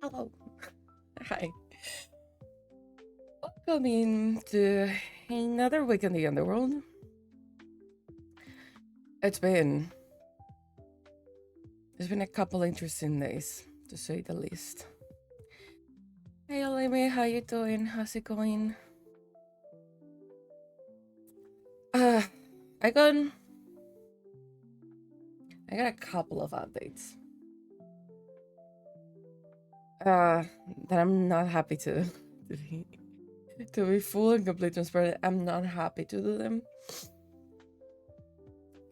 Hello. Hi. Welcome to another week in the underworld. It's been it's been a couple interesting days, to say the least. Hey Olivia, how you doing? How's it going? Uh I got I got a couple of updates. Uh that I'm not happy to be to be full and complete transparent. I'm not happy to do them.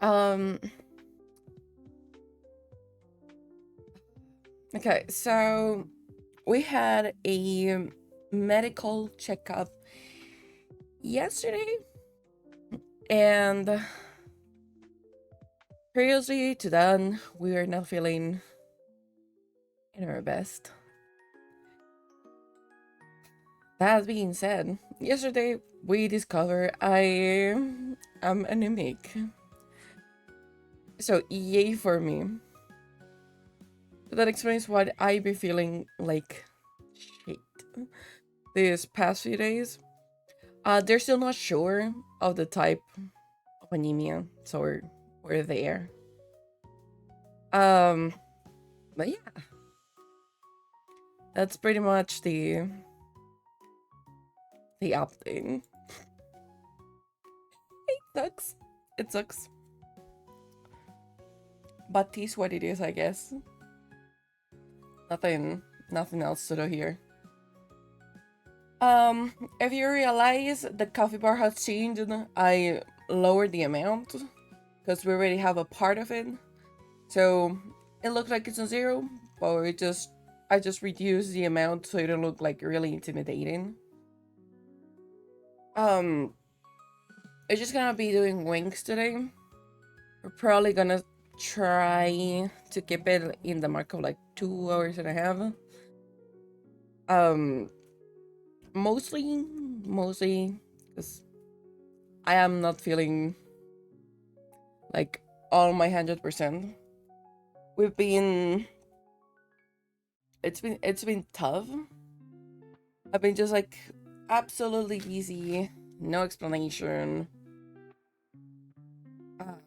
Um okay, so we had a medical checkup yesterday, and previously to that, we are not feeling in our best. That being said, yesterday we discovered I am anemic. So yay for me. That explains why I be feeling like shit these past few days. They're still not sure of the type of anemia, so we're there. Um, but yeah, that's pretty much the update. It sucks. It sucks. But tis what it is, I guess. Nothing else to do here. If you realize the coffee bar has changed, I lowered the amount because we already have a part of it. So it looks like it's on zero, but I just reduced the amount so it don't look like really intimidating. Um, I'm just gonna be doing wings today. We're probably gonna try to keep it in the mark of like 2 hours and a half. Um, mostly because I am not feeling like all my 100%. We've been it's been tough. I've been just like absolutely easy, no explanation. Um,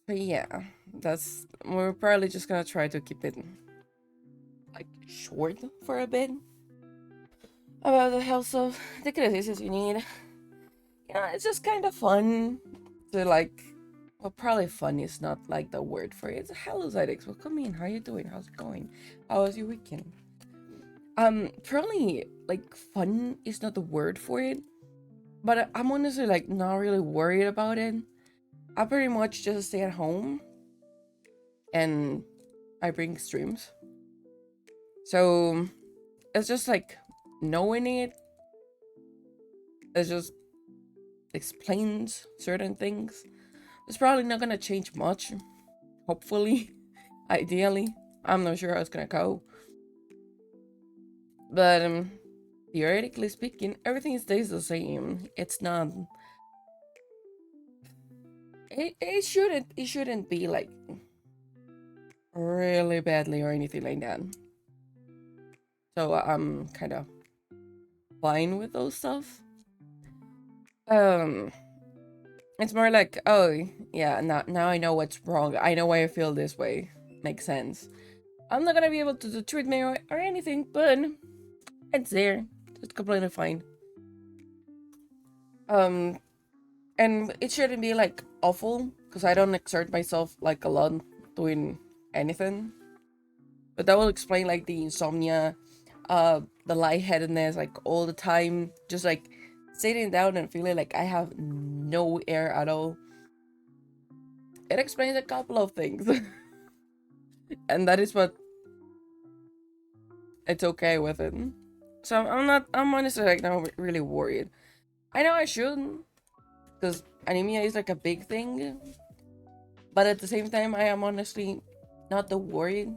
but yeah, we're probably just gonna try to keep it like short for a bit about the health of the criticisms you need. Yeah, it's just kind of fun to like. Well, probably fun is not like the word for it. Hello, Zydex. Welcome in. How you doing? How's it going? How was your weekend? Probably like fun is not the word for it, but I'm honestly like not really worried about it. I pretty much just stay at home and I bring streams. So it's just like knowing it just explains certain things. It's probably not gonna change much. Hopefully, ideally. I'm not sure how it's gonna go. But theoretically speaking, everything stays the same. It's not it shouldn't be like really badly or anything like that. So I'm kind of fine with those stuff. Um, it's more like, oh yeah, now I know what's wrong. I know why I feel this way. Makes sense. I'm not gonna be able to do treatment or anything, but it's there. It's completely fine. Um, and it shouldn't be like awful because I don't exert myself like a lot doing anything. But that will explain like the insomnia, the lightheadedness, like all the time, just like sitting down and feeling like I have no air at all. It explains a couple of things, and that is what it's okay with it. So I'm honestly like not really worried. I know I shouldn't, because anemia is like a big thing, but at the same time, I am honestly not the worried.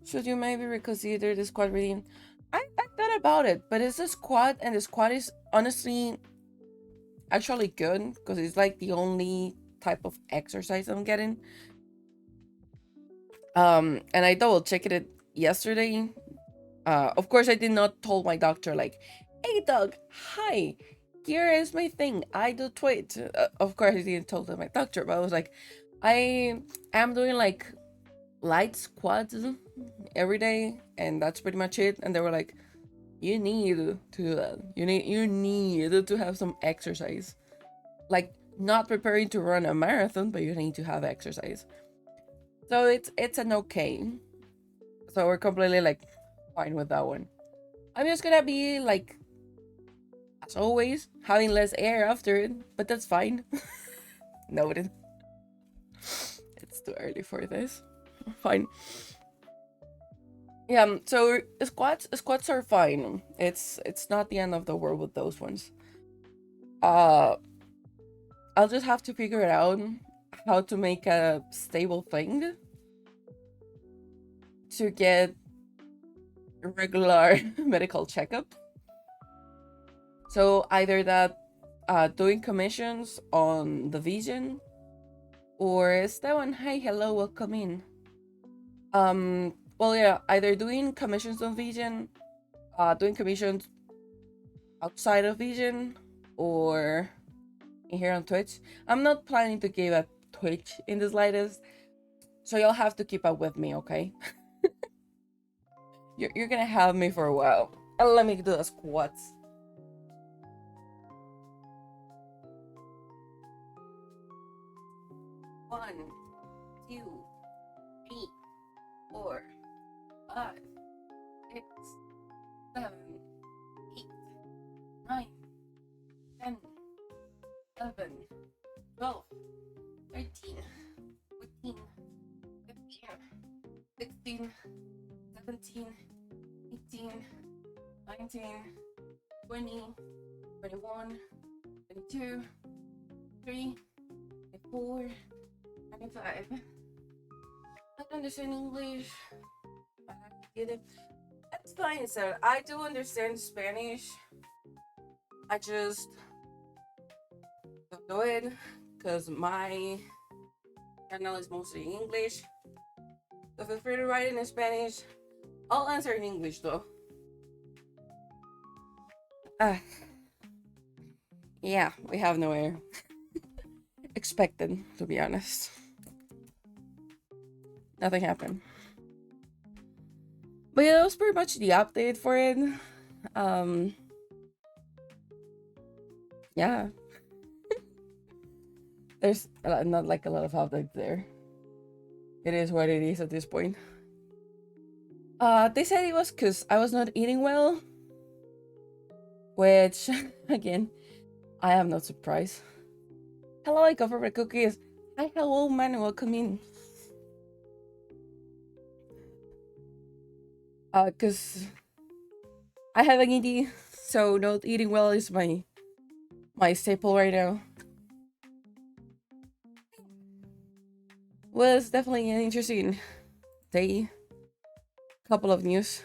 Should you maybe reconsider the squat reading? I thought about it, but it's a squat, and the squat is honestly actually good because it's like the only type of exercise I'm getting. And I double checked it yesterday. Of course, I did not told my doctor like, "Hey, dog, hi, here is my thing. I do Twitch." Of course, I didn't tell my doctor, but I was like, I am doing like light squats every day, and that's pretty much it. And they were like, "You need to do that. You need to have some exercise. Like, not preparing to run a marathon, but you need to have exercise." So it's an okay. So we're completely like fine with that one. I'm just gonna be like, as always, having less air after it, but that's fine. Noted. It's too early for this. Fine. Yeah, so squats are fine. It's not the end of the world with those ones. Uh I'll just have to figure it out how to make a stable thing to get regular medical checkup. So either that doing commissions on the Vision, or Esteban, hi, hello, welcome in. Well, yeah, either doing commissions on Vision, doing commissions outside of Vision, or here on Twitch. I'm not planning to give a Twitch in the slightest, so you'll have to keep up with me, okay? You're gonna have me for a while. Let me do the squats. One, two, three, 4, 5, 6, 7, 8, 9, 10, 11, 12, 13, 14, 15, 16, 17, 18, 19, 20, 21, 22, 23, 24, 25. I don't understand English. I get it. That's fine, sir. I do understand Spanish. I just don't do it because my channel is mostly English. So feel free to write it in Spanish. I'll answer in English though. Yeah, we have no air. Expected, to be honest. Nothing happened. But yeah, that was pretty much the update for it. Yeah. There's not like a lot of updates there. It is what it is at this point. They said it was because I was not eating well. Which, again, I am not surprised. Hello, I go for the cookies. Hi, hello, man, welcome in. Because I haven't eaten, so not eating well is my staple right now. Was definitely an interesting day. Couple of news.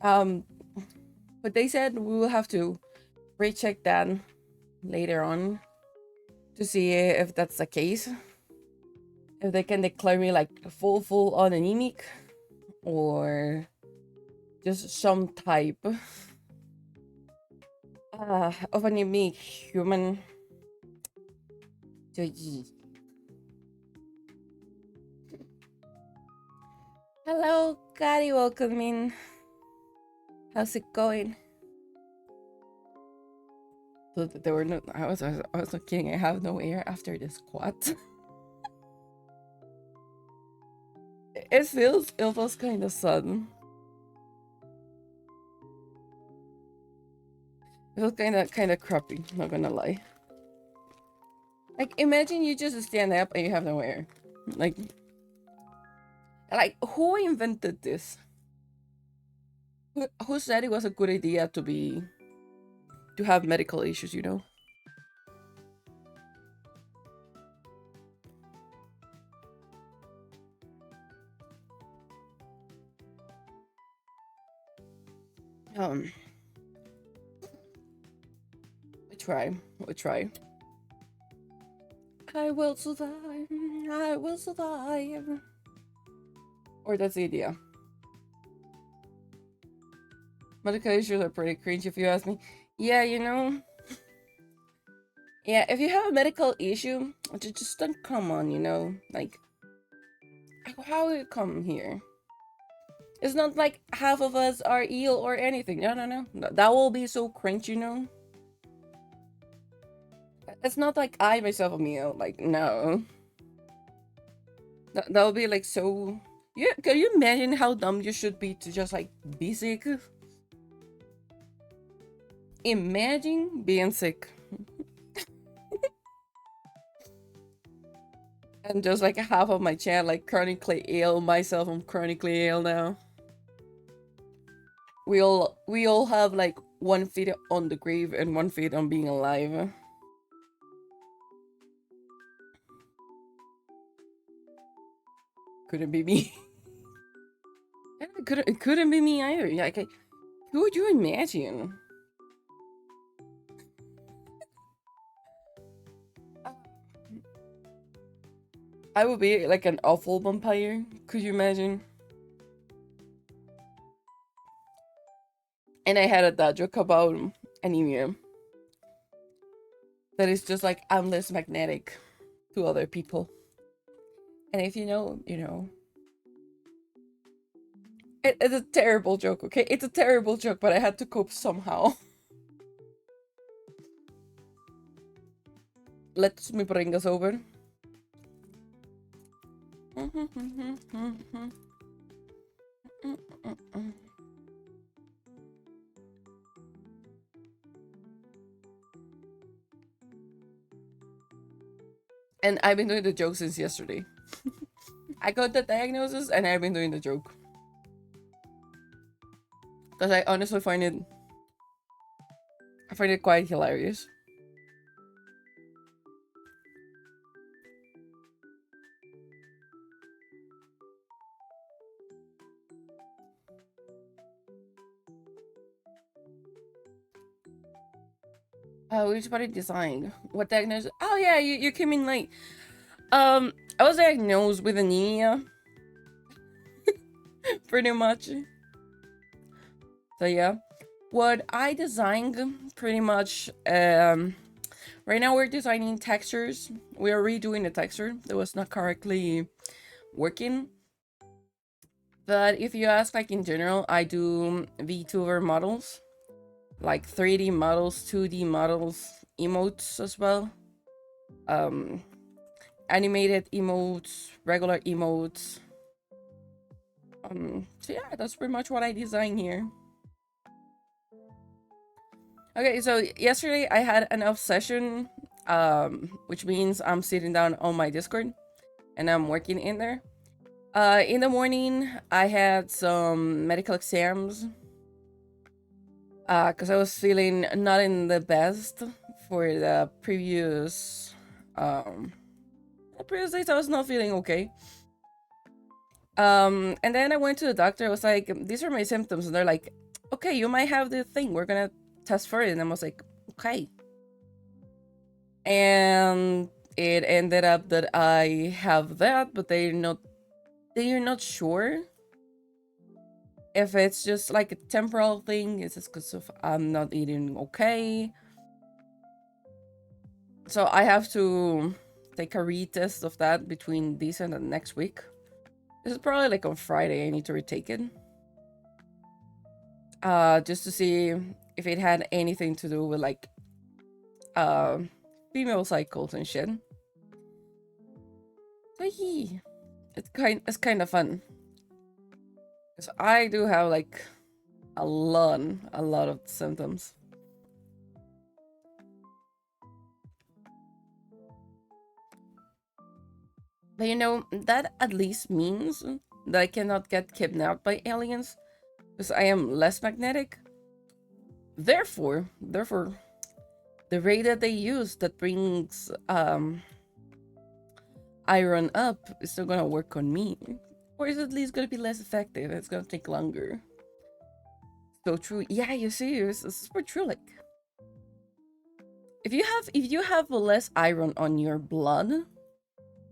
But they said we will have to recheck that later on to see if that's the case. If they can declare me like full on anemic, or just some type of anemic human. Hello, Gary, welcome in. How's it going? So there were no. I was not kidding. I have no air after the squat. It feels kind of sudden. It feels kind of crappy. Not gonna lie. Like, imagine you just stand up and you have no air. Like who invented this? Who said it was a good idea to have medical issues? You know. We try. I will survive. I will survive. Or that's the idea. Medical issues are pretty cringe if you ask me. Yeah, you know. Yeah, if you have a medical issue, just don't come on, you know? Like, how you come here? It's not like half of us are ill or anything. No, no, no. That will be so cringe, you know? It's not like I myself am ill. Like, no. That would be like so. Yeah, can you imagine how dumb you should be to just like be sick? Imagine being sick. And just like half of my chat like chronically ill. Myself, I'm chronically ill now. We all have like 1 feet on the grave and 1 feet on being alive. Couldn't be me. It couldn't be me either. Like, who would you imagine? I would be like an awful vampire. Could you imagine? And I had a dad joke about anemia. That is just like I'm less magnetic to other people. And if you know, you know. It's a terrible joke, okay? It's a terrible joke, but I had to cope somehow. Let me bring us over. And I've been doing the joke since yesterday. I got the diagnosis and I've been doing the joke. Because I honestly find it quite hilarious. Which body design? What diagnosis? Oh yeah, you came in late. I was diagnosed with anemia. Pretty much. So yeah. What I designed pretty much right now we're designing textures. We are redoing the texture that was not correctly working. But if you ask like in general, I do VTuber models. Like 3D models, 2D models, emotes as well. Animated emotes, regular emotes. So yeah, that's pretty much what I design here. Okay, so yesterday I had an off session, which means I'm sitting down on my Discord and I'm working in there. In the morning, I had some medical exams because I was feeling not in the best for the previous days. I was not feeling okay. And then I went to the doctor. I was like, these are my symptoms, and they're like, okay, you might have the thing. We're gonna test for it. And I was like, okay. And it ended up that I have that, but they're not sure if it's just like a temporal thing. Is it because of I'm not eating okay? So I have to take a retest of that between this and the next week. This is probably like on Friday. I need to retake it. Just to see if it had anything to do with like female cycles and shit. So yeah, it's kind of fun. Because I do have like a lot of symptoms. But you know, that at least means that I cannot get kidnapped by aliens because I am less magnetic. Therefore, the ray that they use that brings iron up is still gonna work on me. Or is at least gonna be less effective. It's gonna take longer. So true. Yeah, you see, it's super true. Like, if you have less iron on your blood,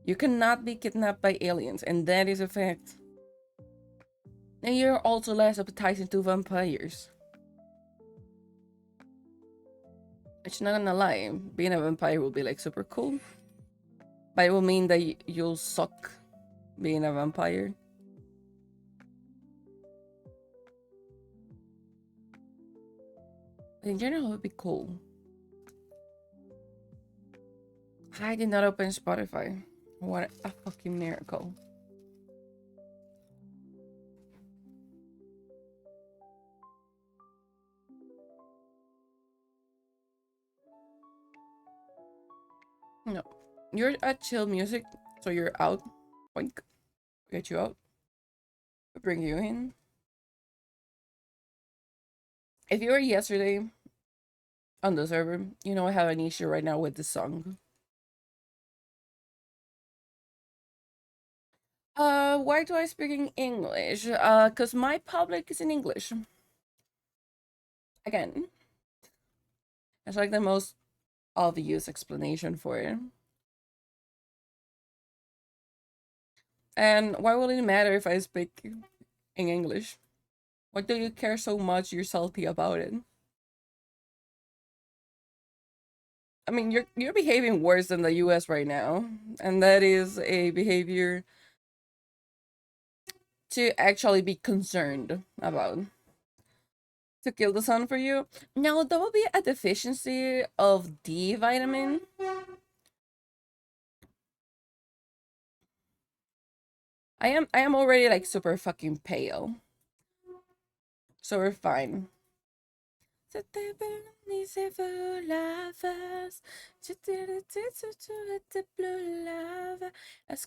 you cannot be kidnapped by aliens, and that is a fact. And you're also less appetizing to vampires. Which, not gonna lie, being a vampire will be like super cool. But it will mean that you'll suck being a vampire. In general, it would be cool. I did not open Spotify. What a fucking miracle. No. You're at chill music, so you're out. Boink. Get you out. Bring you in. If you were yesterday on the server, you know I have an issue right now with this song. Why do I speak in English? Cause my public is in English. Again, it's like the most obvious explanation for it. And why will it matter if I speak in English? Why do you care so much? You're salty about it. I mean, you're behaving worse than the US right now, and that is a behavior to actually be concerned about. To kill the sun for you? No, that would be a deficiency of D vitamin. I am already like super fucking pale. So we're fine. Est-ce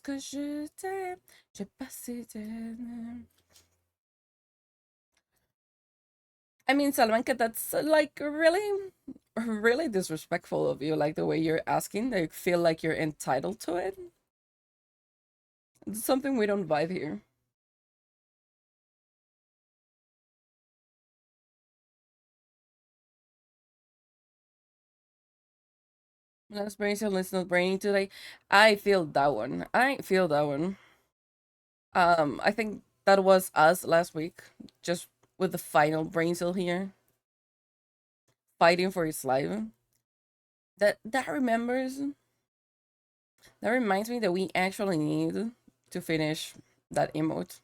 que je t'aime? J'ai passé I mean, Salamanca, that's like really, really disrespectful of you. Like the way you're asking, they feel like you're entitled to it. It's something we don't vibe here. Last brain cell is not braining today. I feel that one. I feel that one. I think that was us last week, just with the final brain cell here, fighting for its life. That remembers. That reminds me that we actually need to finish that emote.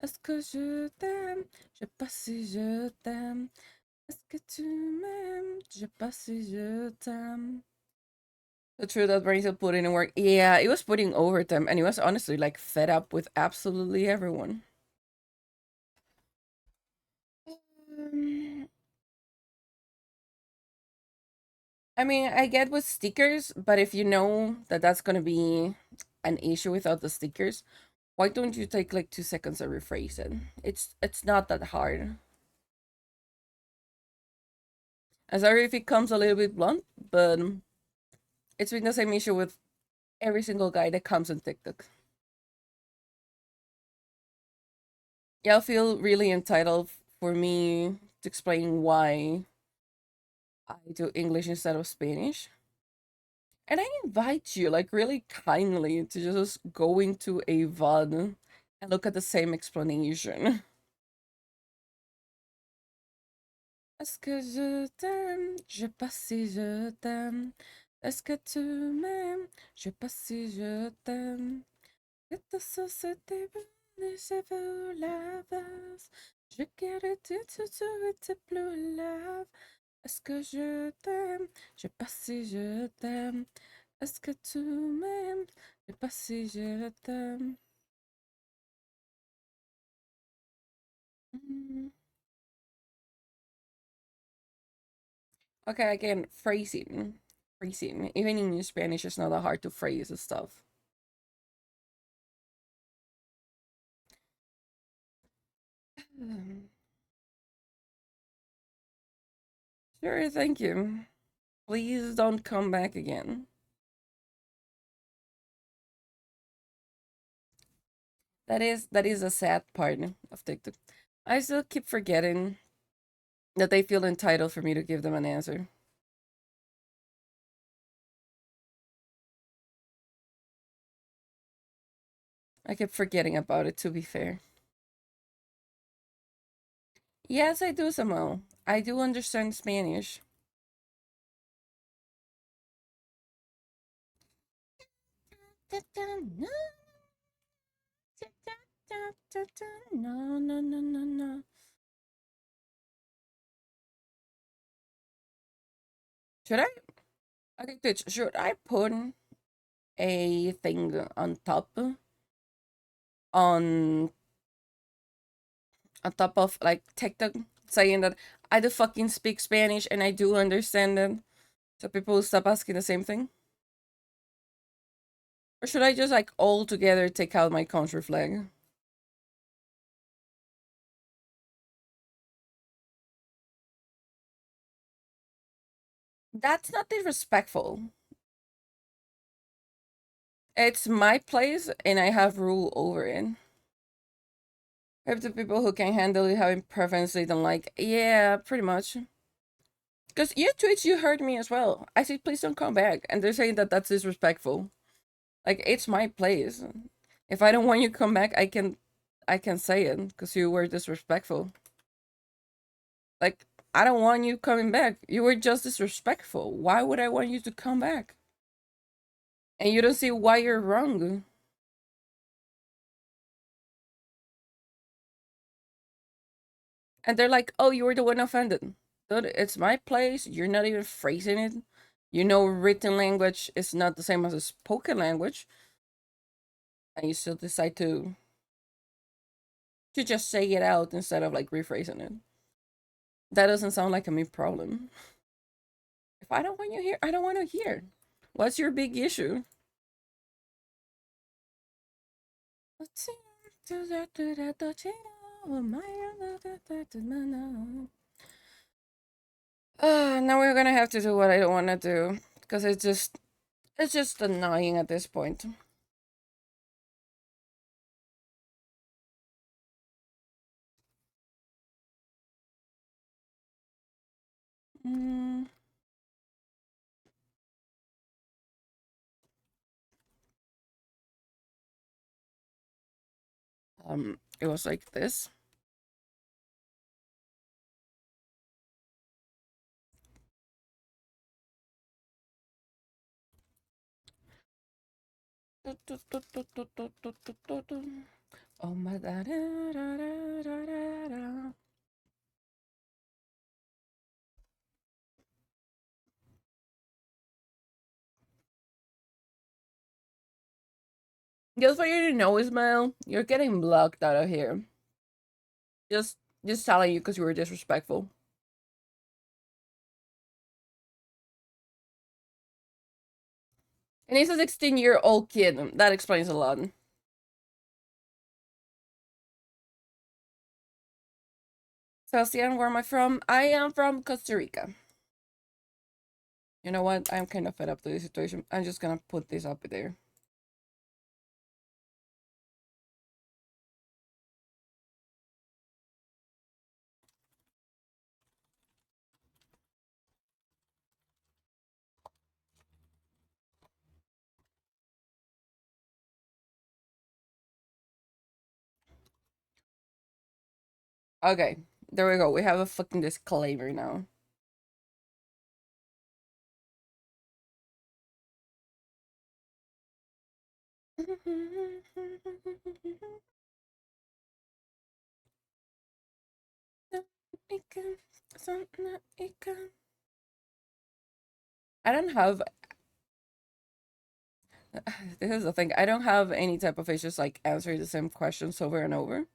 Est-ce que je t'aime? Je sais pas si je t'aime. Est-ce que tu m'aimes? Je sais pas si je t'aime. The truth that Brain put in work. Yeah, it was putting overtime, and it was honestly like fed up with absolutely everyone. I mean, I get with stickers, but if you know that that's gonna be an issue without the stickers, why don't you take like 2 seconds to rephrase it? It's not that hard. I'm sorry if it comes a little bit blunt, but it's been the same issue with every single guy that comes on TikTok. Y'all feel really entitled for me to explain why I do English instead of Spanish. And I invite you, like, really kindly to just go into a VOD and look at the same explanation. Est-ce que je t'aime? Je sais pas si je t'aime. Est-ce que tu m'aimes? Je sais pas si je t'aime. Que ta société les cheveux la base. Je quiero tu plus love. Est-ce que je t'aime? Je sais pas si je t'aime. Est-ce que tu m'aimes? Je sais pas si je t'aime. Mm. Okay, again, phrasing. Phrasing. Even in Spanish, it's not that hard to phrase the stuff. Sure, thank you. Please don't come back again. That is a sad part of TikTok. I still keep forgetting that they feel entitled for me to give them an answer. I kept forgetting about it, to be fair. Yes, I do, Samuel. I do understand Spanish. No, no, no, no, no. Should I? Okay, Twitch, should I put a thing on top on of like TikTok saying that I do fucking speak Spanish and I do understand it, so people will stop asking the same thing? Or should I just like all together take out my country flag? That's not disrespectful. It's my place and I have rule over it. Have the people who can handle it having preference they don't like. Yeah, pretty much. Because you Twitch, you heard me as well. I said, please don't come back. And they're saying that that's disrespectful. Like, it's my place. If I don't want you to come back, I can say it because you were disrespectful. Like, I don't want you coming back. You were just disrespectful. Why would I want you to come back? And you don't see why you're wrong. And they're like, oh, you were the one offended. Dude, it's my place. You're not even phrasing it. You know, written language is not the same as a spoken language. And you still decide to just say it out instead of like rephrasing it. That doesn't sound like a me problem. If I don't want you here, I don't want to hear. What's your big issue? Now we're gonna have to do what I don't want to do because it's just annoying at this point. Mm. It was like this. Oh my da da da da da da. Just for you to know, Ismail, you're getting blocked out of here. Just just telling you because you were disrespectful. And he's a 16-year-old kid. That explains a lot. Sebastian, where am I from? I am from Costa Rica. You know what? I'm kind of fed up to this situation. I'm just gonna put this up there. Okay, there we go. We have a fucking disclaimer now. I don't have. This is the thing. I don't have any type of issues like answering the same questions over and over.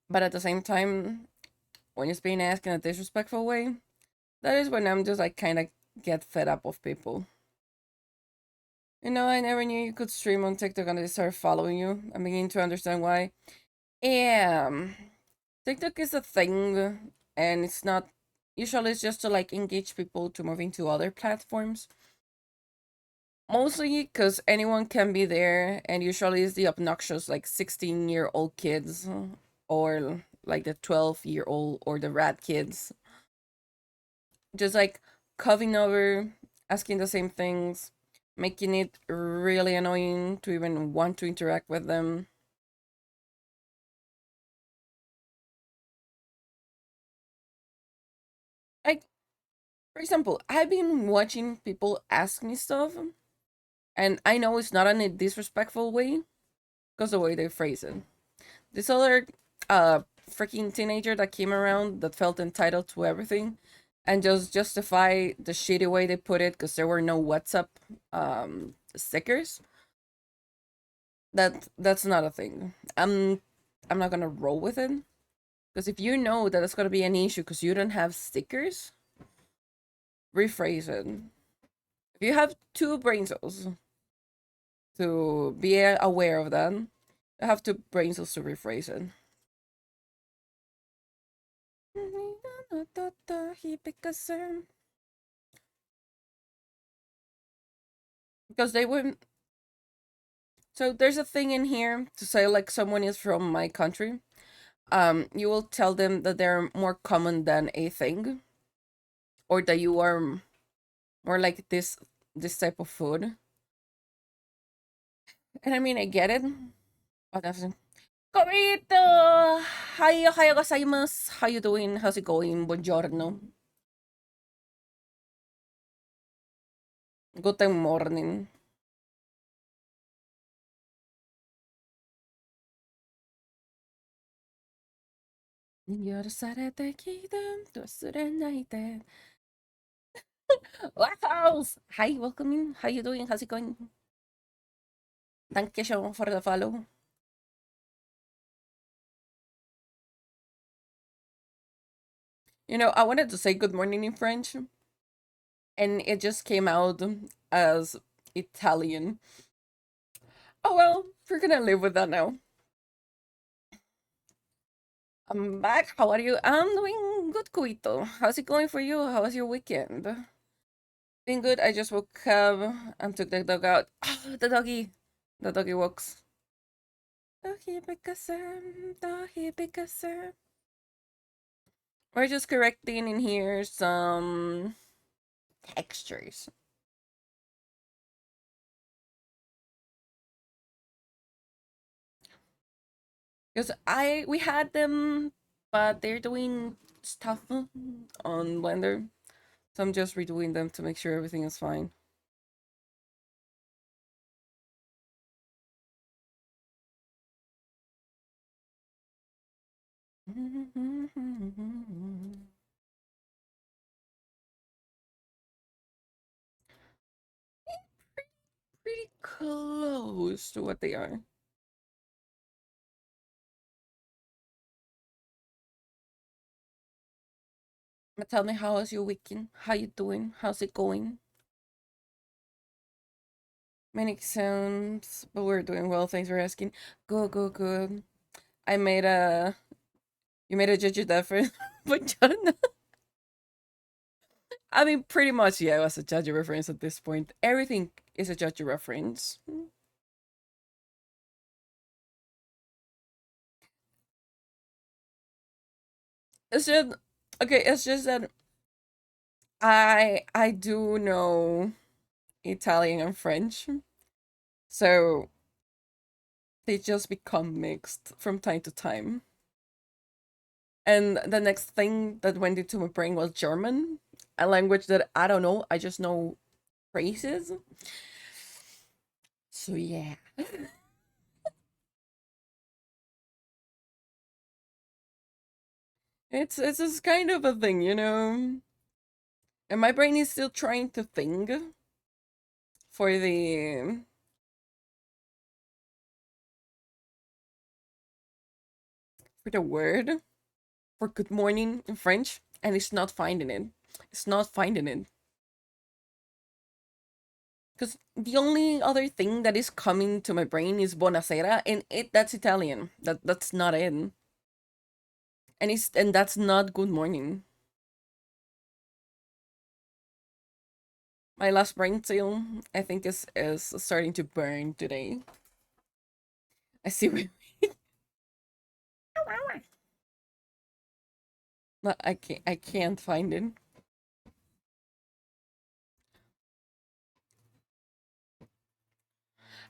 But at the same time, when it's being asked in a disrespectful way, that is when I'm just like kind of get fed up of people. You know, I never knew you could stream on TikTok and I started following you. I'm beginning to understand why. Yeah, TikTok is a thing, and it's not usually it's just to like engage people to move into other platforms. Mostly because anyone can be there, and usually it's the obnoxious like 16-year-old kids or like the 12-year-old or the rat kids. Just like covering over, asking the same things, making it really annoying to even want to interact with them. Like, for example, I've been watching people ask me stuff, and I know it's not in a disrespectful way, because the way they phrase it. This other uh freaking teenager that came around that felt entitled to everything and just justify the shitty way they put it because there were no WhatsApp stickers. That's not a thing. I'm not gonna roll with it. Because if you know that it's gonna be an issue because you don't have stickers, rephrase it. If you have two brain cells to be aware of that, you have two brain cells to rephrase it. Because they wouldn't. So there's a thing in here to say like someone is from my country. You will tell them that they're more common than a thing, or that you are more like this type of food. And I mean, I get it. But that's Komito! Hi, ohayo gozaimasu. How you doing? How's it going? Buongiorno. Guten morning. Wow! Hi, welcome in. How you doing? How's it going? Thank you so much for the follow. You know, I wanted to say good morning in French, and it just came out as Italian. Oh well, we're gonna live with that now. I'm back. How are you? I'm doing good, Kuito. How's it going for you? How was your weekend? Been good. I just woke up and took the dog out. The doggy. The doggy walks. Doggy Picasso. Doggy Picasso. We're just correcting in here some textures. Because we had them, but they're doing stuff on Blender. So I'm just redoing them to make sure everything is fine. Pretty close to what they are. But tell me, how was your weekend? How you doing? How's it going? Many sounds, but we're doing well. Thanks for asking. Good, good, good. I made a. You made a judge reference, but John. I mean, pretty much, yeah. It was a judge reference at this point. Everything is a judge reference. It's just okay. It's just that I do know Italian and French, so they just become mixed from time to time. And the next thing that went into my brain was German, a language that I don't know. I just know phrases. So yeah. It's just kind of a thing, you know. And my brain is still trying to think for the word for good morning in French, and it's not finding it. It's not finding it. Because the only other thing that is coming to my brain is buonasera, and that's Italian. That's not it. And that's not good morning. My last brain cell, I think, is starting to burn today. I see. No, I can't find it.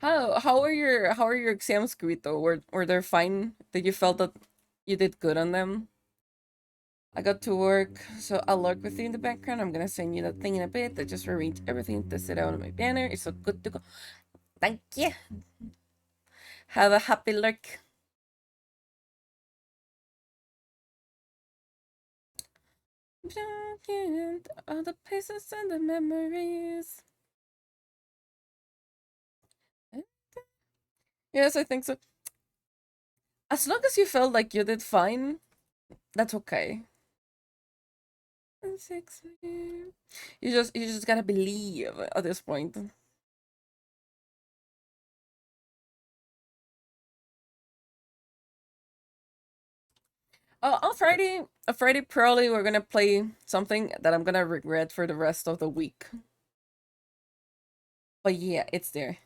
How are your exams, Grito? Were they fine? Did you felt that you did good on them? I got to work, so I'll lurk with you in the background. I'm gonna send you that thing in a bit. I just rearranged everything to sit out on my banner. It's so good to go. Thank you. Have a happy lurk. All the places and the memories. Yes, I think so. As long as you felt like you did fine, that's okay. You just gotta believe at this point. On Friday probably we're gonna play something that I'm gonna regret for the rest of the week. But yeah, it's there.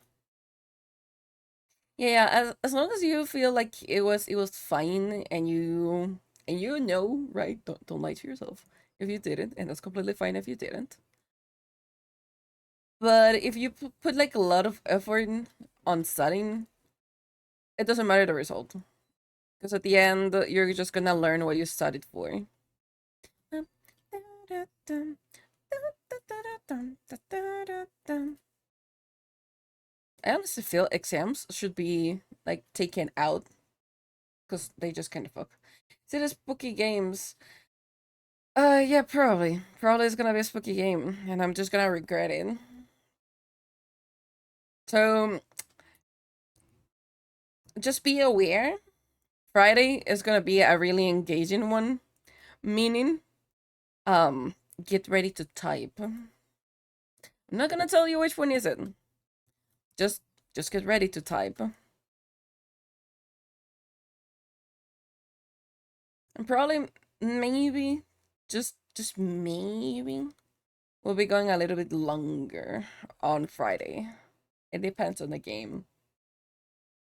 Yeah, as long as you feel like it was fine and you know, right? Don't lie to yourself if you didn't, and that's completely fine if you didn't. But if you put like a lot of effort on studying, it doesn't matter the result. Because at the end, you're just gonna learn what you studied for. I honestly feel exams should be like taken out because they just kind of fuck. See the spooky games. Yeah, probably. Probably it's gonna be a spooky game, and I'm just gonna regret it. So just be aware. Friday is gonna be a really engaging one, meaning, um, get ready to type. I'm not gonna tell you which one is it. Just, just get ready to type. And probably, maybe, just maybe, we'll be going a little bit longer on Friday. It depends on the game.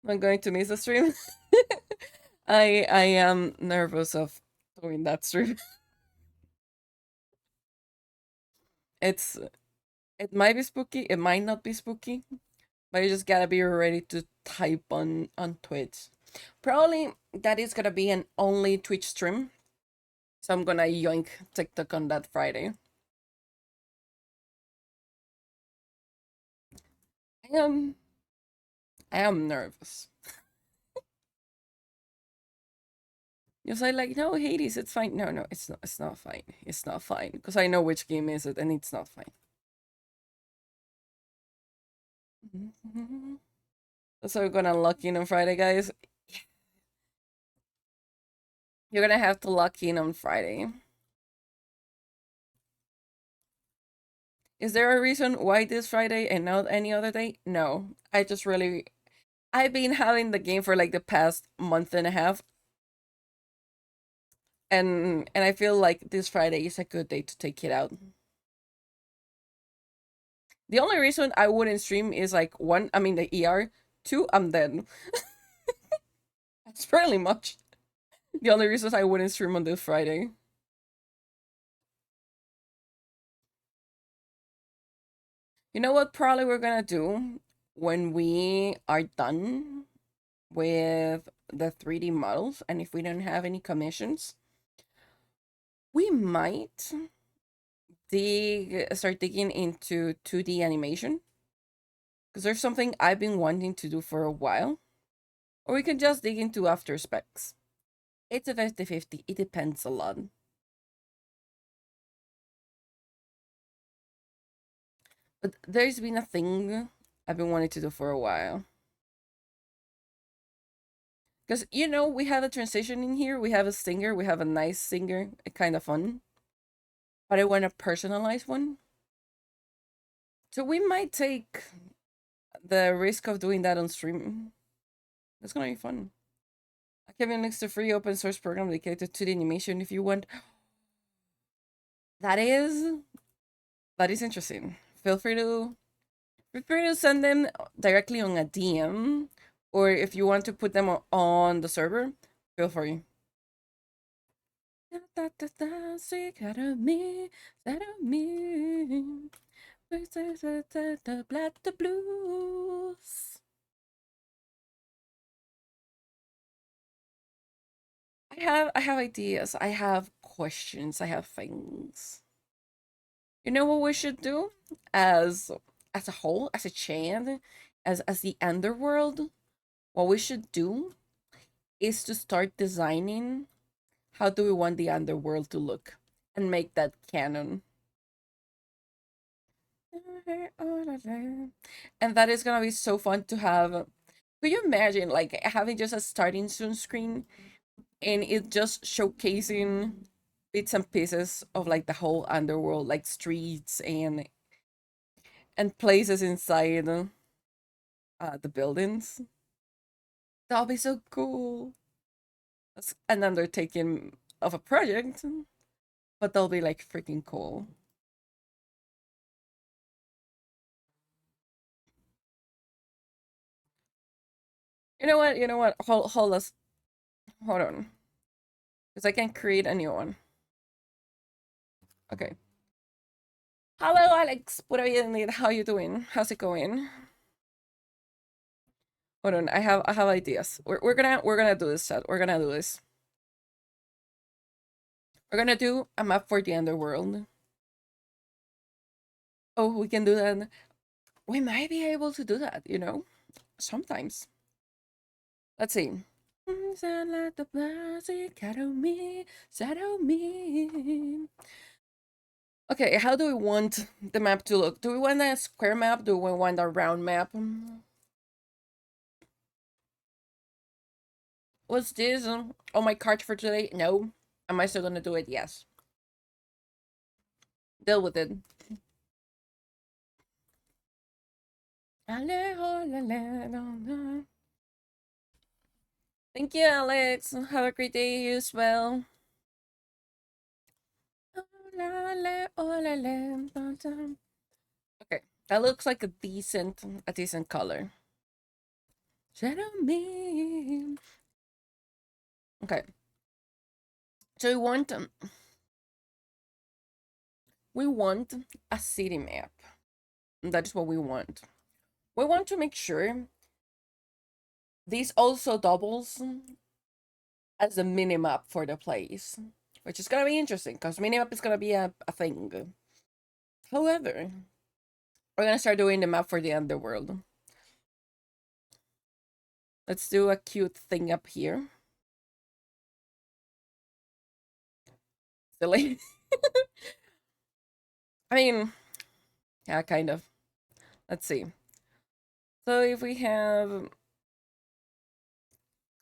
I'm going to miss the stream. I am nervous of doing that stream. It's it might be spooky, it might not be spooky, but you just gotta be ready to type on Twitch. Probably that is gonna be an only Twitch stream, so I'm gonna yoink TikTok on that Friday. I am I am nervous. You say like, no, Hades, it's fine. No, no, it's not. It's not fine. It's not fine because I know which game is it, and it's not fine. So we're gonna lock in on Friday, guys. You're gonna have to lock in on Friday. Is there a reason why this Friday and not any other day? No. I've been having the game for like the past month and a half, and I feel like this Friday is a good day to take it out. The only reason I wouldn't stream is like one, I mean the ER, two, I'm dead. That's fairly much the only reasons I wouldn't stream on this Friday. You know what probably we're gonna do when we are done with the 3D models, and if we don't have any commissions, we might start digging into 2D animation. Because there's something I've been wanting to do for a while. Or we can just dig into After Specs. It's a 50-50. It depends a lot. But there's been a thing I've been wanting to do for a while. Because, we have a transition in here. We have a singer. We have a nice singer. Kind of fun. But I want a personalized one. So we might take the risk of doing that on stream. That's gonna be fun. Kevin links to free open source program dedicated to the animation if you want. That is that is interesting. Feel free to send them directly on a DM, or if you want to put them on the server, feel free. Sick out of me, out of me. The blues. I have ideas. I have questions. I have things. You know what we should do as as a whole, as a chain, as the underworld? What we should do is to start designing how do we want the underworld to look and make that canon. And that is gonna be so fun to have. Could you imagine like having just a starting soon screen and it just showcasing bits and pieces of like the whole underworld, like streets and places inside the buildings? That'll be so cool. That's an undertaking of a project, but they'll be like freaking cool. You know what? You know what? Hold on, because I can create a new one. Okay. Hello, Alex. What are you doing? How you doing? How's it going? Hold on. I have ideas. We're gonna do this set. We're gonna do this. We're gonna do a map for the underworld. Oh, we can do that. We might be able to do that. Sometimes. Let's see. Sound like the plastic shadow me. Okay, how do we want the map to look? Do we want a square map? Do we want a round map? What's this on my card for today? No. Am I still gonna do it? Yes. Deal with it. Thank you, Alex. Have a great day, you as well. Okay, that looks like a decent color. Shadow me. Okay, so we want a city map. That is what we want. We want to make sure this also doubles as a minimap for the place, which is gonna be interesting because minimap is gonna be a thing. However, we're gonna start doing the map for the underworld. Let's do a cute thing up here. Silly. I mean, yeah, kind of. Let's see. So if we have,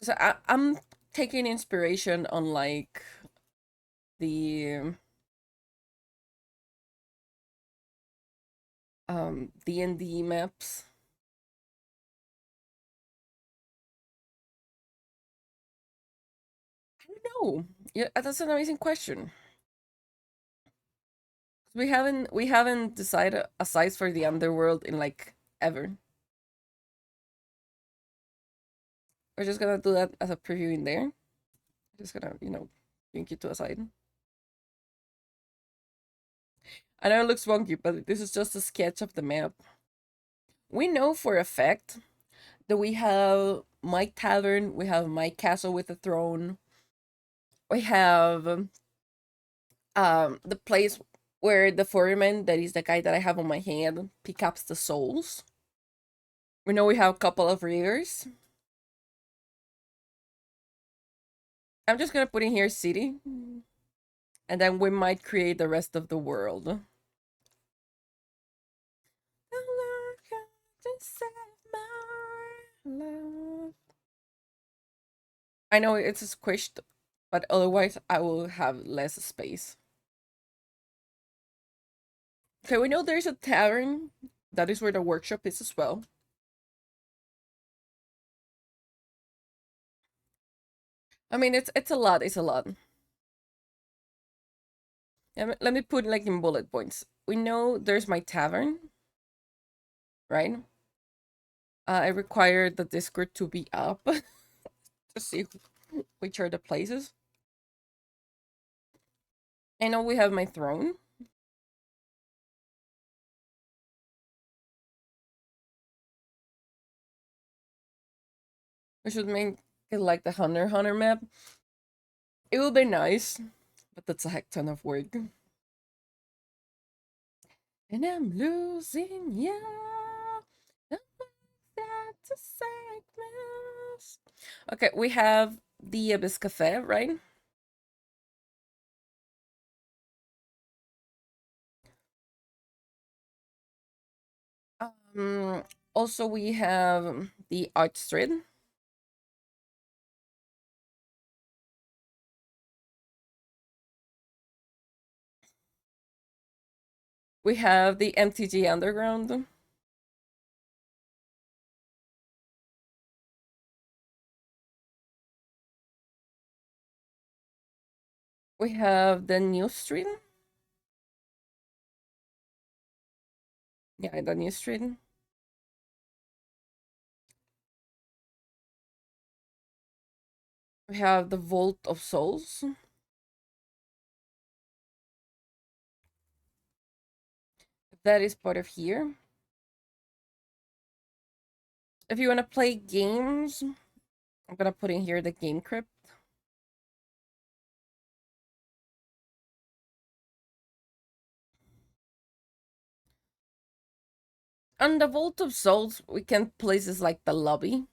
so I'm taking inspiration on like the D&D maps. I don't know. Yeah, that's an amazing question. We haven't decided a size for the underworld in like ever. We're just gonna do that as a preview in there. Just gonna, link it to a side. I know it looks wonky, but this is just a sketch of the map. We know for a fact that we have my tavern, we have my castle with a throne, we have the place where the foreman, that is the guy that I have on my hand, pick up the souls. We know we have a couple of rivers. I'm just gonna put in here city, and then we might create the rest of the world. I know it's squished, but otherwise I will have less space. Okay, we know there's a tavern. That is where the workshop is as well. I mean, it's a lot. It's a lot. Let me put like in bullet points. We know there's my tavern, right? I require the Discord to be up to see which are the places. I know we have my throne. We should make it like the Hunter map. It would be nice, but that's a heck ton of work. And I'm losing you. That's a sickness. Okay, we have the Abyss Cafe, right? Um, Also we have the Art Street. We have the MTG Underground. We have the New Street. Yeah, the New Street. We have the Vault of Souls. That is part of here. If you want to play games, I'm gonna put in here the Game Crypt. On the Vault of Souls, we can places like the lobby,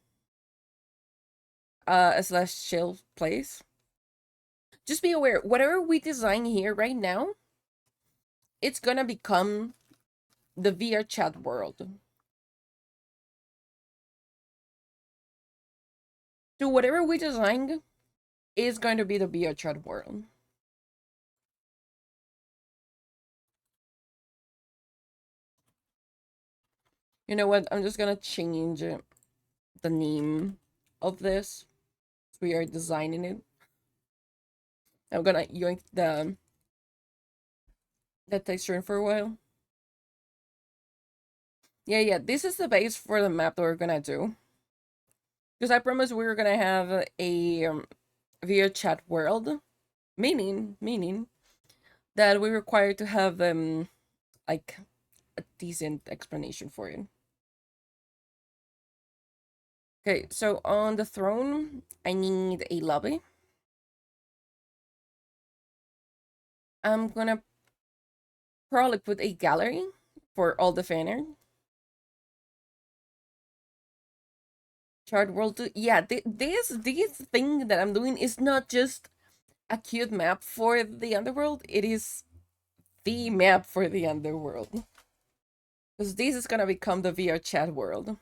slash chill place. Just be aware, whatever we design here right now, it's gonna become the VR chat world. So whatever we design is going to be the VR chat world. You know what? I'm just gonna change the name of this. We are designing it. I'm gonna yoink the texture in for a while. Yeah. This is the base for the map that we're gonna do. Because I promised we were gonna have a VR chat world, meaning that we require to have like a decent explanation for it. Okay, so on the throne, I need a lobby. I'm gonna probably put a gallery for all the fan art. Chart world 2. Yeah, this thing that I'm doing is not just a cute map for the underworld. It is the map for the underworld. Because this is gonna become the VR chat world.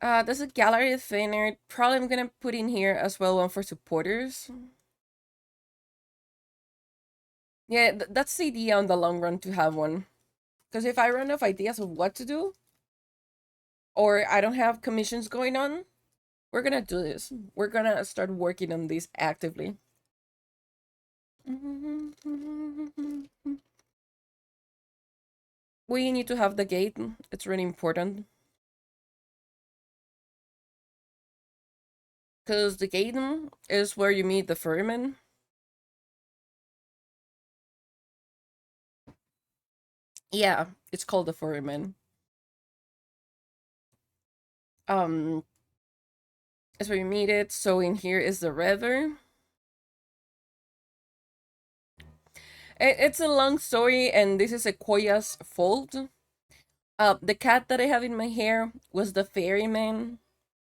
There's a gallery of fan art. Probably I'm gonna put in here as well one for supporters. Yeah, that's the idea on the long run to have one. Because if I run out of ideas of what to do, or I don't have commissions going on, we're gonna do this. We're gonna start working on this actively. We need to have the gate. It's really important. Because the gate is where you meet the ferryman. Yeah, it's called the ferryman. Um, it's where you meet it. So in here is the river. It's a long story, and this is Sequoia's fault. The cat that I have in my hair was the ferryman.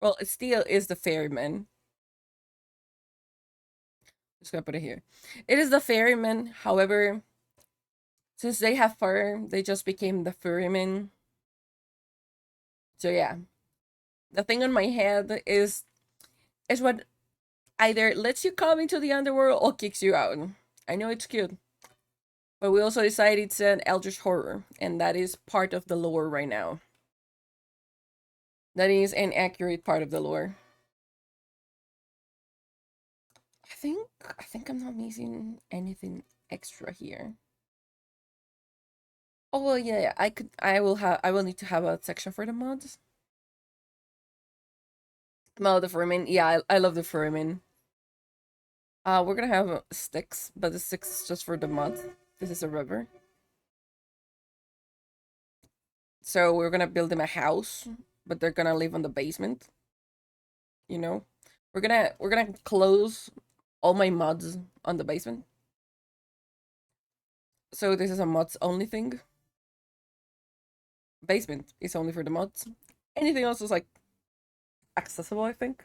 Well, it still is the ferryman. Just gonna put it here. It is the ferryman. However, since they have fur, they just became the ferryman. So yeah, the thing on my head is what either lets you come into the underworld or kicks you out. I know it's cute, but we also decided it's an eldritch horror, and that is part of the lore right now. That is an accurate part of the lore. I think I'm not missing anything extra here. Oh well, yeah. I will need to have a section for the mods. Mod the Furman. Yeah, I love the Furman. We're gonna have sticks, but the sticks is just for the mods. This is a river. So we're gonna build them a house, but they're gonna live on the basement. You know? We're gonna close all my mods on the basement. So this is a mods only thing. Basement is only for the mods. Anything else is like accessible, I think.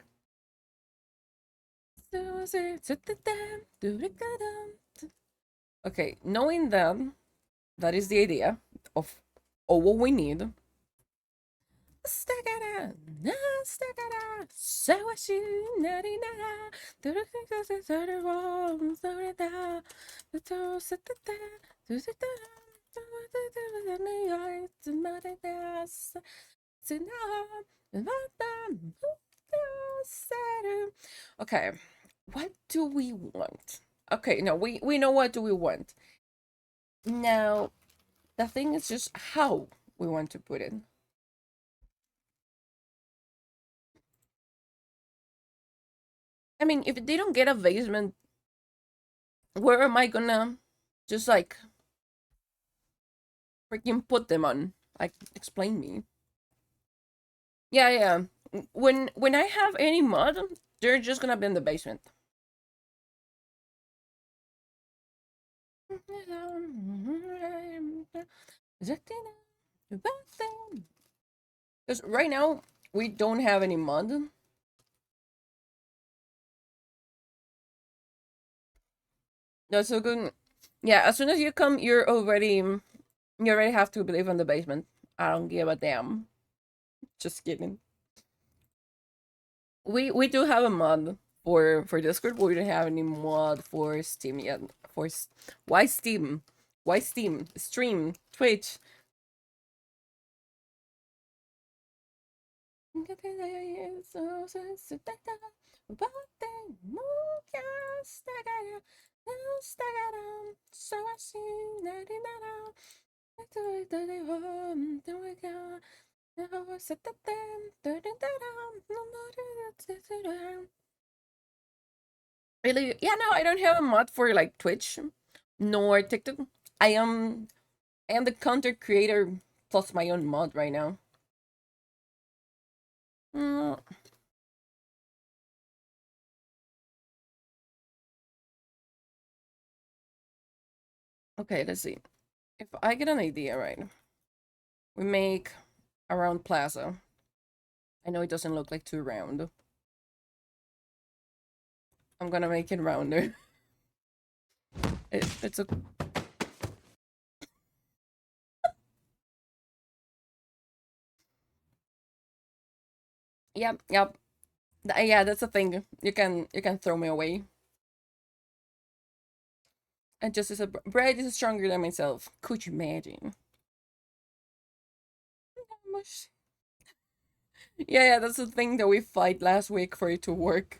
Okay, knowing that that is the idea of all what we need. Okay, what do we want? Okay, no, we know what do we want. Now, the thing is just how we want to put it. I mean, if they don't get a basement, where am I gonna just like freaking put them on? Like, explain me. Yeah, yeah. When I have any mod, they're just gonna be in the basement. Because right now we don't have any mod. That's so good. Yeah, as soon as you come, you already have to believe in the basement. I don't give a damn. Just kidding. We do have a mod for Discord, but we don't have any mod for Steam yet. Why Steam? Why Steam? Stream, Twitch. Really? Yeah, no, I don't have a mod for like Twitch nor TikTok. I am I am the content creator plus my own mod right now. Mm, okay, let's see. If I get an idea right, we make a round plaza. I know it doesn't look like too round. I'm gonna make it rounder. It's a yep, yep. Yeah, that's a thing. You can throw me away. And just as a bread is stronger than myself. Could you imagine? Yeah, yeah, that's the thing that we fight last week for it to work.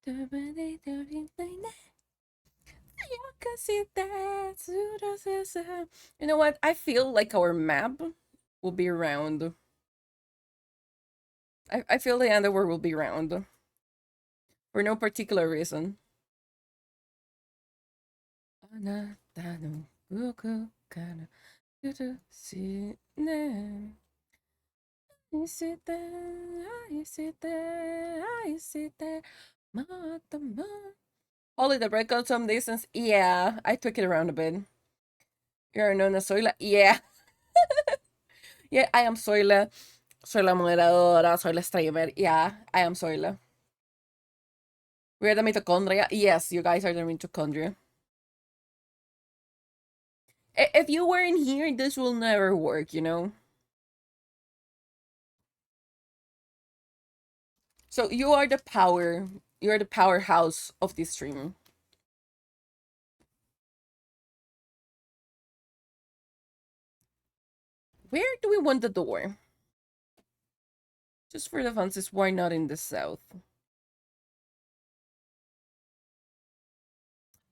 You know what? I feel like our map will be round. I feel the underworld will be round. For no particular reason. Holy, the break out some distance. Yeah, I took it around a bit. You're known as Soyla. Yeah. Yeah, I am Soyla. Soy la moderadora, soy la streamer. Yeah, I am Soyla. We're the mitochondria. Yes, you guys are the mitochondria. If you weren't here, this will never work, you know? So you are the power. You're the powerhouse of this stream. Where do we want the door? Just for the fun, why not in the south?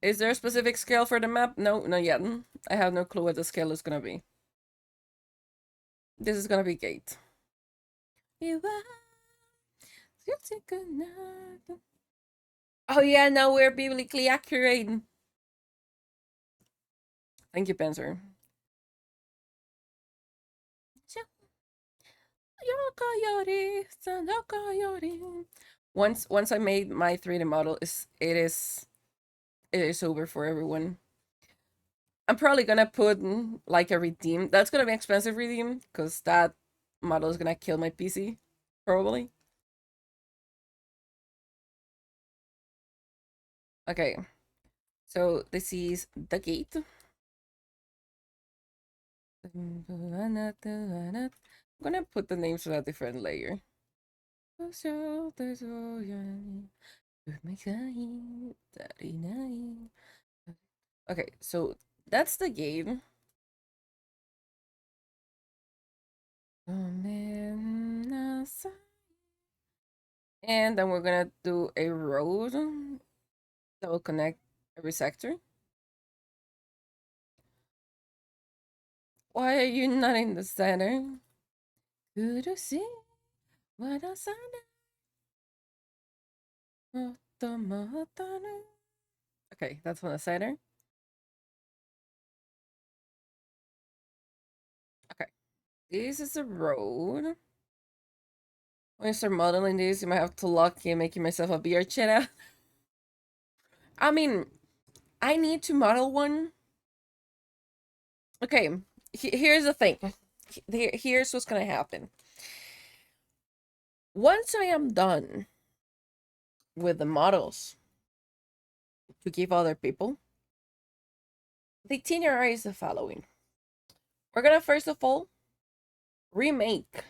Is there a specific scale for the map? No, not yet. I have no clue what the scale is gonna be. This is gonna be gate. Oh yeah, now we're biblically accurate. Thank you, Panzer. Coyote, son of coyote. Once I made my 3D model, it is over for everyone. I'm probably gonna put like a redeem. That's gonna be expensive redeem because that model is gonna kill my PC, probably. Okay, so this is the gate. I'm gonna put the names on a different layer. Okay, so that's the game. And then we're gonna do a road that will connect every sector. Why are you not in the center? Could you see what I said? Okay, that's on the center. Okay, this is a road. When you start modeling this, you might have to lock in making myself a beer cheta. I mean, I need to model one. Okay, here's the thing. Here's what's gonna happen. Once I am done with the models to give other people, the itinerary is the following. We're gonna first of all remake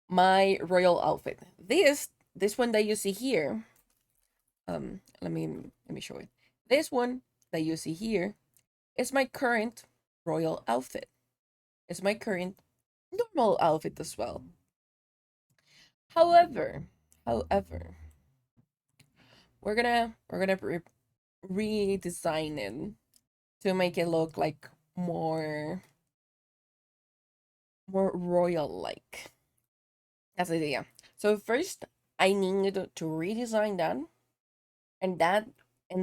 my royal outfit. This one that you see here. Let me show it. This one that you see here is my current royal outfit. It's my current normal outfit as well. However, we're gonna redesign it to make it look like more royal like. That's the idea. So first I need to redesign that, and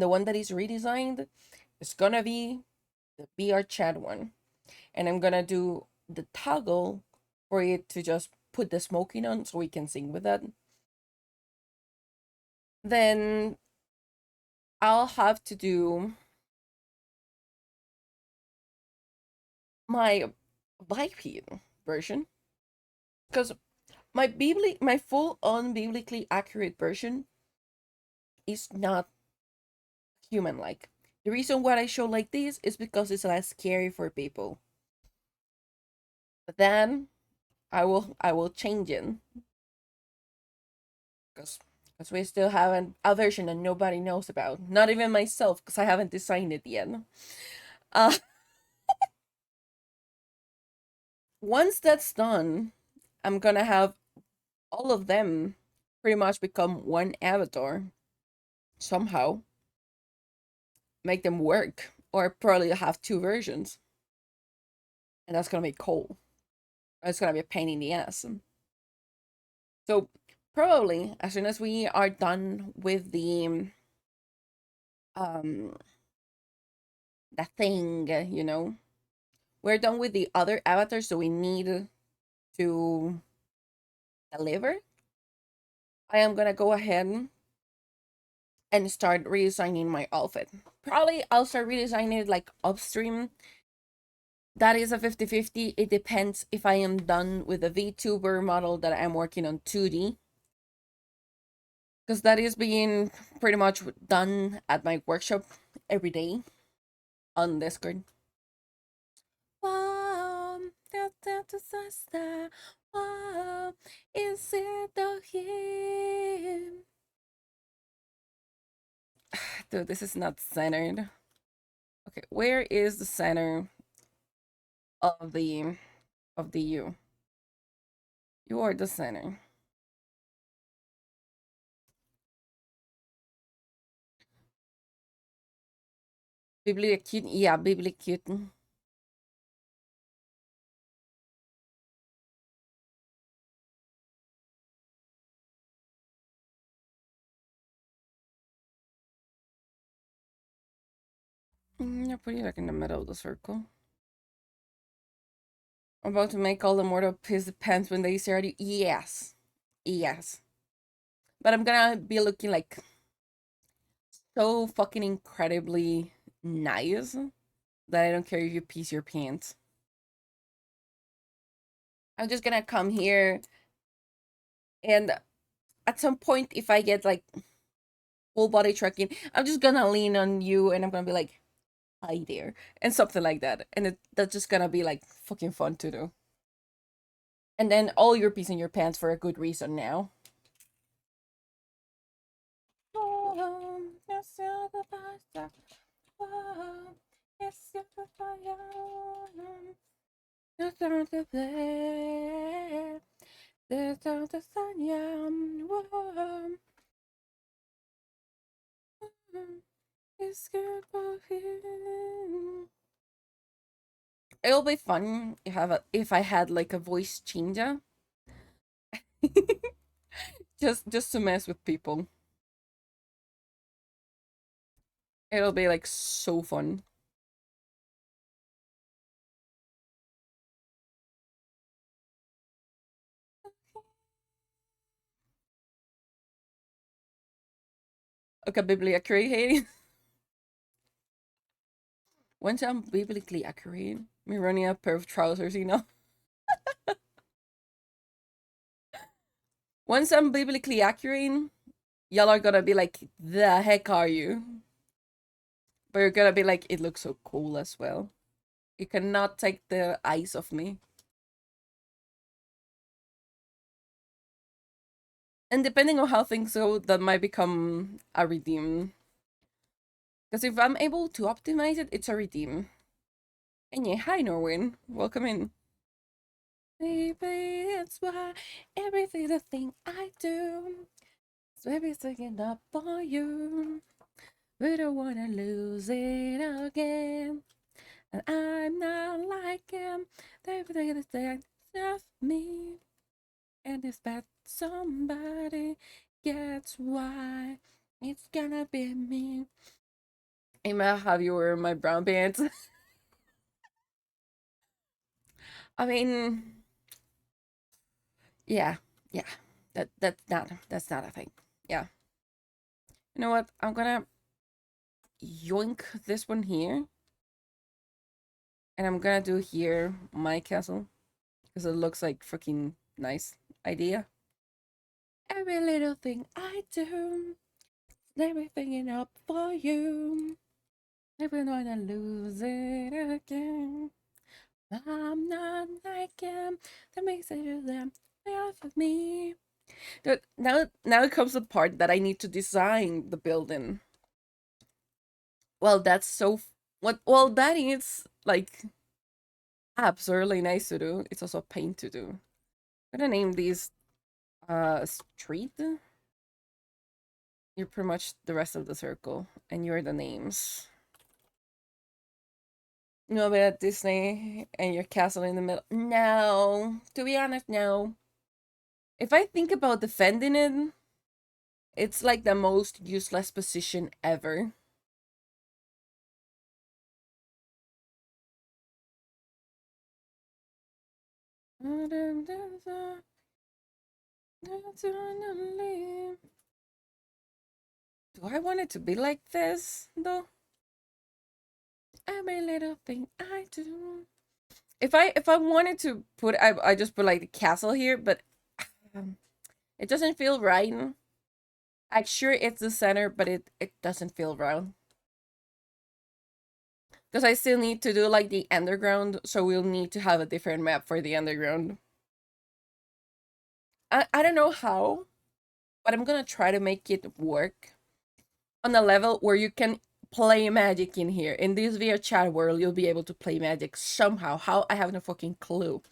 the one that is redesigned is gonna be the BR chat one. And I'm gonna do the toggle for it to just put the smoking on so we can sing with that. Then I'll have to do my biped version because my full on biblically accurate version is not human like. The reason why I show like this is because it's less scary for people. But then I will change it because we still have a version that nobody knows about. Not even myself because I haven't designed it yet. Uh Once that's done, I'm gonna have all of them pretty much become one avatar somehow. Make them work, or probably have two versions, and that's gonna be cool. It's gonna be a pain in the ass. So probably as soon as we are done with um the thing, we're done with the other avatars, so we need to deliver. I am gonna go ahead and start redesigning my outfit. Probably I'll start redesigning it like upstream. That is a 50-50. It depends if I am done with the VTuber model that I'm working on 2D. Because that is being pretty much done at my workshop every day on Discord. Wow, wow, is it the him? Dude, this is not centered. Okay, where is the center of the U? You are the center. Biblioteket, yeah, biblioteket. Yeah, put it like in the middle of the circle. I'm about to make all the mortal piss the pants when they stare at you. Yes. Yes. But I'm gonna be looking like so fucking incredibly nice that I don't care if you piss your pants. I'm just gonna come here and at some point if I get like full body tracking, I'm just gonna lean on you and I'm gonna be like, hi there, and something like that. And that's just gonna be like fucking fun to do. And then all your peas in your pants for a good reason now. It'll be fun if I had like a voice changer. just to mess with people. It'll be like so fun. Okay, biblically accurate. Once I'm biblically accurate, me running a pair of trousers, you know. Once I'm biblically accurate, y'all are gonna be like, the heck are you? But you're gonna be like, it looks so cool as well. You cannot take the eyes off me. And depending on how things go, that might become a redeem. Because if I'm able to optimize it, it's a redeem. And yeah, hi Norwin. Welcome in. Baby, that's why everything the thing I do. So everything up for you. We don't wanna lose it again. And I'm not like him. Everything is just me. And if that somebody gets why, it's gonna be me. Emma, have you wear my brown pants? I mean, yeah, yeah. That's not a thing. Yeah. You know what? I'm gonna yoink this one here. And I'm gonna do here my castle. Because it looks like freaking nice idea. Every little thing I do, everything up for you. Never gonna lose it again. I'm not like him. That makes it them off of me. But now comes the part that I need to design the building. Well, that's so what well that is like absurdly nice to do. It's also a pain to do. I'm gonna name these street. You're pretty much the rest of the circle, and you're the names. You know about Disney and your castle in the middle? No. To be honest, no. If I think about defending it, it's like the most useless position ever. Do I want it to be like this, though? Every little thing I do. If I wanted to put I just put like the castle here, but um, it doesn't feel right. I'm sure it's the center, but it doesn't feel right. Because I still need to do like the underground, so we'll need to have a different map for the underground. I don't know how, but I'm gonna try to make it work on a level where you can play magic in here. In this VR chat world, you'll be able to play magic somehow. How? I have no fucking clue.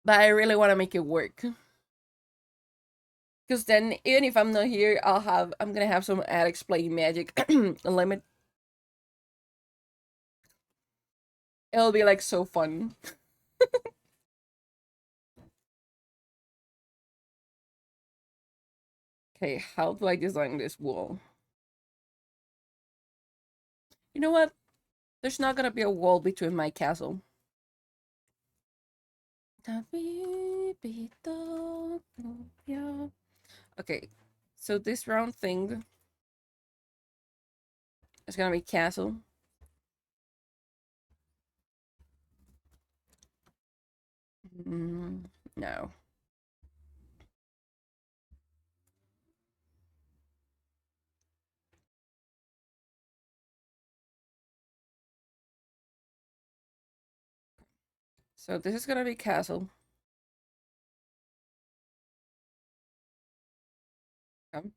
But I really want to make it work. Because then, even if I'm not here, I'm gonna have some addicts playing magic limit. It'll be like so fun. Okay, how do I design this wall? You know what? There's not gonna be a wall between my castle. Okay, so this round thing is gonna be castle. No. So this is gonna be castle. Um,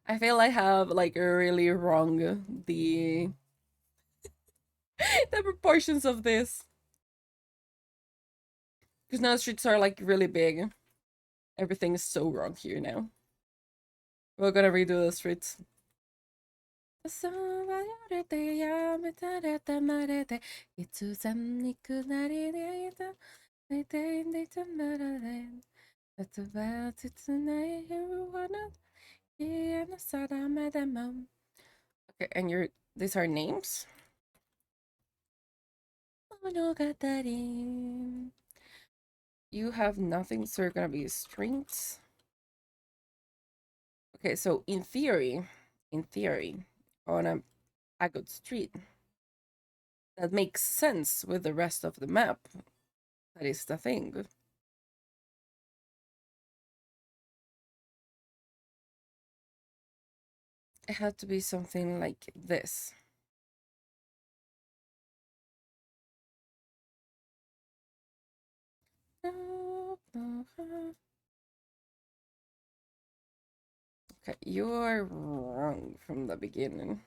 I feel I have like really wrong the the proportions of this. Because now the streets are like really big. Everything is so wrong here now. We're gonna redo the streets. Okay, and these are names? You have nothing, so you're gonna be strings. Okay, so in theory, on a good street, that makes sense with the rest of the map. That is the thing. It had to be something like this. Okay, you are wrong from the beginning.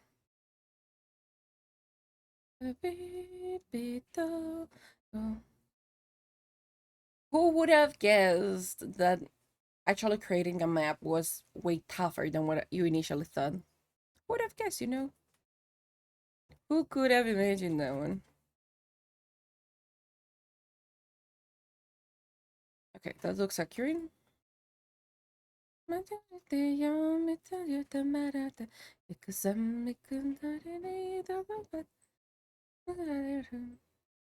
Who would have guessed that actually creating a map was way tougher than what you initially thought? Who would have guessed, you know? Who could have imagined that one? Okay, that looks accurate.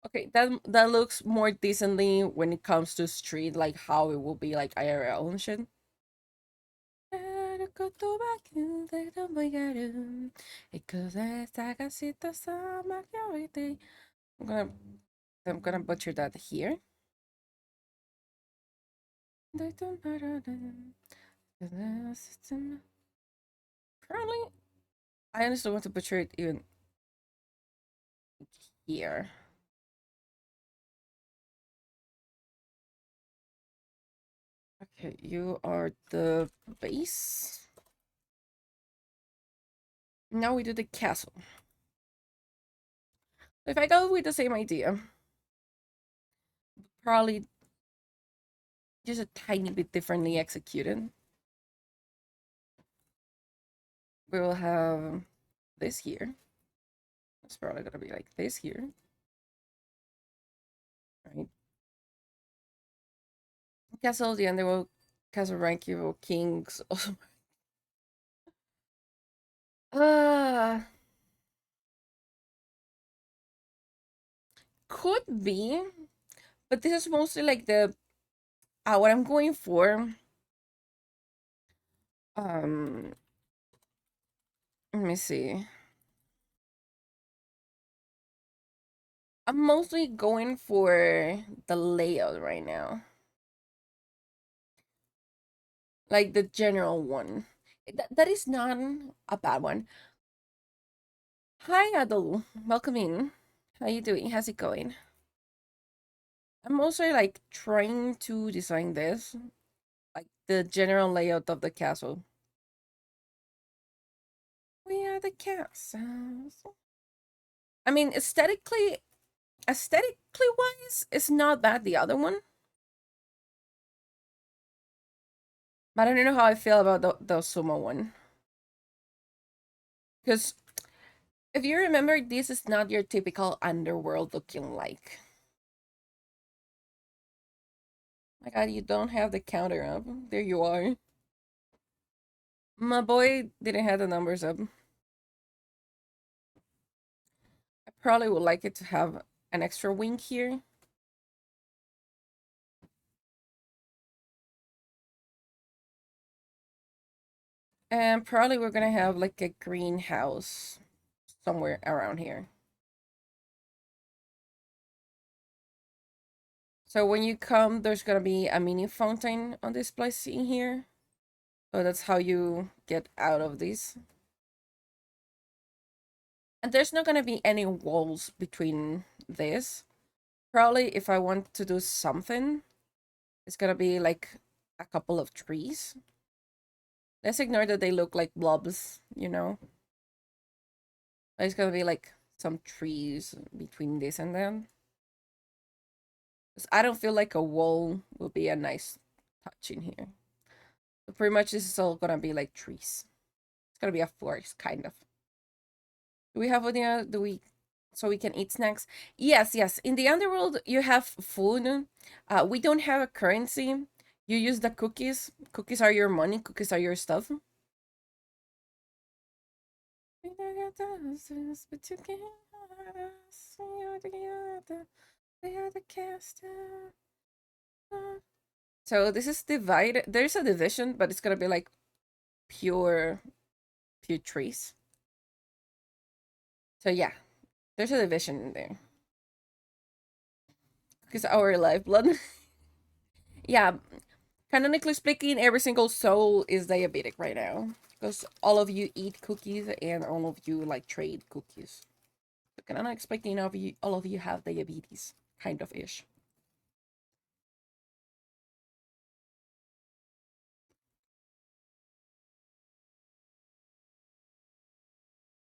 Okay, that looks more decently when it comes to street, like how it will be like IRL and shit. I'm gonna I'm gonna butcher that here. Probably I honestly want to butcher it even here. Okay, you are the base. Now we do the castle. If I go with the same idea, probably just a tiny bit differently executed, we will have this here. It's probably gonna be like this here, right? Castle, the underworld, castle rank, evil kings. uh, could be, but this is mostly like the what I'm going for. Um, let me see. I'm mostly going for the layout right now, like the general one. That is not a bad one. Hi, Adol. Welcome in. How you doing? How's it going? I'm also like trying to design this, like the general layout of the castle. We are the castles. I mean, aesthetically wise, it's not bad. The other one, but I don't know how I feel about the sumo one. Because if you remember, this is not your typical underworld looking like. My god, you don't have the counter up. There you are. My boy didn't have the numbers up. I probably would like it to have an extra wing here. And probably we're gonna have like a greenhouse somewhere around here. So when you come, there's gonna be a mini fountain on this place in here. So that's how you get out of this. And there's not gonna be any walls between this. Probably if I want to do something, it's gonna be like a couple of trees. Let's ignore that they look like blobs, you know? There's gonna be like some trees between this and them. 'Cause I don't feel like a wall will be a nice touch in here. So pretty much this is all gonna be like trees. It's gonna be a forest, kind of. Do we have any do we so we can eat snacks? Yes, yes. In the underworld you have food. We don't have a currency. You use the cookies. Cookies are your money, cookies are your stuff. So this is divided. There's a division, but it's gonna be like pure trees. So yeah, there's a division in there. Because our lifeblood. Yeah, canonically speaking, every single soul is diabetic right now. Because all of you eat cookies and all of you like trade cookies. So canonically speaking, all of you have diabetes, kind of ish.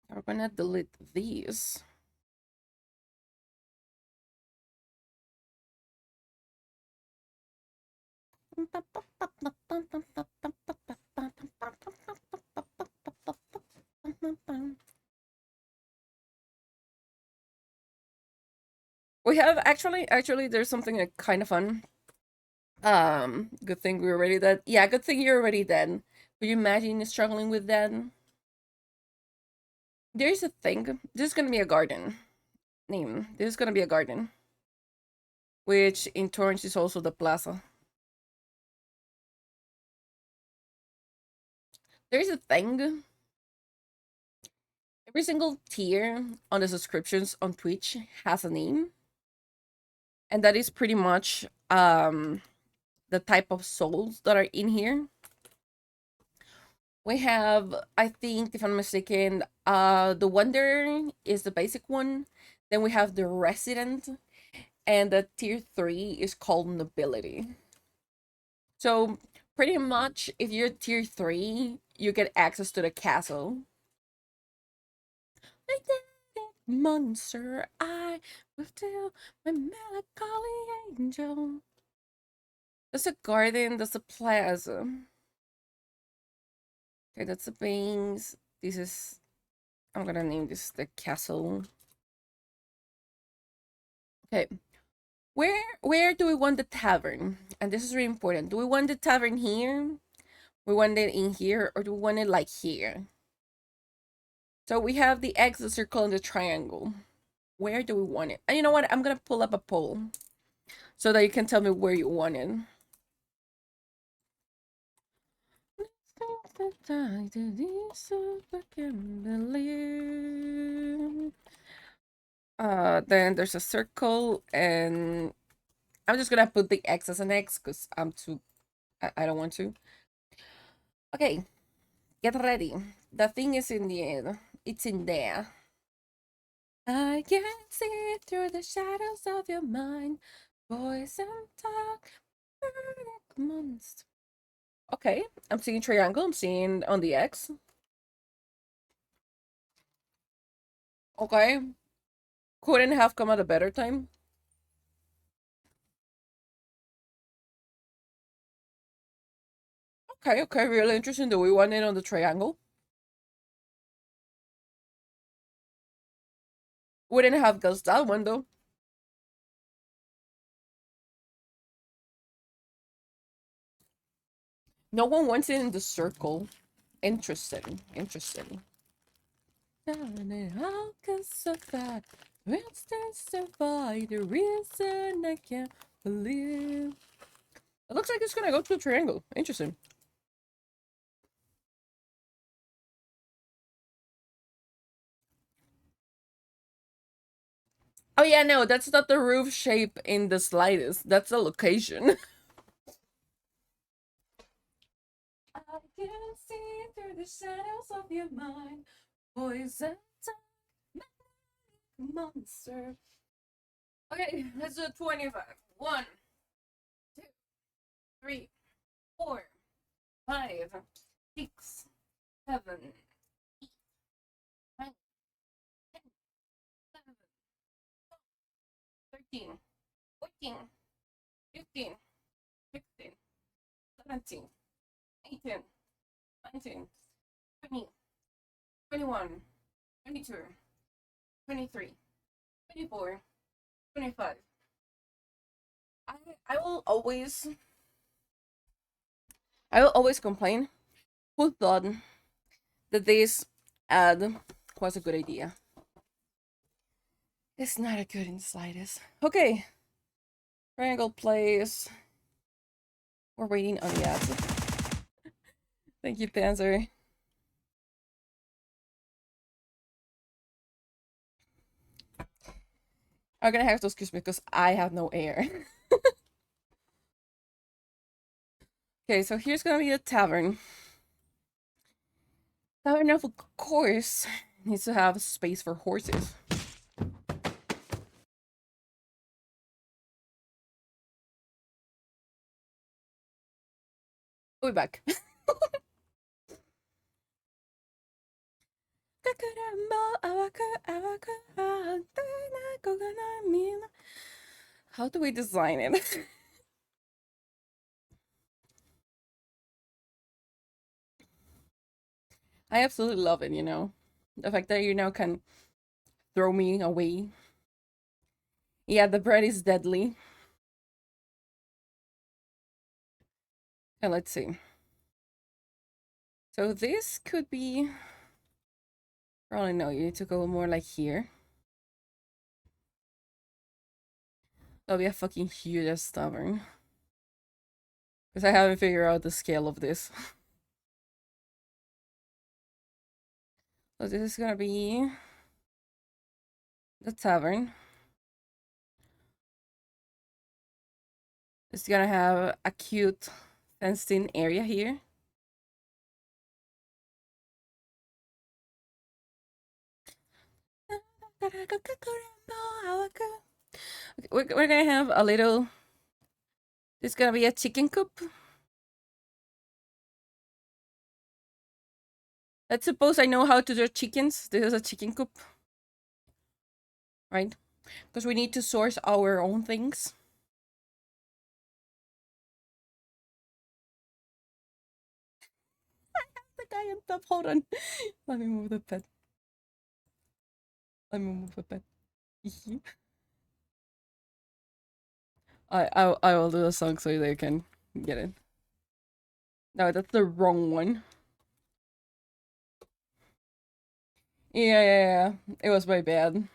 I'm gonna delete these. We have actually there's something kind of fun. Good thing we're already dead. Yeah, good thing you're already dead. Could you imagine struggling with that? There's a thing. This is gonna be a garden. Name. This is gonna be a garden. Which in Torrance is also the plaza. There's a thing. Every single tier on the subscriptions on Twitch has a name. And that is pretty much the type of souls that are in here. We have, I think, if I'm mistaken, the Wonder is the basic one. Then we have the Resident, and the tier 3 is called Nobility. So pretty much, if you're tier 3, you get access to the castle. Like that monster, I will tell my melancholy angel. There's a garden, there's a plaza. Okay, that's the bangs. This is, I'm gonna name this the castle. Okay. Where do we want the tavern? And this is really important. Do we want the tavern here? We want it in here, or do we want it like here? So we have the X, the circle, and the triangle. Where do we want it? And you know what? I'm gonna pull up a poll so that you can tell me where you want it. Then there's a circle, and I'm just gonna put the X as an X because I don't want to. Okay, get ready. The thing is in the air. It's in there. I can see through the shadows of your mind, voice and talk, monster. Okay, I'm seeing triangle. I'm seeing on the X. Okay, couldn't have come at a better time. Okay, okay, really interesting. Do we want it on the triangle? We didn't have guessed that one though. No one wants it in the circle. Interesting. Interesting. How can survive? Let's survive the reason I can't believe. It looks like it's gonna go to a triangle. Interesting. Oh yeah, no, that's not the roof shape in the slightest. That's the location. I can see through the shadows of your mind. Poison monster. Okay, let's do 25. 1, 2, 3, 4, 5, 6, 7, 8, 9, 10, 11, 13, 14, 15, 16, 17, 18, 19, 20, 21, 22, 23, 24, 25. I will always complain. Who thought that this ad was a good idea? It's not a good in the slightest. Okay. Triangle plays. We're waiting on the ads. Thank you, Panzer. I'm gonna have to excuse me because I have no air. Okay, so here's gonna be a tavern. Tavern, of course, needs to have space for horses. We'll be back. How do we design it? I absolutely love it, you know. The fact that you now can throw me away. Yeah, the bread is deadly. And let's see. So this could be... Probably no, you need to go more like here. That'll be a fucking huge tavern. Because I haven't figured out the scale of this. So this is gonna be the tavern. It's gonna have a cute fenced in area here. Okay, we're gonna have a little... This is gonna be a chicken coop. Let's suppose I know how to do chickens. This is a chicken coop. Right? Because we need to source our own things. I have the guy on top. Hold on. Let me move the pet. Let me move the pet. I will do a song so they can get it. No, that's the wrong one. Yeah. It was my bad.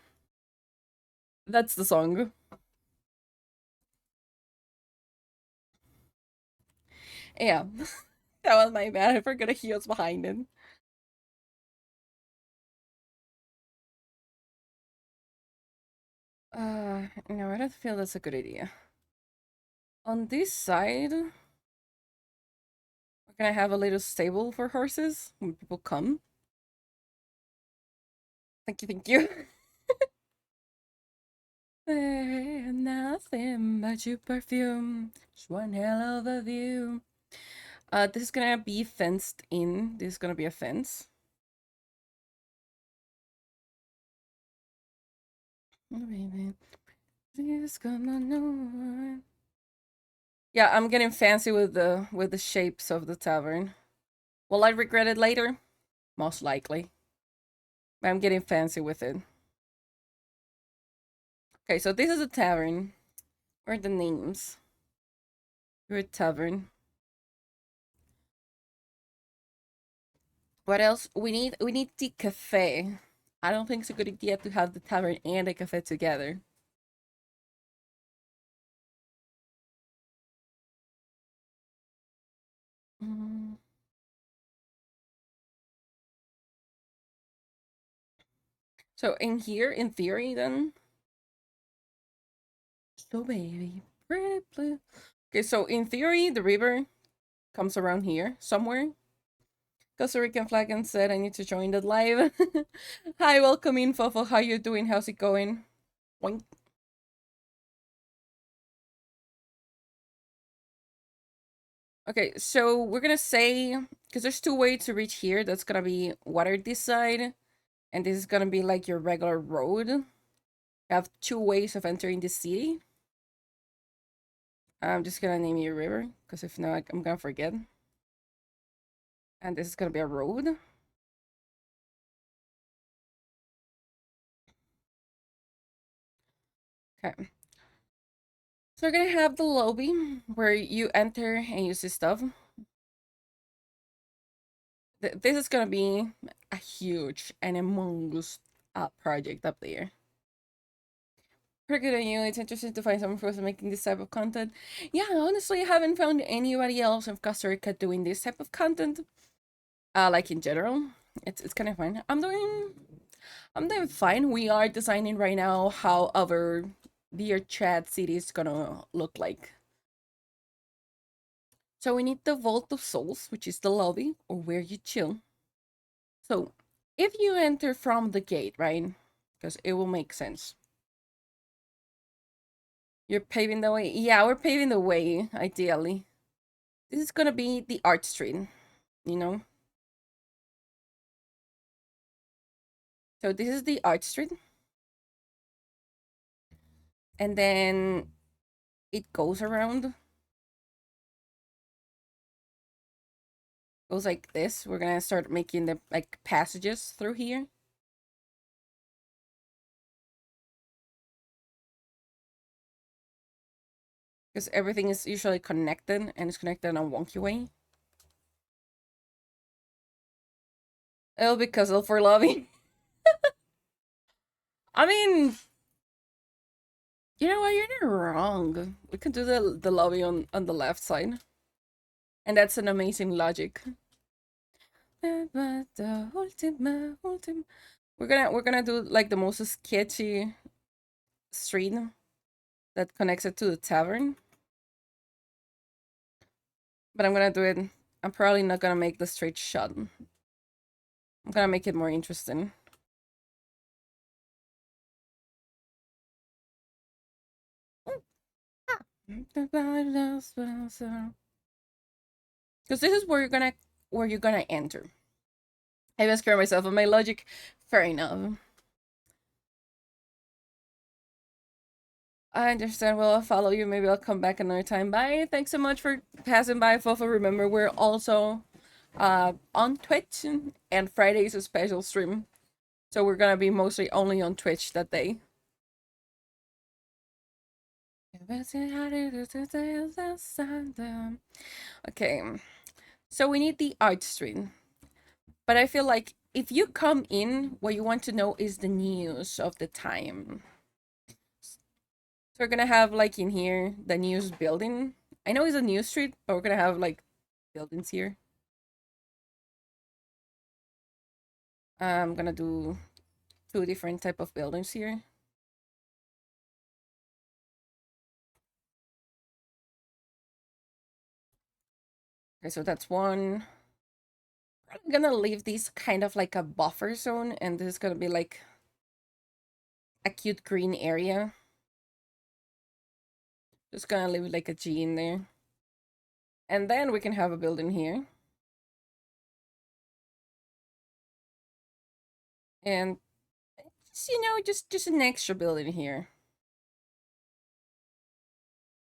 That's the song. Yeah. That was my bad. I forgot he was behind it. No, I don't feel that's a good idea. On this side, we're gonna have a little stable for horses when people come. Thank you. Nothing but your perfume. Just one hell of a view. This is gonna be fenced in. This is gonna be a fence. Oh, baby. Please come on. Yeah, I'm getting fancy with the shapes of the tavern. Will I regret it later? Most likely. I'm getting fancy with it. Okay, so this is a tavern. Where are the names? We're a tavern. What else? We need the cafe. I don't think it's a good idea to have the tavern and the cafe together. Mm. So in here, in theory, then. So baby, pretty blue. Okay, so in theory, the river comes around here somewhere. Costa Rican Flagon said I need to join the live. Hi, welcome in, Fofo. How you doing? How's it going? Boink. Okay, so we're gonna say, because there's two ways to reach here. That's gonna be water this side, and this is gonna be like your regular road. You have two ways of entering the city. I'm just gonna name you a river, because if not, I'm gonna forget. And this is gonna be a road. Okay. So we're gonna have the lobby where you enter and use this stuff. This is gonna be a huge and humongous project up there. Pretty good on you. It's interesting to find someone who's making this type of content. Yeah, honestly, I haven't found anybody else in Costa Rica doing this type of content. Like in general, it's kind of fun. I'm doing fine. We are designing right now how our dear chat city is gonna look like. So we need the Vault of Souls, which is the lobby or where you chill. So if you enter from the gate, right? Because it will make sense. You're paving the way. Yeah, we're paving the way, ideally. This is gonna be the art street, you know? So this is the art street. And then it goes around. Goes like this. We're gonna start making the like passages through here. Because everything is usually connected and it's connected in a wonky way. It'll be Cuzzle for lobby. I mean, you know what? You're not wrong. We can do the lobby on the left side, and that's an amazing logic. We're gonna do like the most sketchy street that connects it to the tavern, but I'm gonna do it. I'm probably not gonna make the straight shot. I'm gonna make it more interesting. Because this is where you're gonna enter. I even scare myself on my logic. Fair enough. I understand. Well, I'll follow you. Maybe I'll come back another time. Bye. Thanks so much for passing by, Fofo. Remember, we're also on Twitch, and Friday is a special stream. So we're gonna be mostly only on Twitch that day. Okay, so we need the art stream. But I feel like if you come in, what you want to know is the news of the time. So we're gonna have like in here the news building. I know it's a news street, but we're gonna have like buildings here. I'm gonna do two different type of buildings here. Okay, so that's one. I'm gonna leave this kind of like a buffer zone, and this is gonna be like a cute green area. Just gonna leave like a G in there. And then we can have a building here. And just an extra building here.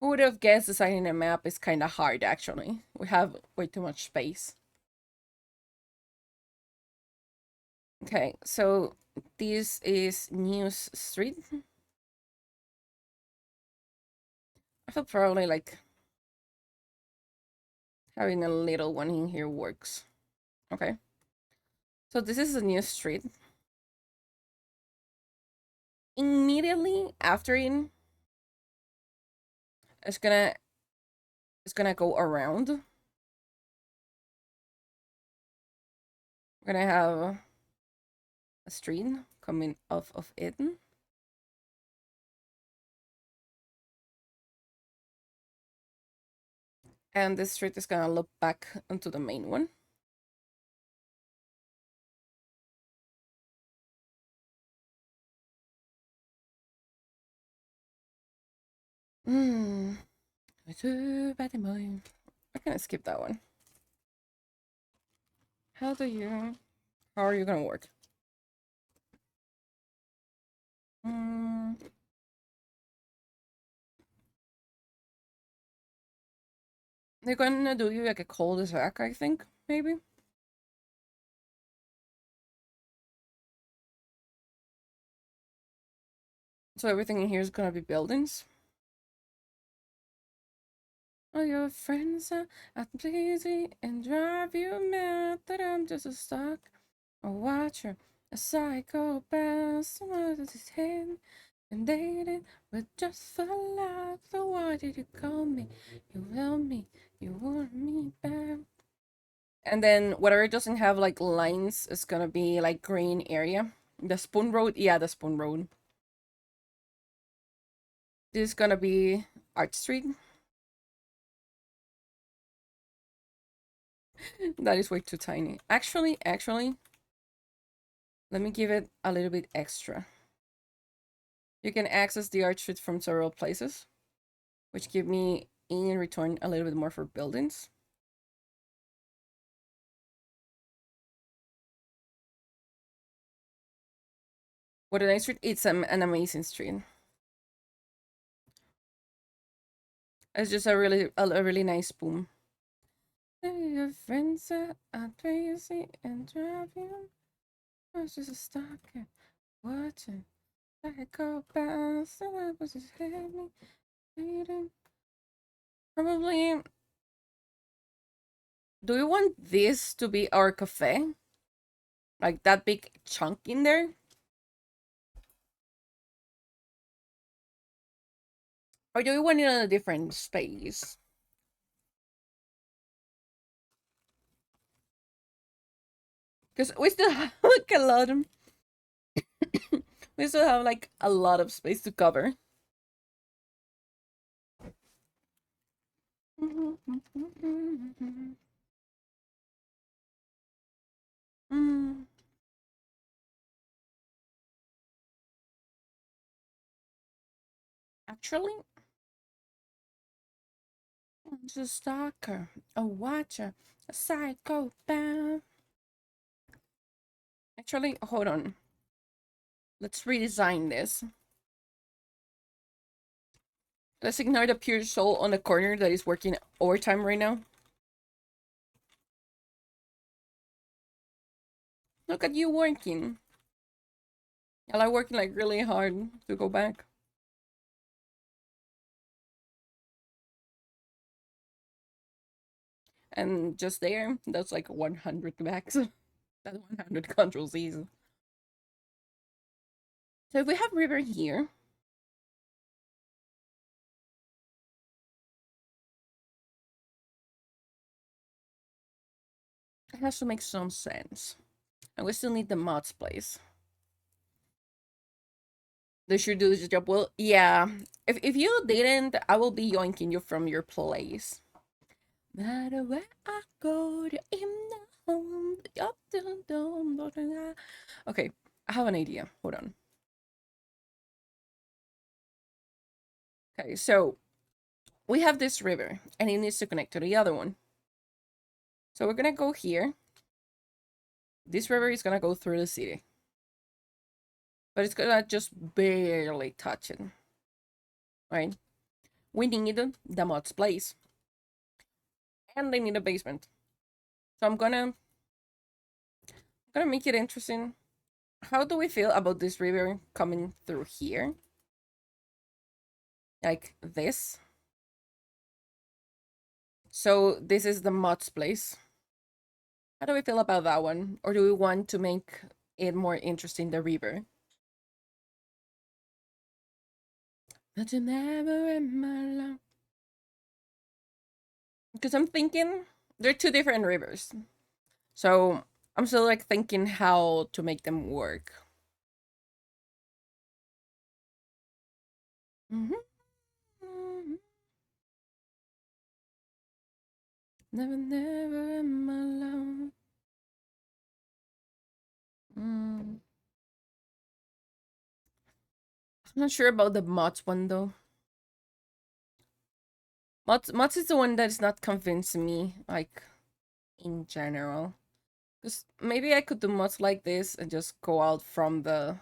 Who would have guessed designing a map is kind of hard, actually. We have way too much space. Okay, so this is News Street. I feel probably like having a little one in here works. Okay. So this is a new street. Immediately after it, it's gonna go around. We're gonna have a street coming off of it. And this street is gonna loop back onto the main one. Hmm. I'm gonna skip that one. How are you gonna work? They're gonna do you like a cul-de-sac, I think, maybe. So everything in here is gonna be buildings. All your friends are lazy and drive you mad that I'm just a stock, a watcher, a psychopath, someone that's his head and dated, but just for life. So why did you call me? You love me, you want me back. And then whatever doesn't have like lines is gonna be like green area. The Spoon Road, yeah, the Spoon Road. This is gonna be Art Street. That is way too tiny. Actually, let me give it a little bit extra. You can access the Art Street from several places, which give me in return a little bit more for buildings. What a nice street! It's an amazing street. It's just a really nice boom. Your friends are crazy and driving. I was just a stalker watching. I go past and I was just heading, waiting. Probably. Do we want this to be our cafe? Like that big chunk in there? Or do we want it in a different space? Because we still have like a lot of we still have like a lot of space to cover. Mm. Actually, I'm just a stalker, a watcher, a psychopath. Actually, hold on. Let's redesign this. Let's ignore the pure soul on the corner that is working overtime right now. Look at you working. I like working like really hard to go back. And just there, that's like 100 backs. That's 100 control Z's. So if we have river here, it has to make some sense. And we still need the mods place. They should do this job well. Yeah. If you didn't, I will be yoinking you from your place. Matter where I go, in the home. Okay, I have an idea. Hold on. Okay, so we have this river and it needs to connect to the other one. So we're gonna go here. This river is gonna go through the city. But it's gonna just barely touch it. Right? We need the mods place. And they need a basement. So I'm gonna make it interesting. How do we feel about this river coming through here? Like this. So this is the mods place. How do we feel about that one? Or do we want to make it more interesting, the river? But you never in my life. Because I'm thinking they're two different rivers. So I'm still like thinking how to make them work. Mhm. Never, never in my life. Mm. I'm not sure about the mods one though. Mods is the one that is not convincing me, like in general. Because maybe I could do mods like this and just go out from the.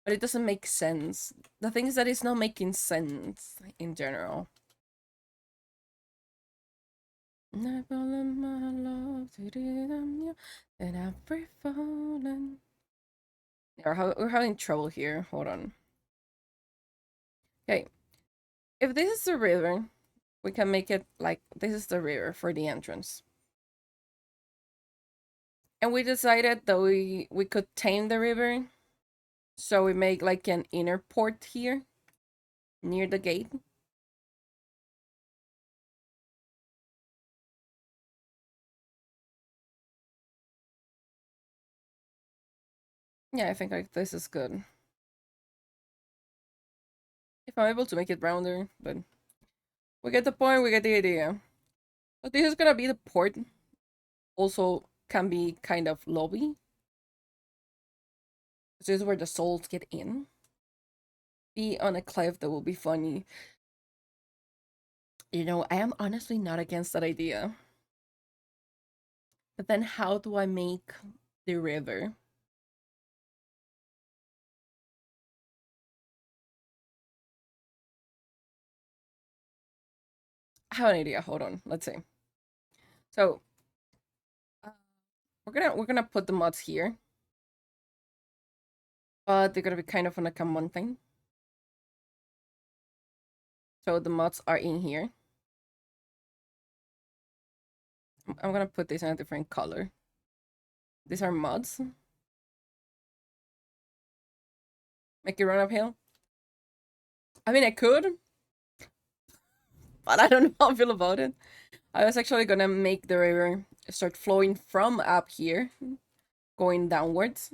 But it doesn't make sense. The thing is that it's not making sense in general. Never let my love to you, and I've fallen. Yeah, we're having trouble here. Hold on. Okay, if this is the river, we can make it like this is the river for the entrance. And we decided that we could tame the river, so we make like an inner port here near the gate. Yeah, I think like this is good. If I'm able to make it rounder, but we get the point, we get the idea. But this is gonna be the port. Also can be kind of lobby. This is where the souls get in. Be on a cliff, that will be funny. You know, I am honestly not against that idea. But then how do I make the river? I have an idea. Hold on. Let's see. So uh, we're gonna put the mods here, but they're gonna be kind of on like a mountain. So the mods are in here. I'm gonna put this in a different color. These are mods. Make it run uphill. I mean, I could, but I don't know how I feel about it. I was actually gonna make the river start flowing from up here, going downwards.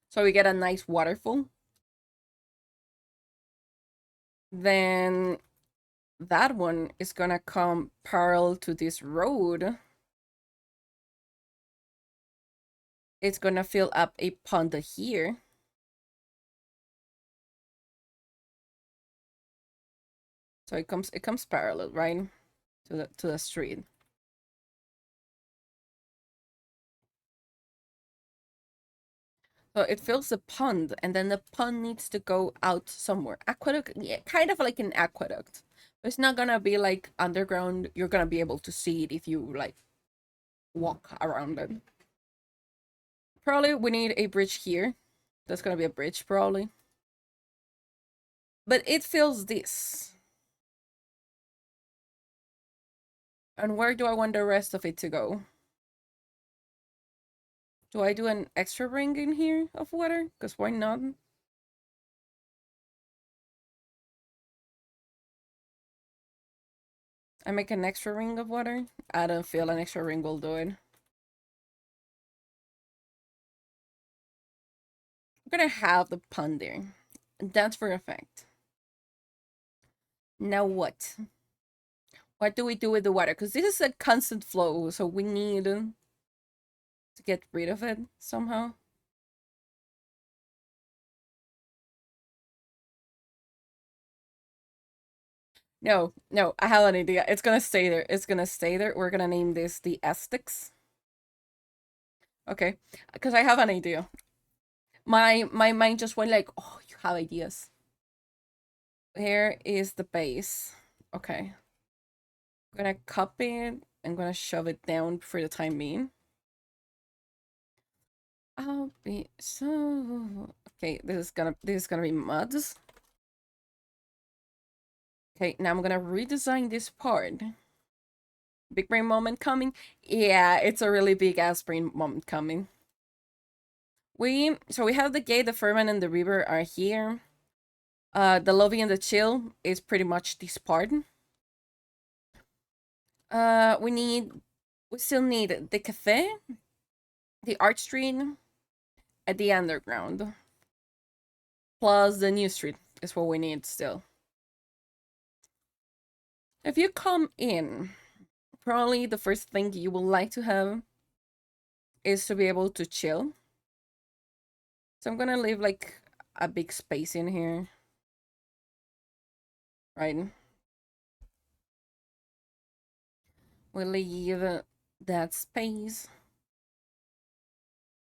So we get a nice waterfall. Then that one is gonna come parallel to this road. It's gonna fill up a pond here. So it comes parallel, right? To the street. So it fills the pond, and then the pond needs to go out somewhere. Aqueduct, yeah, kind of like an aqueduct. But it's not gonna be like underground. You're gonna be able to see it if you like walk around it. Probably we need a bridge here. That's gonna be a bridge, probably. But it fills this. And where do I want the rest of it to go? Do I do an extra ring in here of water? Because why not? I make an extra ring of water? I don't feel an extra ring will do it. I'm gonna have the pond there. That's for a fact. Now what? What do we do with the water? Because this is a constant flow, so we need to get rid of it somehow. No, no, I have an idea. It's gonna stay there. It's gonna stay there. We're gonna name this the Aztecs. Okay, because I have an idea. My mind just went like, oh, you have ideas. Here is the base. Okay. I'm gonna copy it. I'm gonna shove it down for the time being. I'll be so okay. This is gonna be mods. Okay, now I'm gonna redesign this part big brain moment coming. Yeah, it's a really big ass brain moment coming. So we have the gate, the firmament, and the river are here. The lobby and the chill is pretty much this part. We still need the cafe, the art street, and the underground. Plus the new street is what we need still. If you come in, probably the first thing you would like to have is to be able to chill. So I'm gonna leave like a big space in here. Right? We leave that space.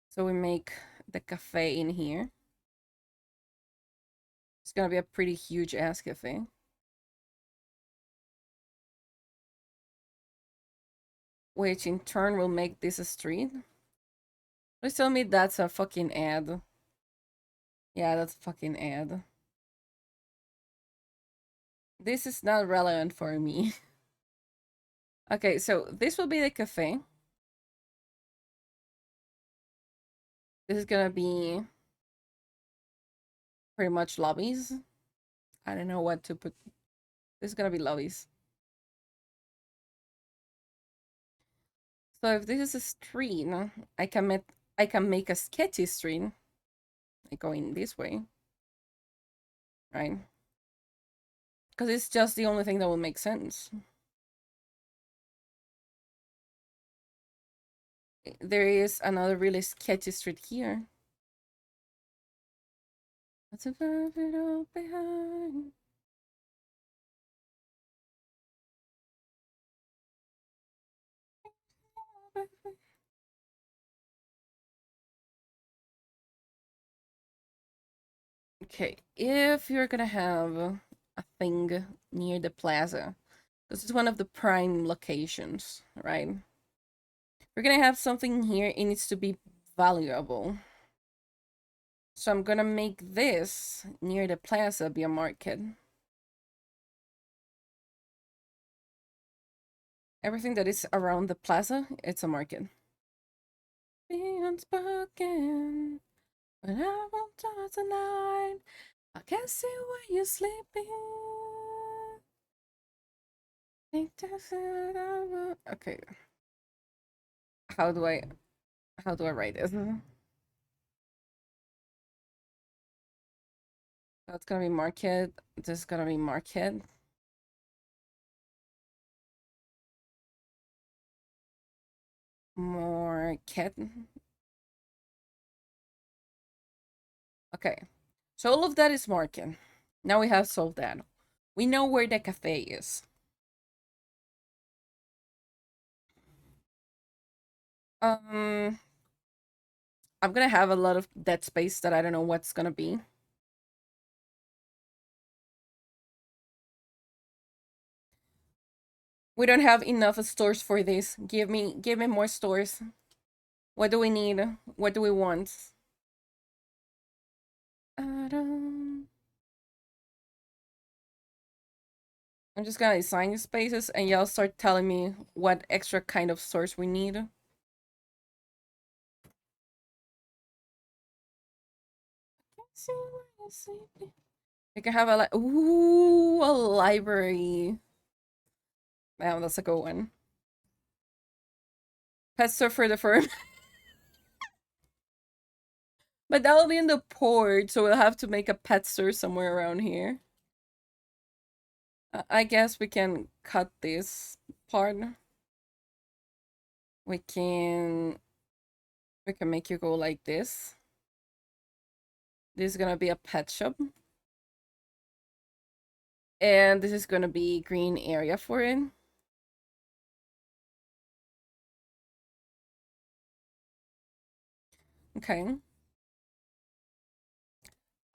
So we make the cafe in here. It's gonna be a pretty huge ass cafe. Which in turn will make this a street. Please tell me that's a fucking ad. Yeah, that's a fucking ad. This is not relevant for me. Okay, so this will be the cafe. This is gonna be pretty much lobbies. I don't know what to put. This is gonna be lobbies. So if this is a street, I can make a sketchy street. Like going this way. Right? Because it's just the only thing that will make sense. There is another really sketchy street here. Let's leave it all behind. Okay, if you're gonna have a thing near the plaza, this is one of the prime locations, right? We're gonna have something here, it needs to be valuable. So I'm gonna make this near the plaza be a market. Everything that is around the plaza, it's a market. Be unspoken, but I won't talk tonight. I can't see where you're sleeping. Okay. How do I write this? That's gonna be market. This is gonna be market. Market. Okay. So all of that is market. Now we have solved that. We know where the cafe is. I'm gonna have a lot of dead space that I don't know what's gonna be. We don't have enough stores for this. Give me more stores. What do we need? What do we want? I'm just gonna assign spaces and y'all start telling me what extra kind of stores we need. We can have a a library. Wow, that's a good one. Pet store for the firm. But that'll be in the port, so we'll have to make a pet store somewhere around here. I guess we can cut this part. We can make you go like this. This is gonna be a pet shop. And this is gonna be green area for it. Okay.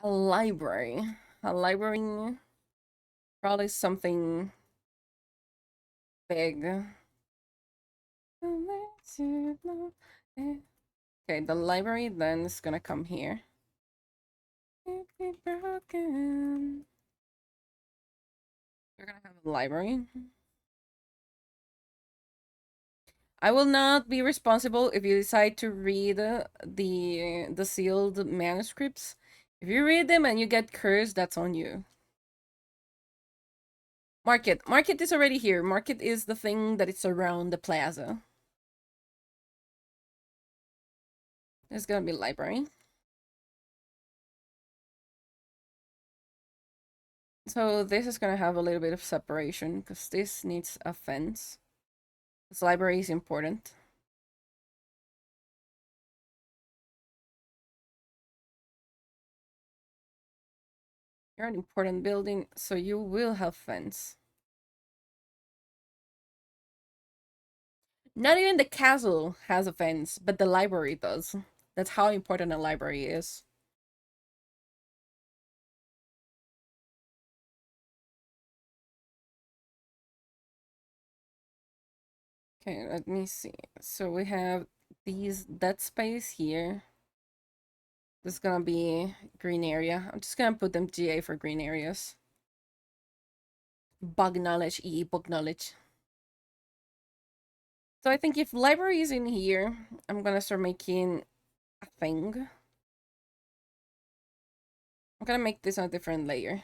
A library. A library. Probably something big. Okay, the library then is gonna come here. We're gonna have a library. I will not be responsible if you decide to read the sealed manuscripts. If you read them and you get cursed, that's on you. Market. Market is already here. Market is the thing that is around the plaza. There's gonna be library. So this is gonna have a little bit of separation because this needs a fence. This library is important. You're an important building, so you will have fence. Not even the castle has a fence, but the library does. That's how important a library is. Okay, let me see. So we have that space here. This is gonna be green area. I'm just gonna put them GA for green areas. Bug knowledge, bug knowledge. So I think if library is in here, I'm gonna start making a thing. I'm gonna make this on a different layer.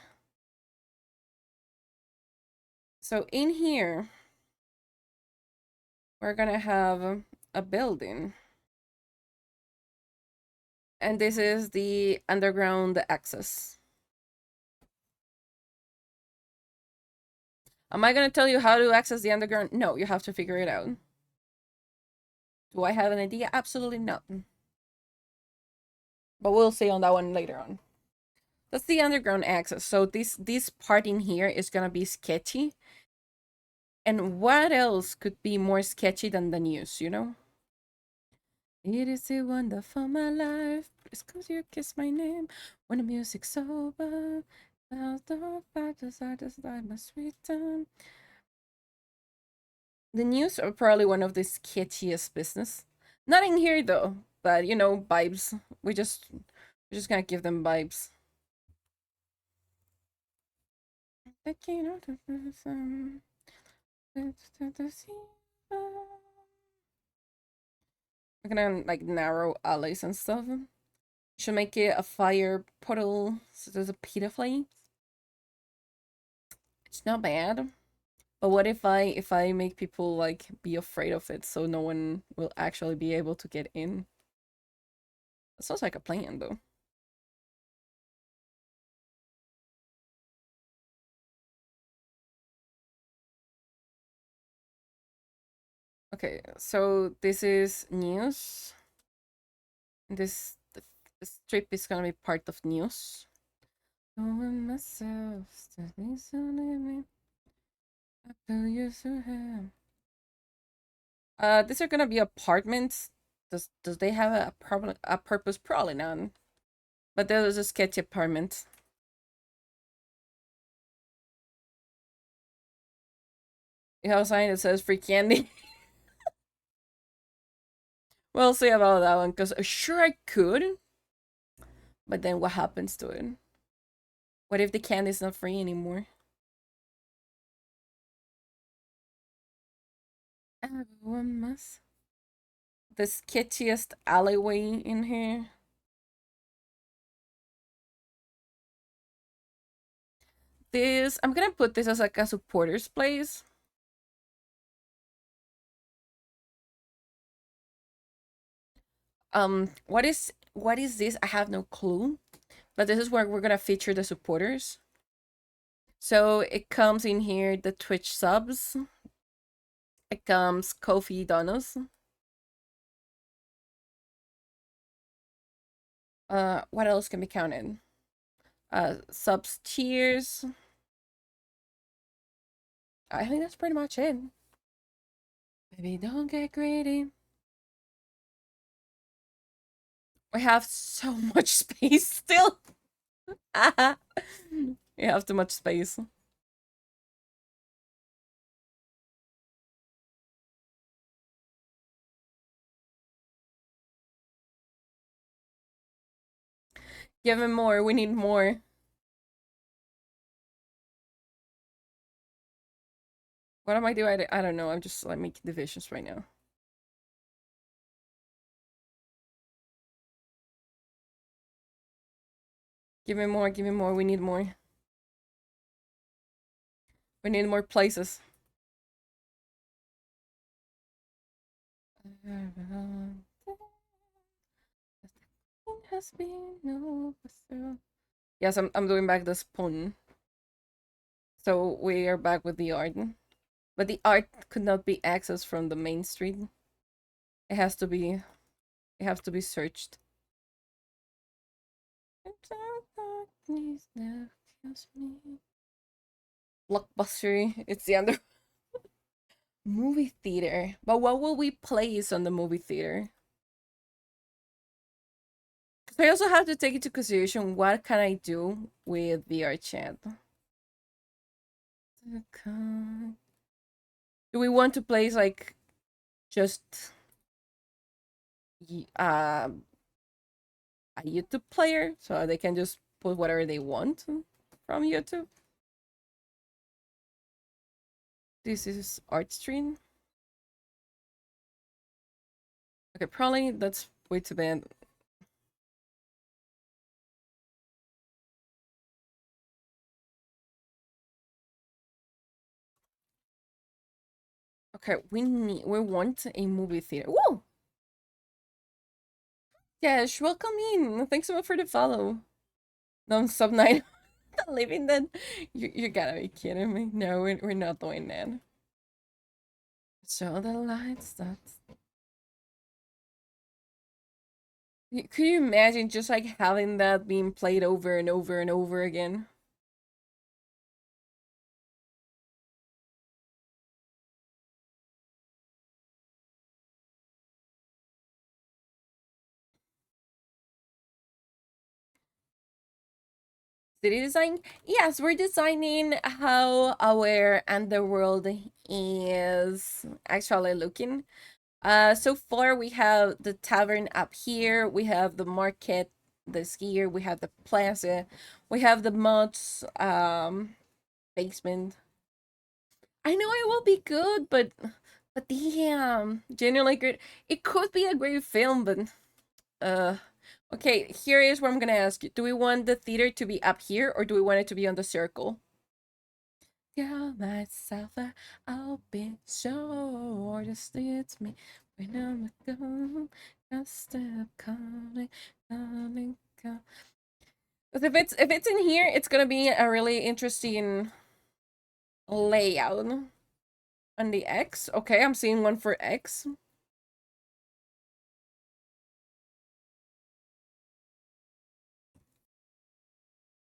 So in here, we're gonna have a building. And this is the underground access. Am I gonna tell you how to access the underground? No, you have to figure it out. Do I have an idea? Absolutely not. But we'll see on that one later on. That's the underground access. So this part in here is gonna be sketchy. And what else could be more sketchy than the news, you know? It is the wonder for my life. It's cause you kiss my name when the music's over. My sweet time. The news are probably one of the sketchiest business. Not in here though, but you know, vibes. We're just gonna give them vibes. We're gonna like narrow alleys and stuff. Should make it a fire puddle so there's a pita flame. It's not bad. But what if I make people like be afraid of it so no one will actually be able to get in? That sounds like a plan though. Okay, so this is news. This the strip is gonna be part of news. Knowing myself, standing so near me. I feel you so him. These are gonna be apartments. Does they have a problem a purpose? Probably none. But there's a sketchy apartment. You have a sign that says free candy. We'll see about that one, because sure I could. But then what happens to it? What if the candy's not free anymore? Everyone must. The sketchiest alleyway in here. This, I'm gonna put this as like a supporters place. What is this? I have no clue. But this is where we're gonna feature the supporters. So it comes in here the Twitch subs. It comes Kofi donos. What else can be counted? Subs tiers. I think that's pretty much it. Maybe don't get greedy. We have so much space still. We have too much space. Give him more. We need more. What am I doing? I don't know. I'm just like making divisions right now. Give me more, give me more. We need more. We need more places. Has been overthrown. Yes, I'm doing back the spoon. So we are back with the art. But the art could not be accessed from the main street. It has to be searched. Blockbuster. It's the under movie theater. But what will we place on the movie theater? Because I also have to take into consideration what can I do with VR chat. Do we want to place like just a YouTube player so they can just put whatever they want from YouTube? This is art stream. Okay, probably that's way too bad. Okay, we want a movie theater. Whoa! Yes, welcome in. Thanks so much for the follow. No, sub 9. Living then? You gotta be kidding me. No, we're not doing that. Show the lights. That's. Could you imagine just like having that being played over and over and over again? City design? Yes, we're designing how our underworld is actually looking. So far we have the tavern up here, we have the market this here, we have the plaza, we have the mods basement. I know it will be good, but damn, genuinely good. It could be a great film, but uh okay, here is what I'm gonna ask you. Do we want the theater to be up here or do we want it to be on the circle? Yeah, myself, I'll be sure to see it's me when I'm gone. Just coming, coming, coming. But if it's in here, it's gonna be a really interesting layout. On the X, okay, I'm seeing one for X.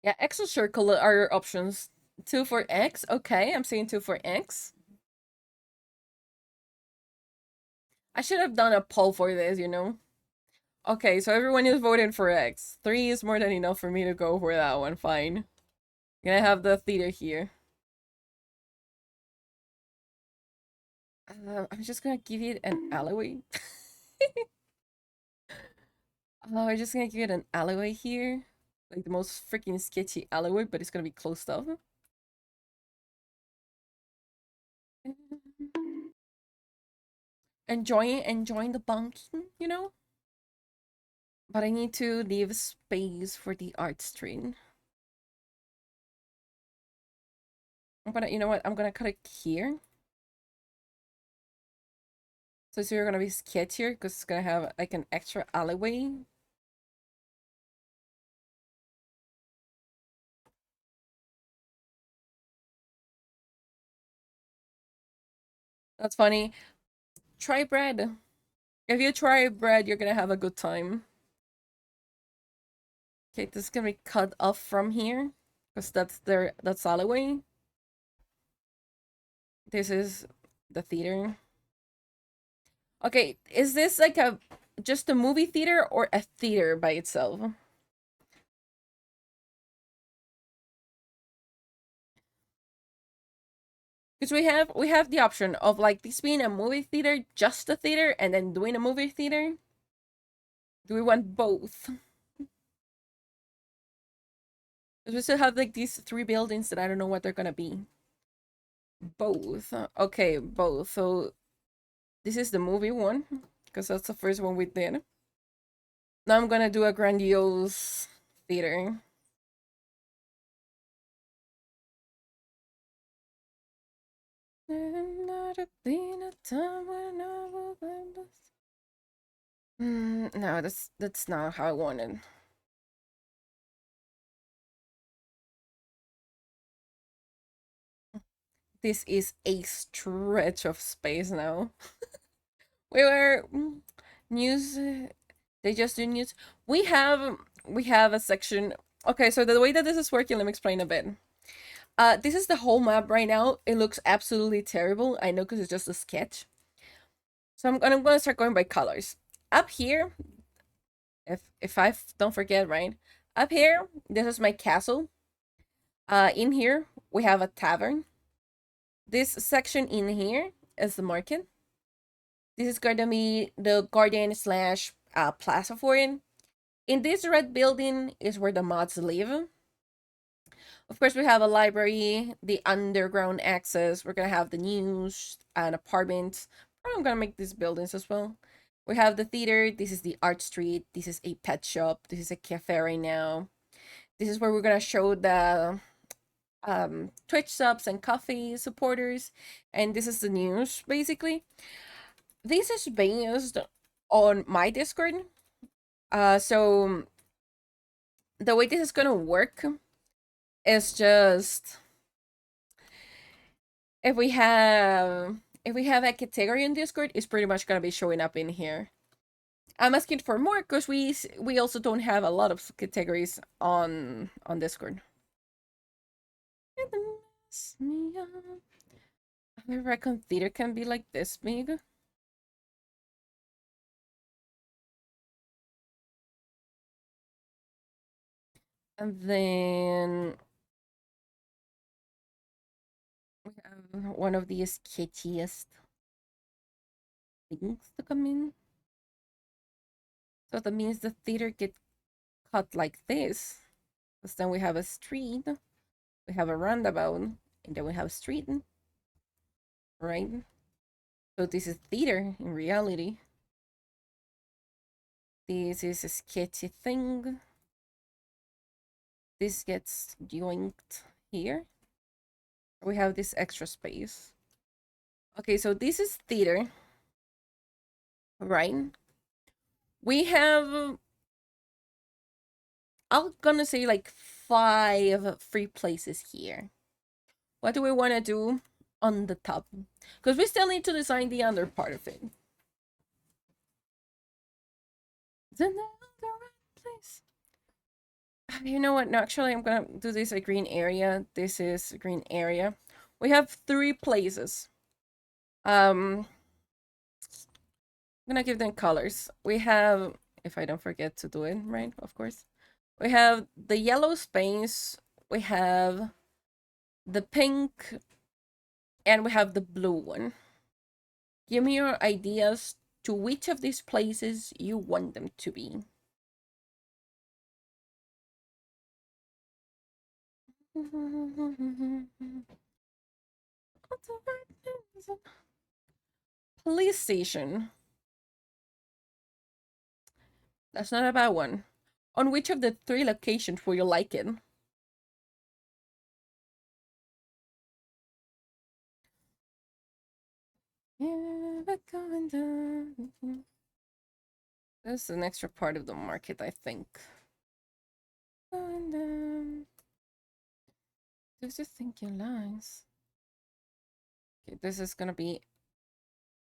Yeah, X or circle are your options. Two for X, okay, I'm seeing two for X. I should have done a poll for this, you know. Okay, so everyone is voting for X. 3 is more than enough for me to go for that one, fine. Gonna have the theater here. I'm just gonna give it an alleyway. I'm just gonna give it an alleyway here. Like the most freaking sketchy alleyway, but it's gonna be closed off. Enjoying the bunking, you know? But I need to leave space for the art stream. You know what? I'm gonna cut it here. So it's gonna be sketchier because it's gonna have like an extra alleyway. That's funny. Try bread. If you try bread, you're gonna have a good time. Okay, this is gonna be cut off from here because that's alleyway. This is the theater. Okay, is this like just a movie theater or a theater by itself? Because we have the option of like this being a movie theater, just a theater, and then doing a movie theater. Do we want both? Because we still have like these 3 buildings that I don't know what they're gonna be. Both. Okay, both. So this is the movie one, because that's the first one we did. Now I'm gonna do a grandiose theater. There not have been a time when I will blame this. No, that's not how I wanted. This is a stretch of space now. We were news. They just do news. We have a section. Okay, so the way that this is working, let me explain a bit. This is the whole map right now. It looks absolutely terrible. I know because it's just a sketch. So I'm gonna start going by colors. Up here, if I don't forget, right? Up here, this is my castle. In here we have a tavern. This section in here is the market. This is going to be the garden slash plaza for it. In this red building is where the mods live. Of course, we have a library, the underground access. We're gonna have the news, an apartment. I'm gonna make these buildings as well. We have the theater. This is the art street. This is a pet shop. This is a cafe right now. This is where we're gonna show the Twitch subs and coffee supporters, and this is the news basically. This is based on my Discord. So the way this is gonna work is just if we have a category in Discord, it's pretty much gonna be showing up in here. I'm asking for more because we also don't have a lot of categories on Discord. I reckon theater can be like this big. And then we have one of the sketchiest things to come in. So that means the theater get cut like this. Because then we have a street, we have a roundabout, and then we have a street, right? So this is theater in reality. This is a sketchy thing. This gets joinked here. We have this extra space. Okay, so this is theater, right? We have, I'm gonna say like 5 free places here. What do we want to do on the top? Because we still need to design the under part of it. The right place. You know what? No, actually, I'm gonna do this a green area. This is a green area. We have 3 places. I'm gonna give them colors. We have, if I don't forget to do it, right? Of course. We have the yellow space. We have the pink, and we have the blue one. Give me your ideas to which of these places you want them to be. Police station. That's not a bad one. On which of the 3 locations will you like it? Yeah, we're going down. This is an extra part of the market, I think. Going down. This is thinking lines. Okay, this is gonna be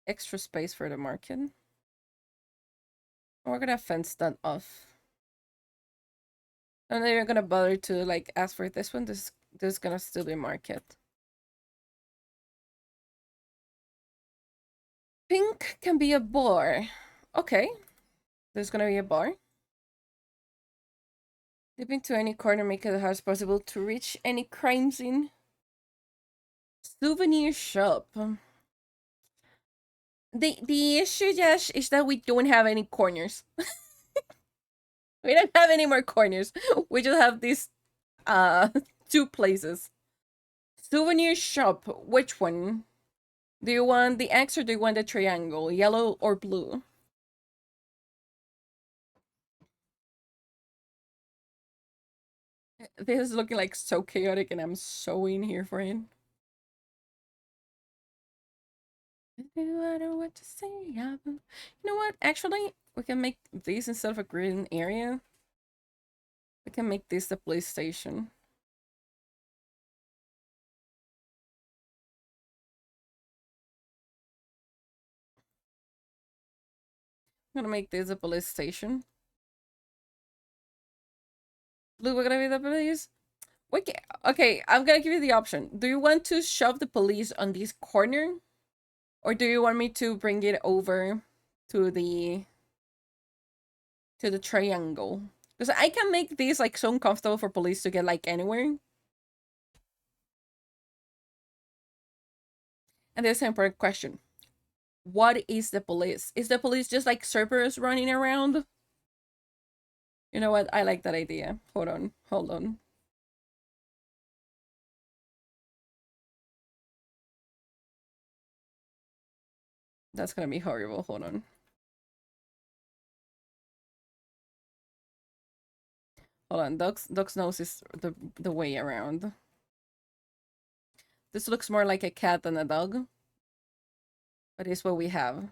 extra space for the market. We're gonna fence that off. I'm not even gonna bother to like ask for this one. This is gonna still be market. Pink can be a bar. Okay. There's gonna be a bar. Dip into any corner, make it as hard as possible to reach any crime scene. Souvenir shop. The issue, Josh, is that we don't have any corners. We don't have any more corners. We just have these 2 places. Souvenir shop. Which one? Do you want the X or do you want the triangle? Yellow or blue? This is looking like so chaotic and I'm so in here for it. I don't know what to say. You know what? Actually, we can make this instead of a green area. We can make this the police station. I'm gonna make this a police station. Blue, we're gonna be the police. Okay, I'm gonna give you the option. Do you want to shove the police on this corner? Or do you want me to bring it over to the triangle? Because I can make this like so uncomfortable for police to get like anywhere. And there's an important question. What is the police? Is the police just like Cerberus running around? You know what? I like that idea. Hold on. That's gonna be horrible. Hold on. Hold on. Duck's nose is the way around. This looks more like a cat than a dog. But it's what we have.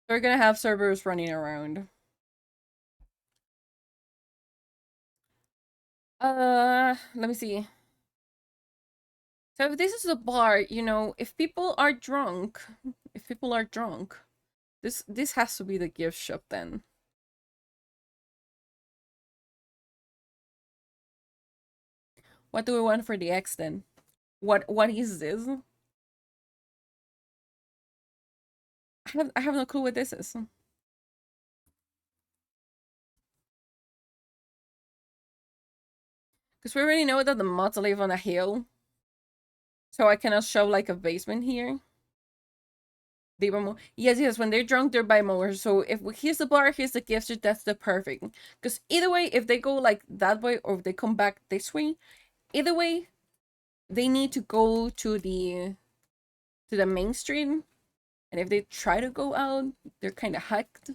We're gonna have Cerberus running around. Let me see. So if this is a bar, you know, if people are drunk, this has to be the gift shop then. What do we want for the X then? What is this? I have no clue what this is. Because we already know that the mods live on a hill. So I cannot show like a basement here. Yes, when they're drunk, they're bimodal. So if here's the bar, here's the gift shop, that's the perfect. Because either way, if they go like that way or if they come back this way, either way, they need to go to the main street. And if they try to go out, they're kind of hacked.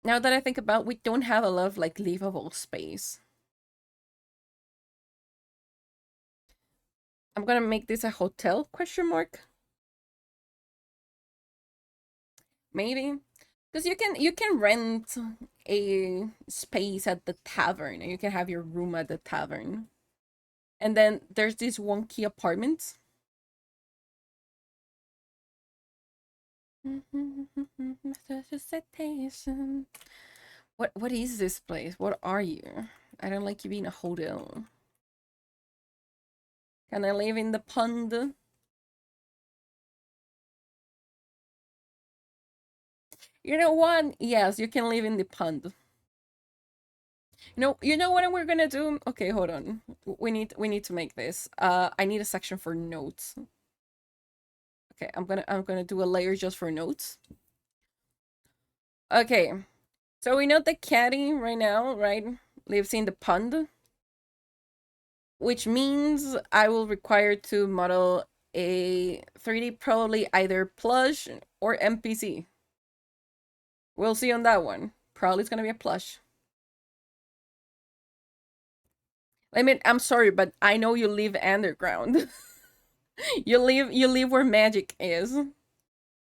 Now that I think about, we don't have a lot of like livable space. I'm gonna make this a hotel question mark. Maybe. Because you can rent a space at the tavern and you can have your room at the tavern. And then there's these wonky apartments. What is this place? What are you? I don't like you being a hotel. Can I live in the pond? You know what? Yes, you can live in the pond. You know what we're gonna do? Okay, hold on. We need to make this. I need a section for notes. Okay, I'm gonna do a layer just for notes. Okay, so we know that Caddy right now, right, lives in the pond, which means I will require to model a 3D, probably either plush or NPC. We'll see on that one. Probably it's gonna be a plush. I mean, I'm sorry, but I know you live underground. you live where magic is.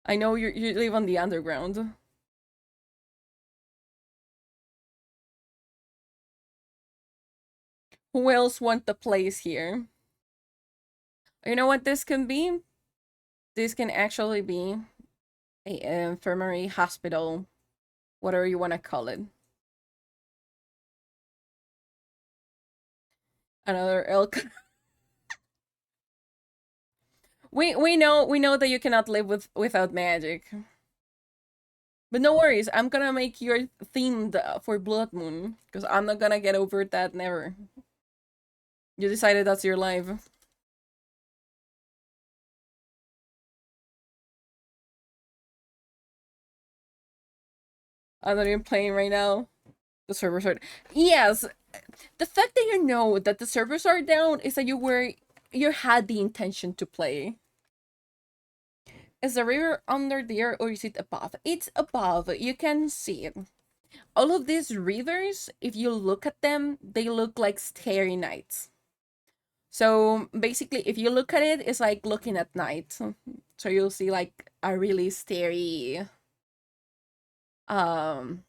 I know you live on the underground. Who else want the place here? You know what this can be? This can actually be a infirmary, hospital, whatever you want to call it. Another elk. we know that you cannot live without magic. But no worries, I'm gonna make your themed for Blood Moon because I'm not gonna get over that never. You decided that's your life. I'm not even playing right now. The servers are yes. The fact that you know that the servers are down is that you had the intention to play. Is the river under there or is it above? It's above. You can see it. All of these rivers, if you look at them, they look like starry nights. So basically, if you look at it, it's like looking at night. So you'll see like a really starry, um,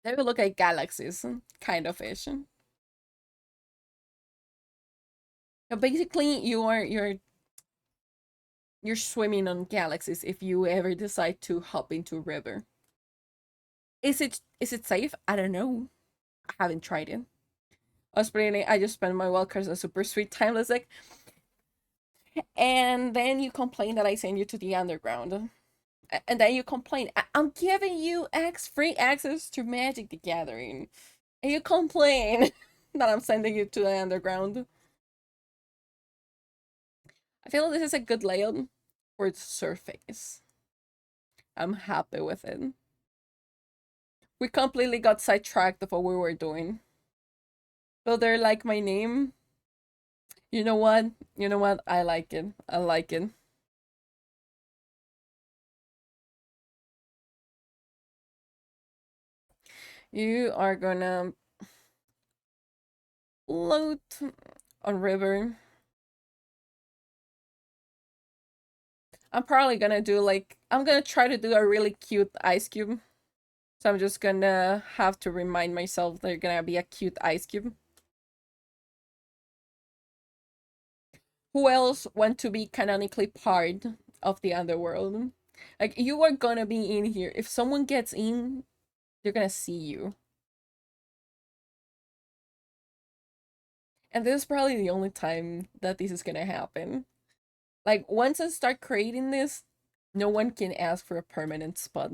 they will look like galaxies, kind of ish. So basically, you're swimming on galaxies if you ever decide to hop into a river. Is it safe? I don't know. I haven't tried it. I just spent my wild cards a super sweet time. Let's like, and then you complain that I send you to the underground. And then you complain, I'm giving you free access to Magic the Gathering. And you complain that I'm sending you to the underground. I feel like this is a good layout for its surface. I'm happy with it. We completely got sidetracked of what we were doing. So they're like my name. You know what? You know what? I like it. I like it. You are gonna float on river. I'm probably gonna do like I'm gonna try to do a really cute ice cube. So I'm just gonna have to remind myself there's gonna be a cute ice cube. Who else want to be canonically part of the underworld? Like you are gonna be in here. If someone gets in, they're gonna see you. And this is probably the only time that this is gonna happen. Like once I start creating this, no one can ask for a permanent spot.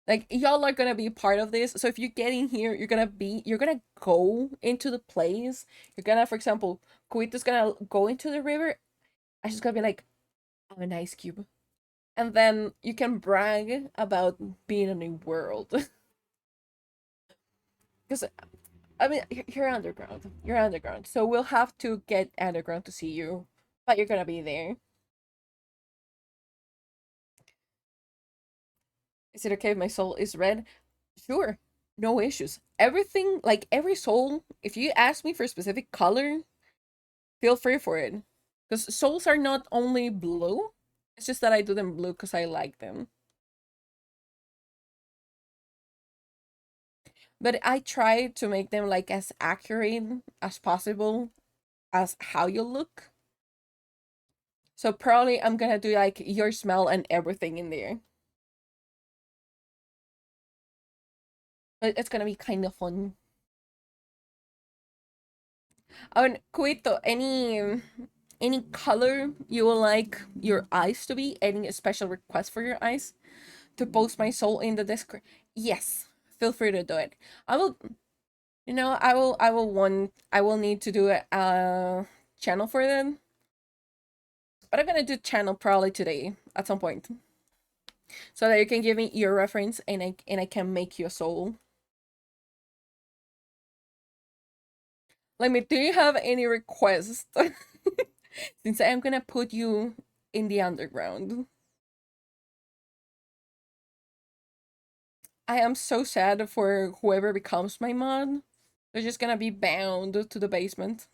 Like y'all are gonna be part of this. So if you get in here, you're gonna go into the place. You're gonna, for example, Kuito's gonna go into the river. I just gonna be like, I'm an ice cube. And then you can brag about being in a world. Because I mean you're underground. You're underground. So we'll have to get underground to see you. But you're gonna be there. Is it okay if my soul is red? Sure. No issues. Everything, like every soul, if you ask me for a specific color, feel free for it. Because souls are not only blue, it's just that I do them blue because I like them. But I try to make them like as accurate as possible as how you look. So probably I'm gonna do like your smell and everything in there. It's gonna be kind of fun. Oh, and Kuito, any color you would like your eyes to be? Any special request for your eyes? To post my soul in the Discord? Yes, feel free to do it. I will. I will need to do a channel for them. But I'm gonna do channel probably today at some point. So that you can give me your reference and I can make you a soul. Let me, do you have any requests? Since I'm gonna put you in the underground. I am so sad for whoever becomes my mod. They're just gonna be bound to the basement.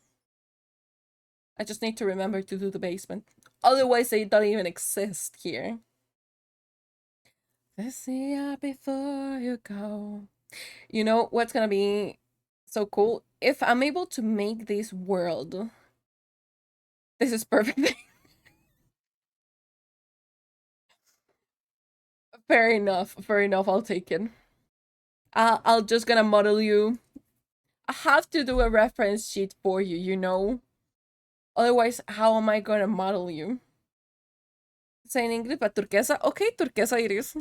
I just need to remember to do the basement. Otherwise, they don't even exist here. Let's see ya before you go. You know what's gonna be so cool? If I'm able to make this world, this is perfect. Fair enough. Fair enough. I'll take it. I'll just gonna model you. I have to do a reference sheet for you, you know? Otherwise, how am I gonna model you? Say in English, but turquesa? Okay, turquesa it is.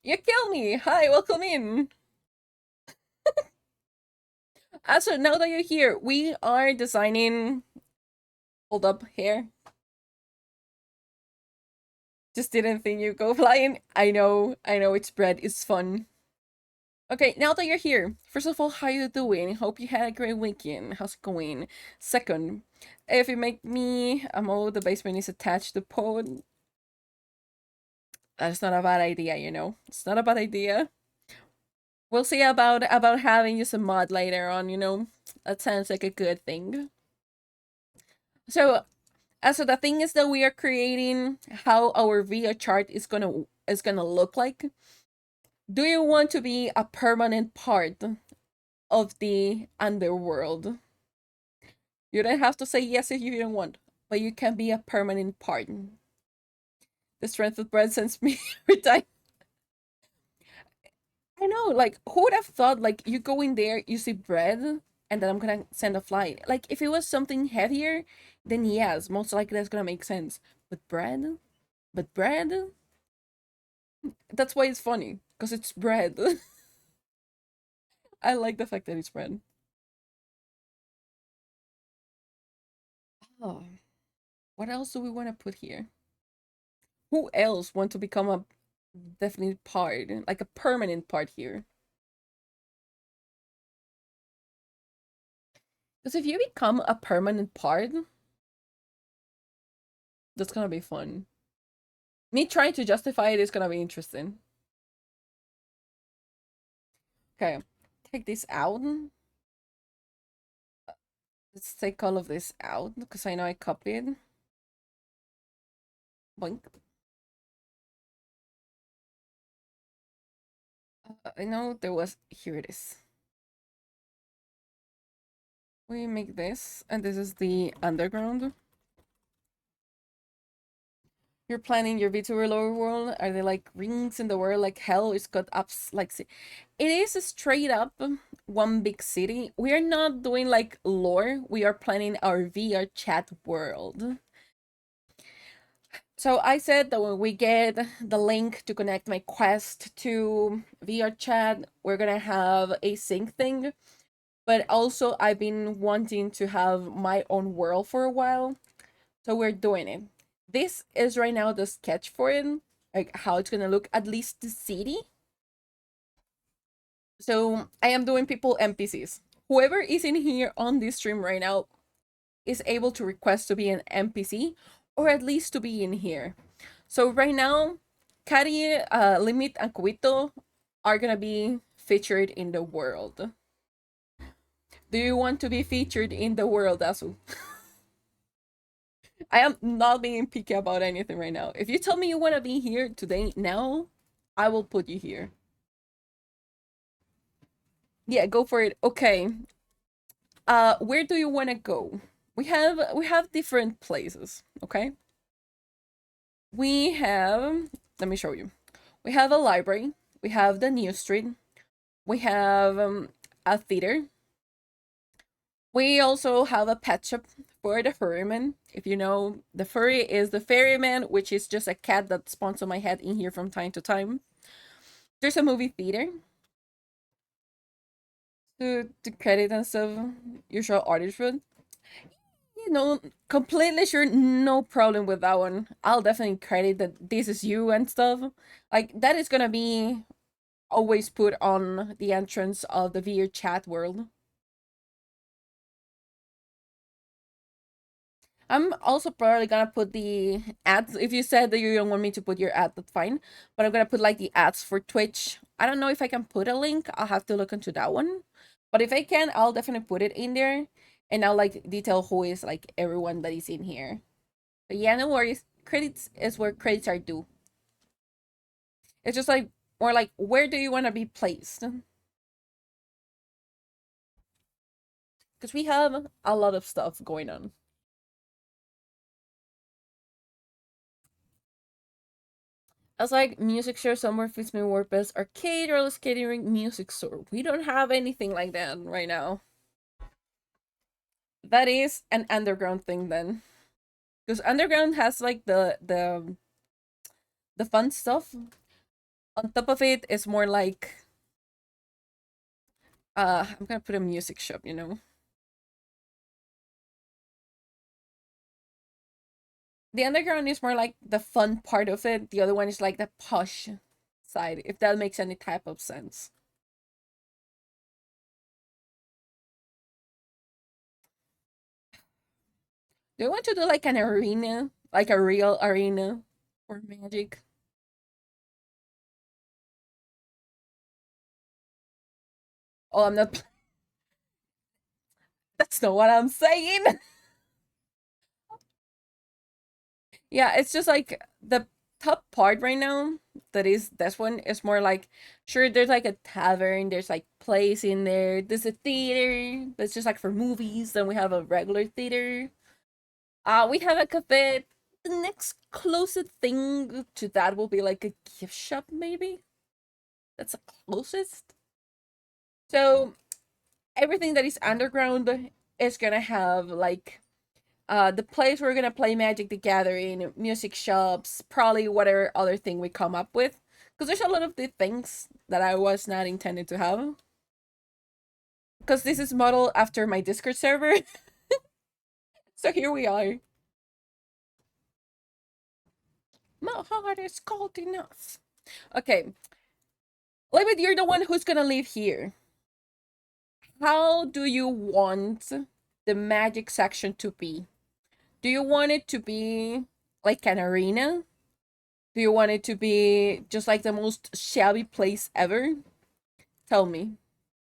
You kill me! Hi, welcome in! Also, now that you're here, we are designing... Hold up, here. Just didn't think you go flying. I know, it's bread, it's fun. Okay, now that you're here, first of all, how you doing? Hope you had a great weekend. How's it going? Second, if you make me a mode, the basement is attached to pod. That's not a bad idea, you know. It's not a bad idea. We'll see about having you some mod later on, you know. That sounds like a good thing. So, so the thing is that we are creating how our VIA chart is gonna look like. Do you want to be a permanent part of the underworld? You don't have to say yes if you don't want, but you can be a permanent part. The strength of bread sends me every time. I know, like, who would have thought, like, you go in there, you see bread, and then I'm gonna send a flight. Like, if it was something heavier, then yes, most likely that's gonna make sense. But bread? But bread? That's why it's funny, because it's bread. I like the fact that it's bread. Oh, what else do we want to put here? Who else want to become a definite part, like a permanent part here? Because if you become a permanent part, that's gonna be fun. Me trying to justify it is gonna be interesting. Okay, take this out. Let's take all of this out because I know I copied. Boink. I know there was. Here it is. We make this, and this is the underground. You're planning your VTuber lower world. Are they like rings in the world like hell? It's got ups like it is a straight up one big city. We are not doing like lore. We are planning our VR chat world. So I said that when we get the link to connect my quest to VR chat, we're gonna have a sync thing. But also I've been wanting to have my own world for a while. So we're doing it. This is right now the sketch for it, like how it's gonna look, at least the city. So I am doing people NPCs. Whoever is in here on this stream right now is able to request to be an NPC or at least to be in here. So right now, Kari, Limit, and Kuito are gonna be featured in the world. Do you want to be featured in the world, Asu? I am not being picky about anything right now. If you tell me you want to be here today, now, I will put you here. Yeah, go for it. Okay. Where do you want to go? We have different places, okay? We have, let me show you. We have a library, we have the news street, we have a theater. We also have a pet shop for the ferryman. If you know, the furry is the ferryman, which is just a cat that spawns on my head in here from time to time. There's a movie theater to credit and stuff. Usual artist food. You know, completely sure, no problem with that one. I'll definitely credit that this is you and stuff. Like that is gonna be always put on the entrance of the VR chat world. I'm also probably gonna put the ads. If you said that you don't want me to put your ad, that's fine. But I'm gonna put like the ads for Twitch. I don't know if I can put a link. I'll have to look into that one. But if I can, I'll definitely put it in there. And I'll like detail who is like everyone that is in here. But yeah, no worries. Credits is where credits are due. It's just like more like where do you want to be placed? Because we have a lot of stuff going on. As like music share somewhere fits me more best. Arcade, roller skating rink, music store. We don't have anything like that right now. That is an underground thing then. Because underground has like the fun stuff. On top of it, it's more like I'm gonna put a music shop, you know. The underground is more like the fun part of it. The other one is like the posh side, if that makes any type of sense. Do you want to do like an arena, like a real arena for Magic? Oh, I'm not. That's not what I'm saying. Yeah, it's just like the top part right now. That is this one is more like sure. There's like a tavern. There's like place in there. There's a theater that's just like for movies. Then we have a regular theater. We have a cafe. The next closest thing to that will be like a gift shop, maybe. That's the closest. So everything that is underground is gonna have like the place we're gonna play Magic the Gathering, music shops, probably whatever other thing we come up with. Because there's a lot of the things that I was not intended to have. Because this is modeled after my Discord server. So here we are. My heart is cold enough. Okay, Libet, you're the one who's gonna live here. How do you want the magic section to be? Do you want it to be like an arena? Do you want it to be just like the most shabby place ever? Tell me.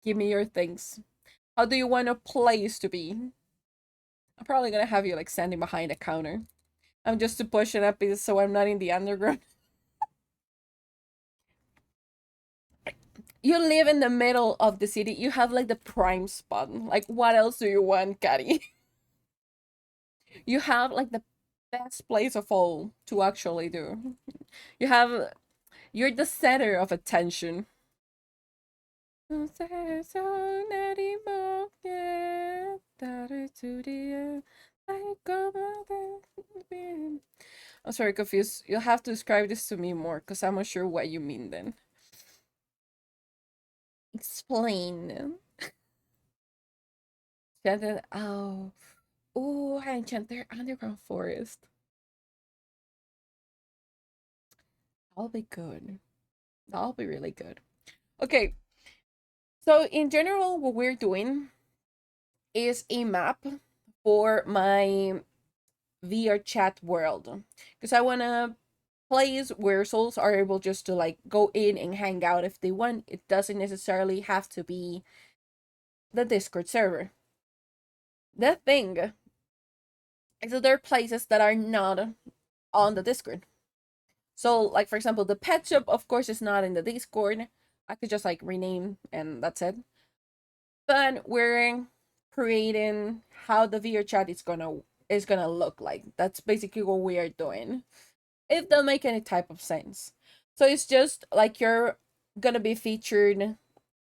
Give me your things. How do you want a place to be? I'm probably gonna have you like standing behind a counter. I'm just to push it up so I'm not in the underground. You live in the middle of the city. You have like the prime spot. Like, what else do you want, Caddy? You have like the best place of all to actually do. You have, you're the center of attention. I'm sorry, confused. You'll have to describe this to me more because I'm not sure what you mean then. Explain. Enchanted. Oh. Oh, I enchanted underground forest. That'll be good. That'll be really good. Okay. So in general, what we're doing is a map for my VR chat world. Because I wanna place where souls are able just to like go in and hang out if they want. It doesn't necessarily have to be the Discord server. The thing is that there are places that are not on the Discord. So, like for example, the pet shop, of course, is not in the Discord. I could just like rename and that's it. But we're creating how the VR chat is gonna look like. That's basically what we are doing. If that make any type of sense. So it's just like you're gonna be featured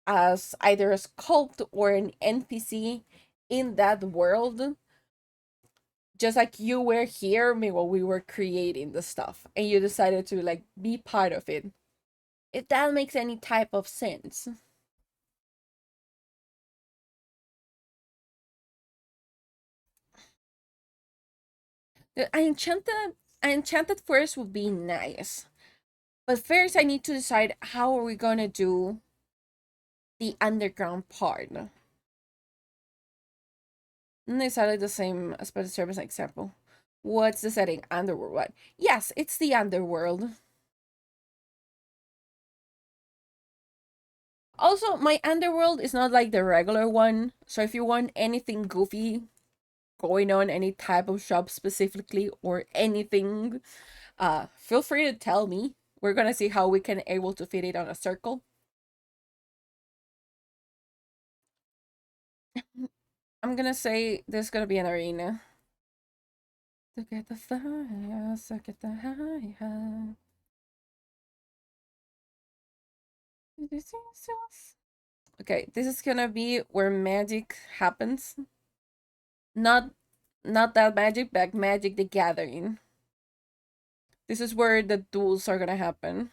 as either a sculpt or an NPC in that world, just like you were here while we were creating the stuff and you decided to like be part of it. If that makes any type of sense. The enchanted forest would be nice. But first I need to decide how are we gonna do the underground part. Not exactly the same as the service example. What's the setting? Underworld. What? Yes, it's the underworld. Also, my underworld is not like the regular one. So if you want anything goofy going on, any type of shop specifically or anything, feel free to tell me. We're gonna see how we can able to fit it on a circle. I'm gonna say there's gonna be an arena. To get the fire, so get the high. Okay, this is gonna be where magic happens. Not not that magic, but Magic the Gathering. This is where the duels are gonna happen.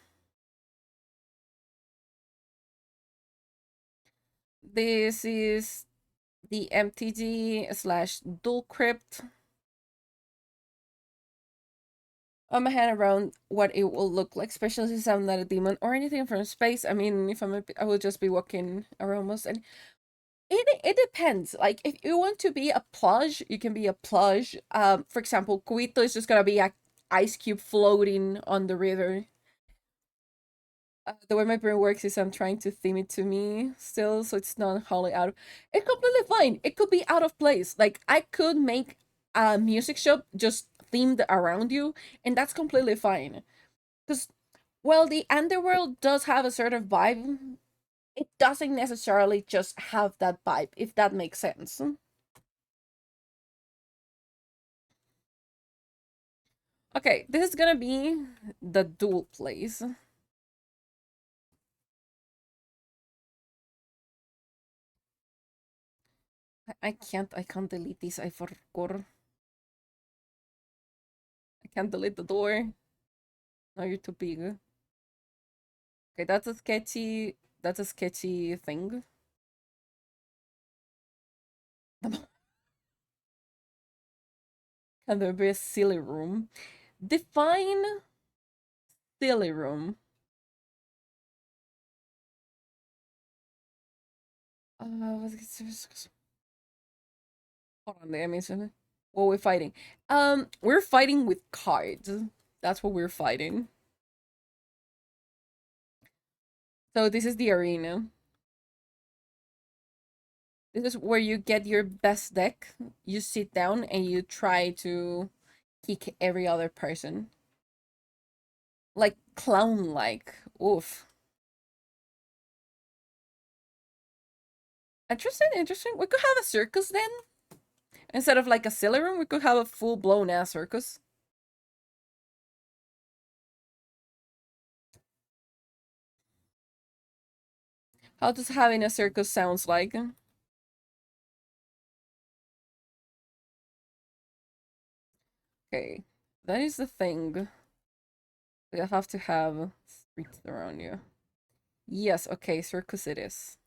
This is the MTG slash dual crypt. I'm gonna hand around what it will look like, especially since I'm not a demon or anything from space. I mean, if I will just be walking around most. It depends. Like if you want to be a plush, you can be a plush. For example, Cubito is just gonna be a ice cube floating on the river. The way my brain works is I'm trying to theme it to me still, so it's not wholly out of. It's completely fine. It could be out of place. Like I could make a music shop just themed around you, and that's completely fine. Because well, the underworld does have a sort of vibe. It doesn't necessarily just have that vibe, if that makes sense. Okay, this is gonna be the dual place. I can't delete this. I forgot. I can't delete the door. No, you're too big. Okay, that's a sketchy thing. Can there be a silly room? Define silly room. Uh, hold on, let me see. What we're fighting? We're fighting with cards. That's what we're fighting. So this is the arena. This is where you get your best deck. You sit down and you try to kick every other person. Like clown like. Oof. Interesting, interesting. We could have a circus then. Instead of like a silly room, we could have a full blown ass circus. How does having a circus sounds like? Okay. That is the thing. You have to have streets around you. Yes, okay, circus it is.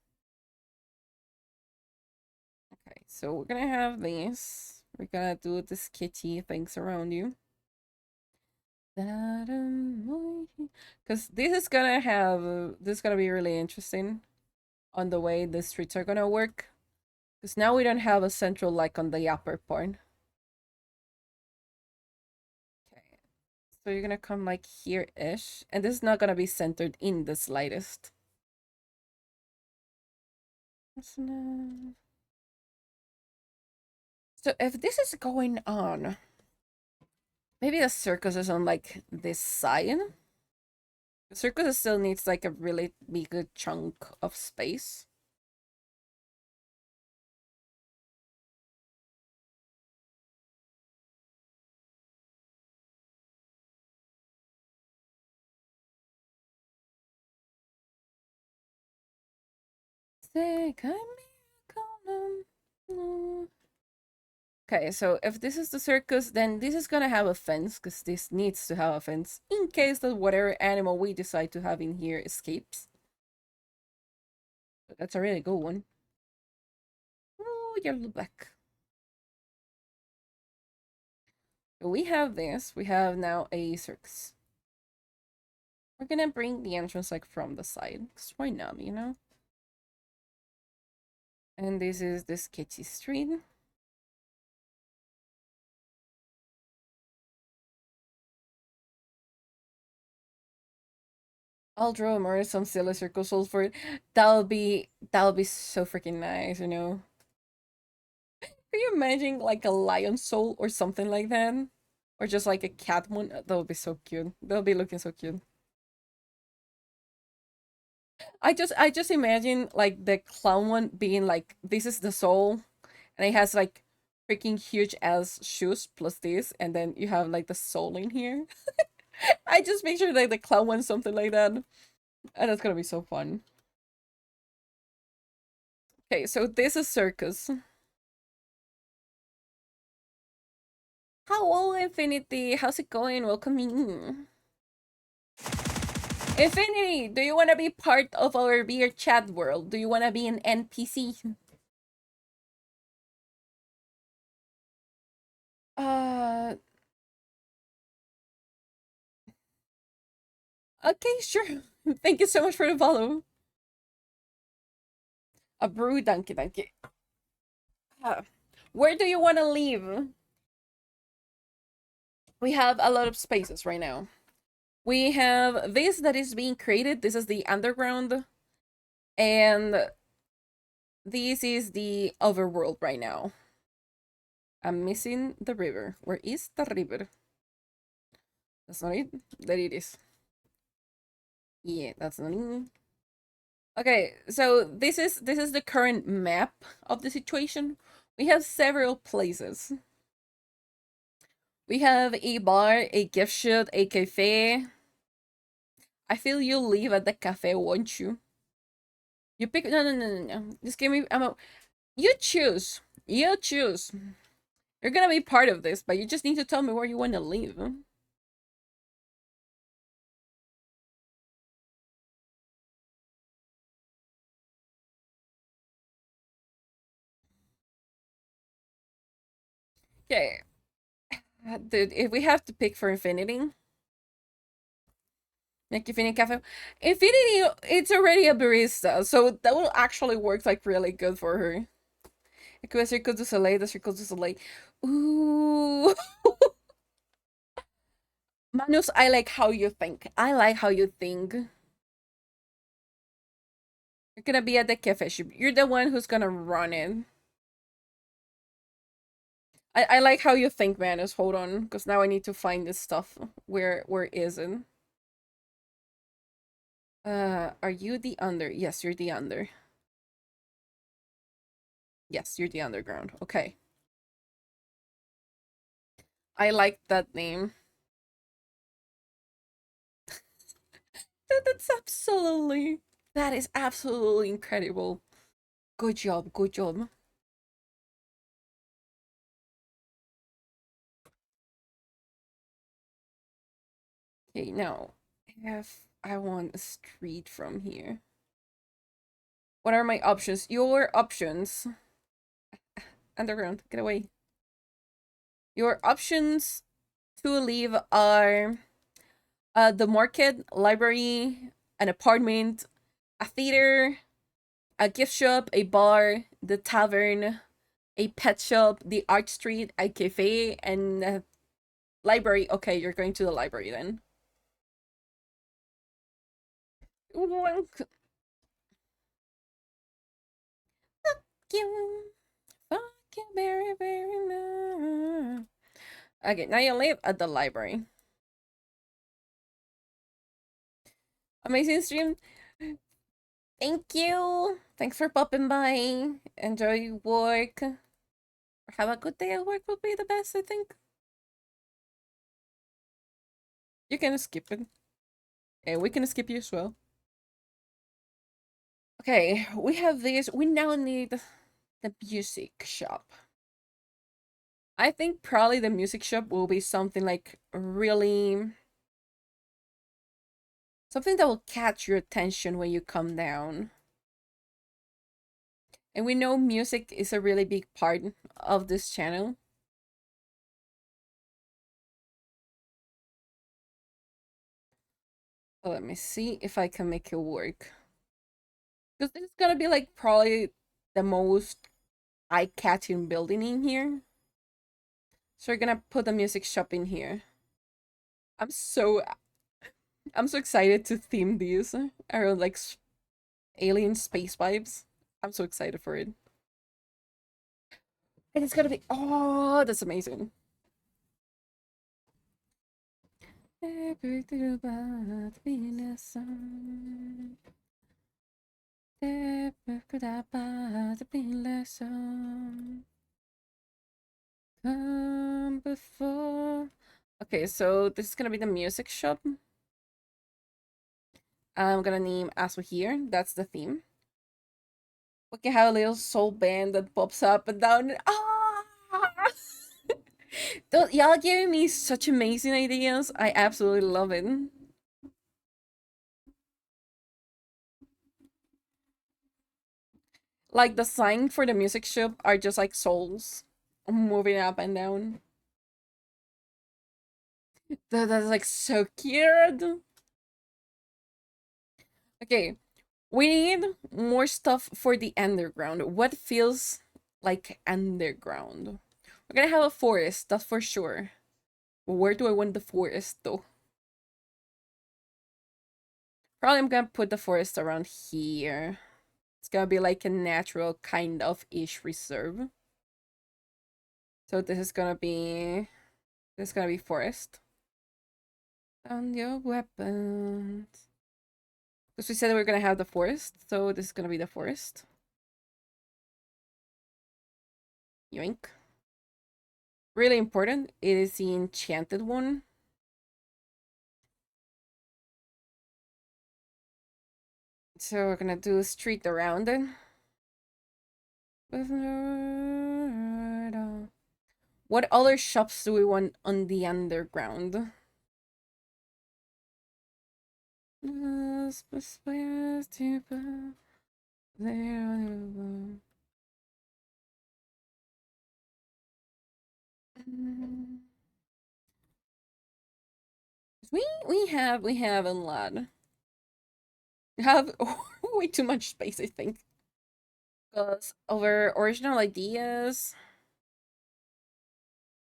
Okay, so we're gonna have this. We're gonna do the sketchy things around you. Because this is gonna be really interesting on the way the streets are gonna work. Because now we don't have a central like on the upper part. Okay, so you're gonna come like here-ish, and this is not gonna be centered in the slightest. So if this is going on, maybe the circus is on like this side. The circus still needs like a really big chunk of space. Take me, okay, so if this is the circus, then this is gonna have a fence, because this needs to have a fence, in case that whatever animal we decide to have in here escapes. That's a really good one. Oh, yellow black. So we have this. We have now a circus. We're gonna bring the entrance like from the side, because why not, you know? And this is the sketchy street. I'll draw more some silly circles for it. That'll be so freaking nice, you know. Can you imagine like a lion soul or something like that? Or just like a cat one? That would be so cute. They'll be looking so cute. I just imagine like the clown one being like this is the soul and it has like freaking huge ass shoes plus this and then you have like the soul in here. I just picture like the clown one something like that. And that's gonna be so fun. Okay, so this is circus. Hello, Infinity. How's it going? Welcome in. Infinity, do you want to be part of our beer chat world? Do you want to be an NPC? Uh, okay, sure. Thank you so much for the follow. A brew donkey donkey. Where do you want to live? We have a lot of spaces right now. We have this that is being created. This is the underground. And this is the overworld right now. I'm missing the river. Where is the river? That's not it. There it is. Yeah, that's not it. Okay, so this is the current map of the situation. We have several places. We have a bar, a gift shop, a cafe. I feel you'll leave at the cafe, won't you? You pick. No, no, no, no, no. Just give me. You choose. You choose. You're gonna be part of this, but you just need to tell me where you want to live. Okay. Dude, if we have to pick for Infinity, make Infinity Cafe. Infinity, it's already a barista, so that will actually work like really good for her. Equip Circle du Soleil, the Circle du Soleil. Ooh. Manus, I like how you think. I like how you think. You're gonna be at the cafe shop. You're the one who's gonna run it. I like how you think, Manus. Hold on, because now I need to find this stuff. Where is it? Are you the under? Yes, you're the under. Yes, you're the underground. Okay. I like that name. That's absolutely. That is absolutely incredible. Good job. Good job. Okay, now if I want a street from here, what are my options? Your options. Underground, get away. Your options to leave are the market, library, an apartment, a theater, a gift shop, a bar, the tavern, a pet shop, the art street, a cafe, and a library. Okay, you're going to the library then. Fuck you. Fuck you very, very much. Okay, now you live at the library. Amazing stream. Thank you. Thanks for popping by. Enjoy your work. Have a good day at work would be the best, I think. You can skip it. And we can skip you as well. Okay, we have this. We now need the music shop. I think probably the music shop will be something like really something that will catch your attention when you come down. And we know music is a really big part of this channel. So let me see if I can make it work. Because this is gonna be like probably the most eye-catching building in here. So we're gonna put the music shop in here. I'm so I'm so excited to theme these around like alien space vibes. I'm so excited for it. And it's gonna be oh, that's amazing. Come before. Okay, so this is gonna be the music shop. I'm gonna name Aso here. That's the theme. We can have a little soul band that pops up and down. Ah! Y'all giving me such amazing ideas. I absolutely love it. Like the sign for the music shop are just like souls moving up and down. That's like so cute. Okay, We need more stuff for the underground. What feels like underground? We're gonna have a forest, that's for sure. Where do I want the forest though? Probably I'm gonna put the forest around here. It's gonna be like a natural kind of ish reserve. So this is gonna be forest. And your weapons. Because we said we were gonna have the forest, so this is gonna be the forest. Yoink. Really important, it is the enchanted one. So we're gonna do a street around it. What other shops do we want on the underground? We have a lot. We have way too much space, I think. Because our original ideas,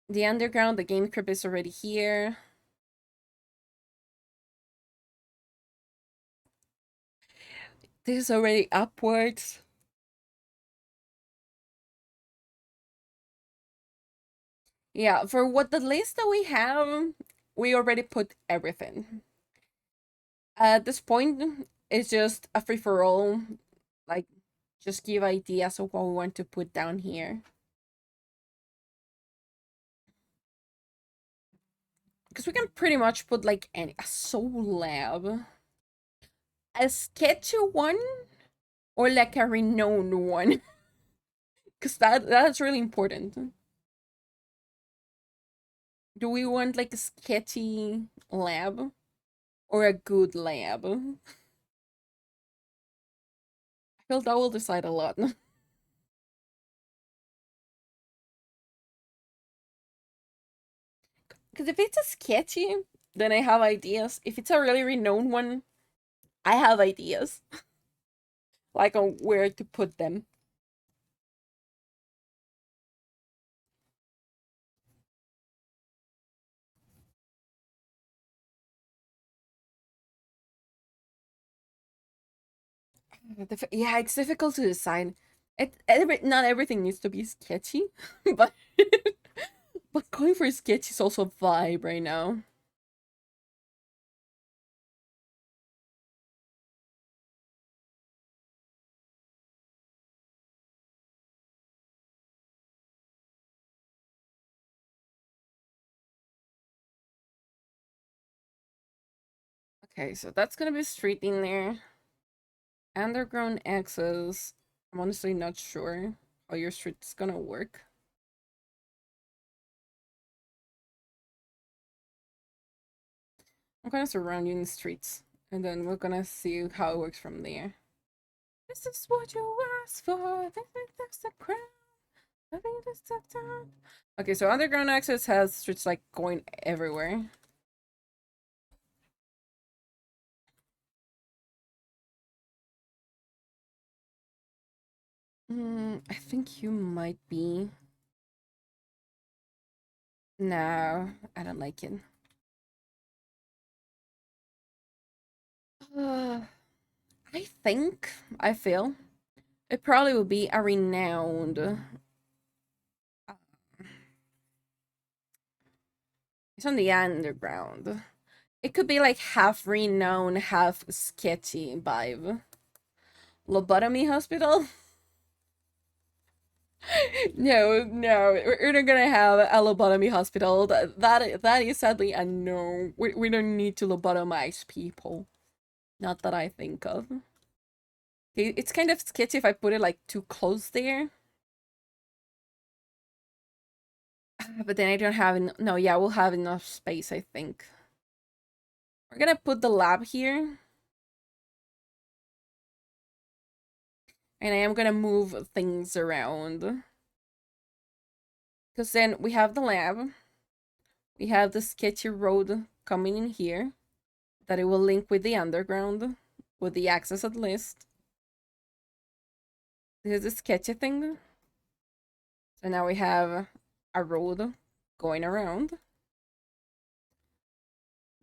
the underground, the game crib is already here. This is already upwards. Yeah, for what the list that we have, we already put everything. At this point, it's just a free for all. Like, just give ideas of what we want to put down here. Because we can pretty much put like a soul lab, a sketchy one, or like a renowned one. Because that's really important. Do we want like a sketchy lab or a good lab? I feel that will decide a lot. Because if it's a sketchy, then I have ideas. If it's a really renowned one, I have ideas. Like on where to put them. Yeah, it's difficult to decide. Not everything needs to be sketchy, but but going for sketchy is also a vibe right now. Okay, so that's gonna be street in there. Underground access. I'm honestly not sure how your street's gonna work. I'm gonna surround you in the streets, and then we're gonna see how it works from there. This is what you asked for. That's the crown. I think that's the time. Okay, so underground access has streets like going everywhere. I think you might be. No, I don't like it. Uh, I feel it probably would be a renowned. It's on the underground. It could be like half renowned, half sketchy vibe. Lobotomy hospital? No, we're not gonna have a lobotomy hospital. That is sadly a no. We don't need to lobotomize people. Not that I think of. It's kind of sketchy if I put it like too close there. But then I don't have no, yeah, we'll have enough space, I think. We're gonna put the lab here. And I am gonna move things around. Because then we have the lab. We have the sketchy road coming in here. That it will link with the underground. with the access at least. This is the sketchy thing. So now we have a road going around.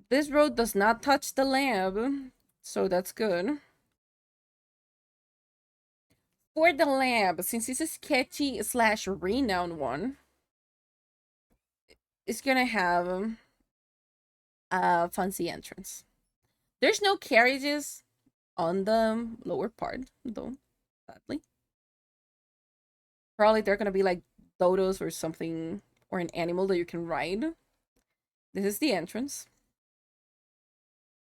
This road does not touch the lab, so that's good. For the lab, since it's a sketchy slash renowned one, it's gonna have a fancy entrance. There's no carriages on the lower part, though, sadly. Probably they're gonna be like dodos or something, or an animal that you can ride. This is the entrance.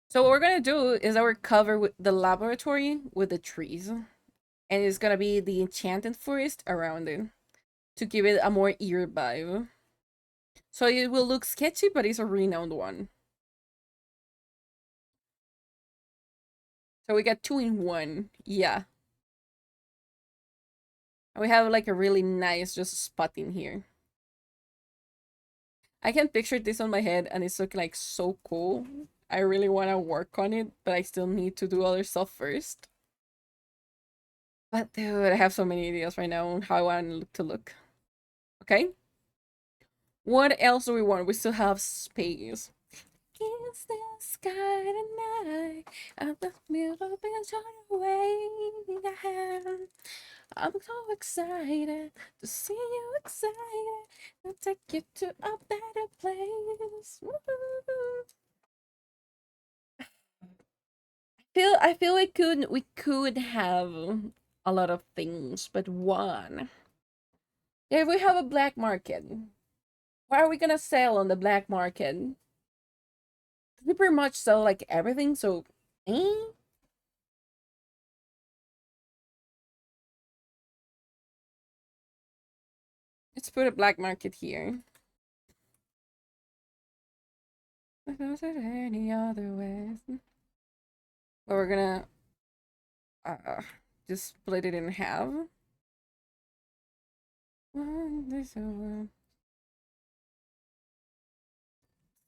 So what we're gonna do is that we're cover with the laboratory with the trees. And it's gonna be the enchanted forest around it to give it a more eerie vibe. So it will look sketchy, but it's a renowned one. So we got 2 in 1. Yeah. And we have like a really nice just spot in here. I can picture this on my head and it's looking like so cool. I really want to work on it, but I still need to do other stuff first. But dude, I have so many ideas right now on how I want it to look. Okay? What else do we want? We still have space. Is the sky tonight? I'm the middle being torn away. I'm so excited to see you excited. I'll take you to a better place. I feel we could have a lot of things, but one. If we have a black market, what are we gonna sell on the black market? We pretty much sell like everything, so let's put a black market here. Is there any other ways? But we're gonna just split it in half.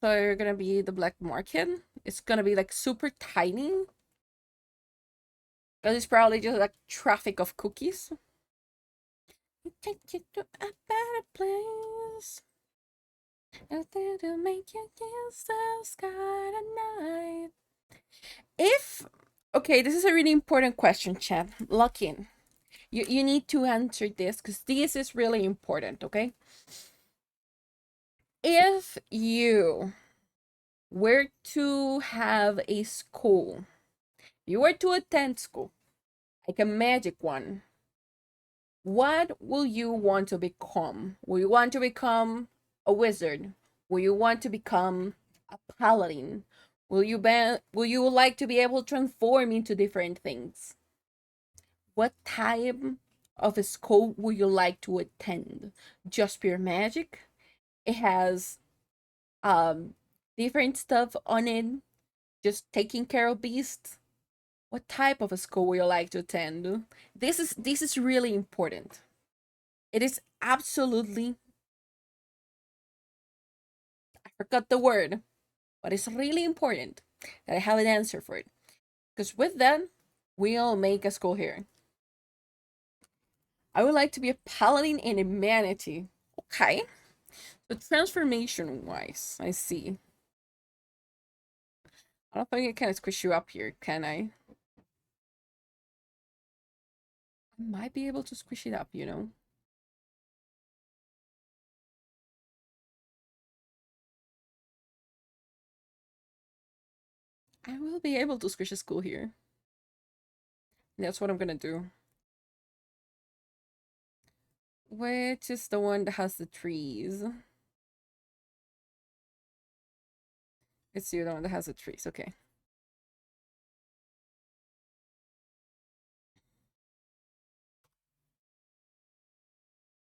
So you're gonna be the black market. It's gonna be like super tiny. But it's probably just like traffic of cookies. Take you to a better place. Nothing to make you kiss the sky tonight. If okay, this is a really important question, chat. Lock in. You need to answer this because this is really important, okay? If you were to have a school, you were to attend school, like a magic one, what will you want to become? Will you want to become a wizard? Will you want to become a paladin? Will you like to be able to transform into different things? What type of a school would you like to attend? Just pure magic? It has different stuff on it, just taking care of beasts. What type of a school would you like to attend? This is really important. It is absolutely, I forgot the word, but it's really important that I have an answer for it. Because with that, we'll make a school here. I would like to be a paladin in humanity. Okay. So transformation wise, I see. I don't think I can squish you up here, can I? I might be able to squish it up, you know. I will be able to squish a school here. That's what I'm gonna do. Which is the one that has the trees? It's the one that has the trees, okay.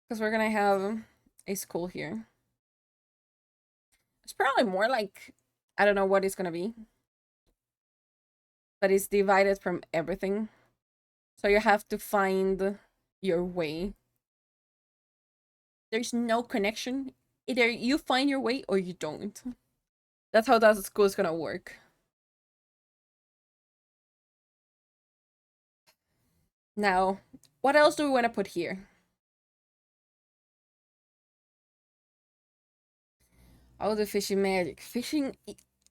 Because we're gonna have a school here. It's probably more like, I don't know what it's gonna be. But it's divided from everything. So you have to find your way. There's no connection. Either you find your way or you don't. That's how that school is gonna work. Now, what else do we want to put here? Oh, the fishing magic. Fishing,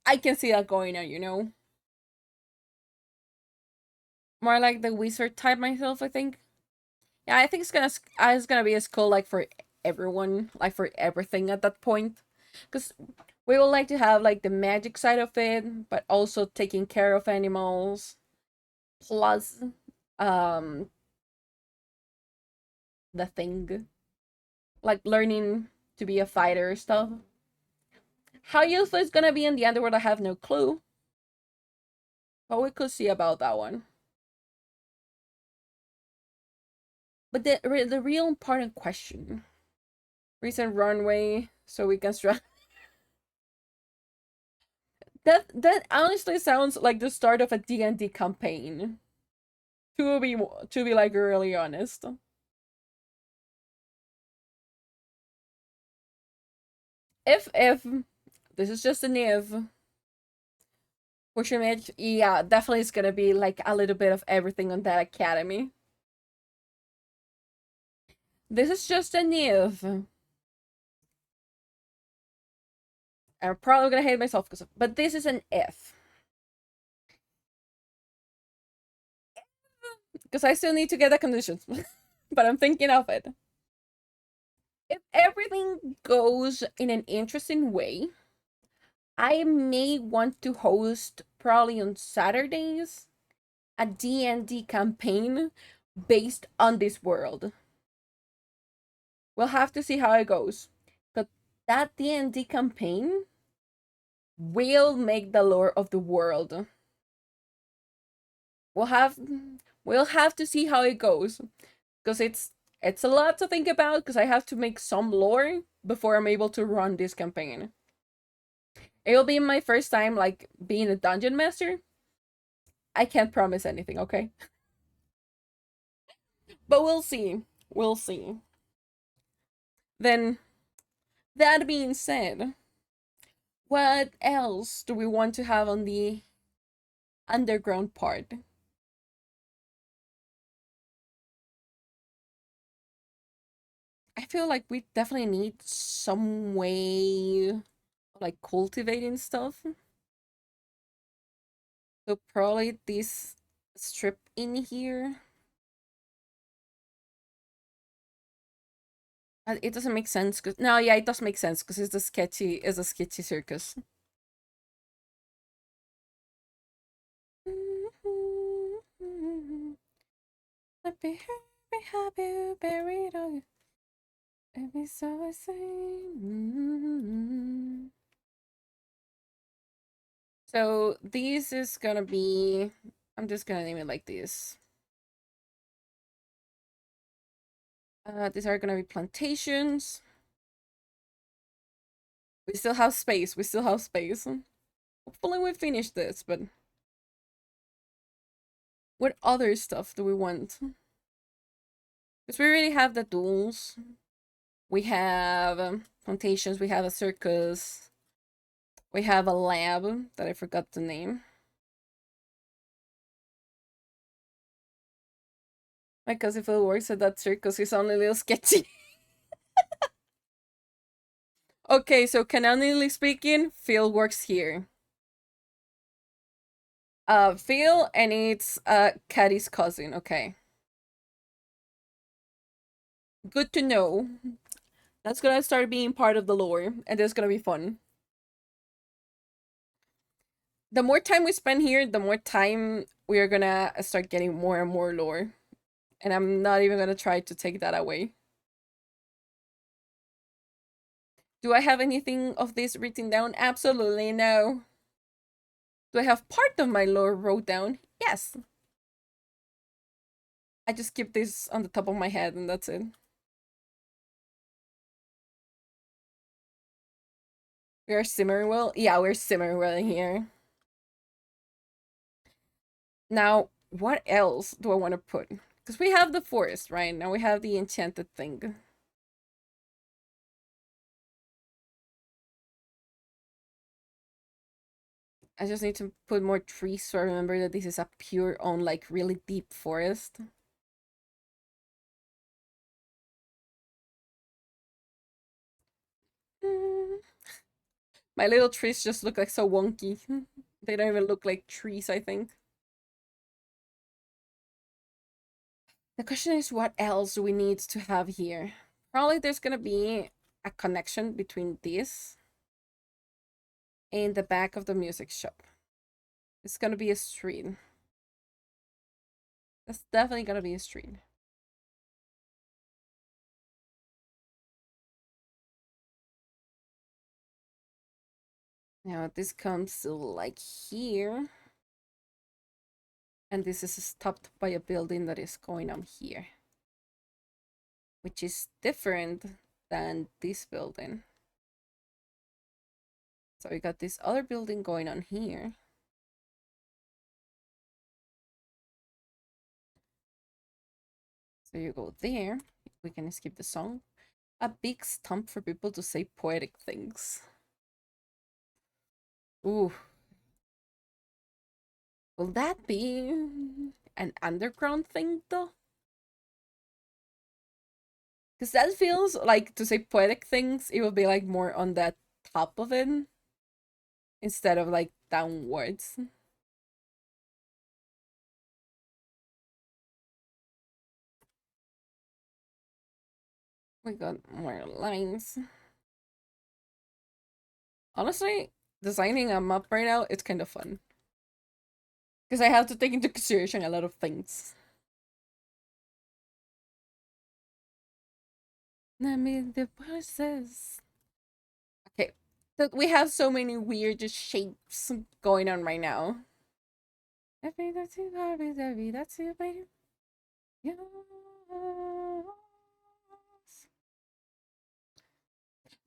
I can see that going on, you know? More like the wizard type myself, I think. Yeah, I think it's gonna be as cool like for everyone, like for everything at that point. Because we would like to have like the magic side of it, but also taking care of animals, plus um the thing. Like learning to be a fighter stuff. How useful it's gonna be in the underworld, I have no clue. But we could see about that one. But the real important question. Recent runway, so we can strap. That honestly sounds like the start of a D&D campaign. To be like really honest. If this is just an if, push image, yeah, definitely it's gonna be like a little bit of everything on that academy. This is just an if. I'm probably gonna hate myself but this is an if. Because I still need to get the conditions. But I'm thinking of it. If everything goes in an interesting way, I may want to host probably on Saturdays a D&D campaign based on this world. We'll have to see how it goes. But that D&D campaign will make the lore of the world. We'll have we'll have to see how it goes because it's a lot to think about because I have to make some lore before I'm able to run this campaign. It'll be my first time like being a dungeon master. I can't promise anything, okay? But we'll see. We'll see. Then that being said, what else do we want to have on the underground part? I feel like we definitely need some way of, like cultivating stuff. So probably this strip in here. It doesn't make sense because no, yeah, it does make sense because it's a sketchy circus. Happy, happy, happy, buried on every so I say. So these is gonna be. I'm just gonna name it like this. These are gonna be plantations. We still have space. We still have space. Hopefully we finish this, but what other stuff do we want? Because we already have the duels. We have plantations. We have a circus. We have a lab that I forgot the name. My cousin Phil works at that circus. He's only a little sketchy. Okay, so canonically speaking, Phil works here. Phil and it's Caddy's cousin. Okay, good to know. That's gonna start being part of the lore, and it's gonna be fun. The more time we spend here, the more time we are gonna start getting more and more lore. And I'm not even gonna try to take that away. Do I have anything of this written down? Absolutely no. Do I have part of my lore wrote down? Yes. I just keep this on the top of my head and that's it. We are simmering well? Yeah, we're simmering well here. Now, what else do I want to put? Because we have the forest, right? Now we have the enchanted thing. I just need to put more trees so I remember that this is a pure on like really deep forest. My little trees just look like so wonky. They don't even look like trees, I think. The question is, what else do we need to have here? Probably there's gonna be a connection between this and the back of the music shop. It's gonna be a street. That's definitely gonna be a street. Now this comes to like here. And this is stopped by a building that is going on here. Which is different than this building. So we got this other building going on here. So you go there. We can skip the song. A big stump for people to say poetic things. Ooh. Will that be an underground thing though? Because that feels like, to say poetic things, it will be like more on that top of it instead of like downwards. We got more lines. Honestly, designing a map right now, it's kind of fun. Because I have to take into consideration a lot of things. I mean, the process. Okay, so we have so many weird shapes going on right now.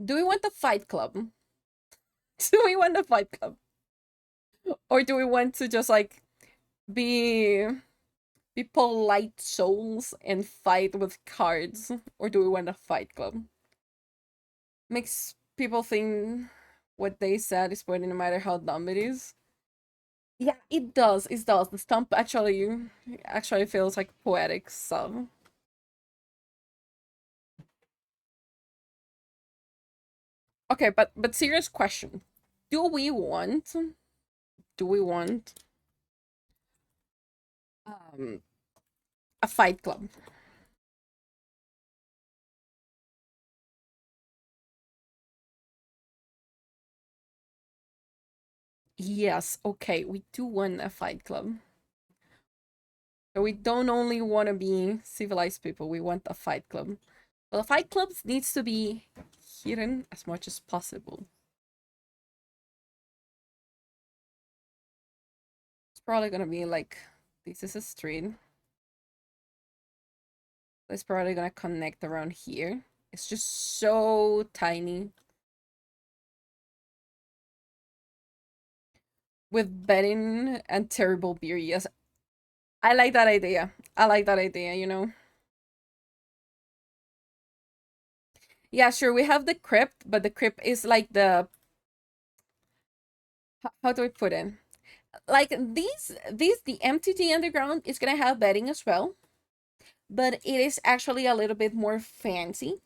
Do we want the Fight Club? Do we want the Fight Club? Or do we want to just like be polite souls and fight with cards? Or do we want a Fight Club? Makes people think what they said is funny no matter how dumb it is. Yeah, it does. It does. The stump actually feels like poetic stuff. Okay, but serious question. Do we want um a Fight Club? Yes, okay, we do want a Fight Club. So we don't only want to be civilized people, we want a Fight Club. Well, the Fight Club needs to be hidden as much as possible. It's probably gonna be like, this is a street. It's probably gonna connect around here. It's just so tiny. With betting and terrible beer, yes. I like that idea. I like that idea, you know? Yeah, sure, we have the crypt, but the crypt is like the... How do I put it? Like, the MTT Underground is gonna have betting as well. But it is actually a little bit more fancy,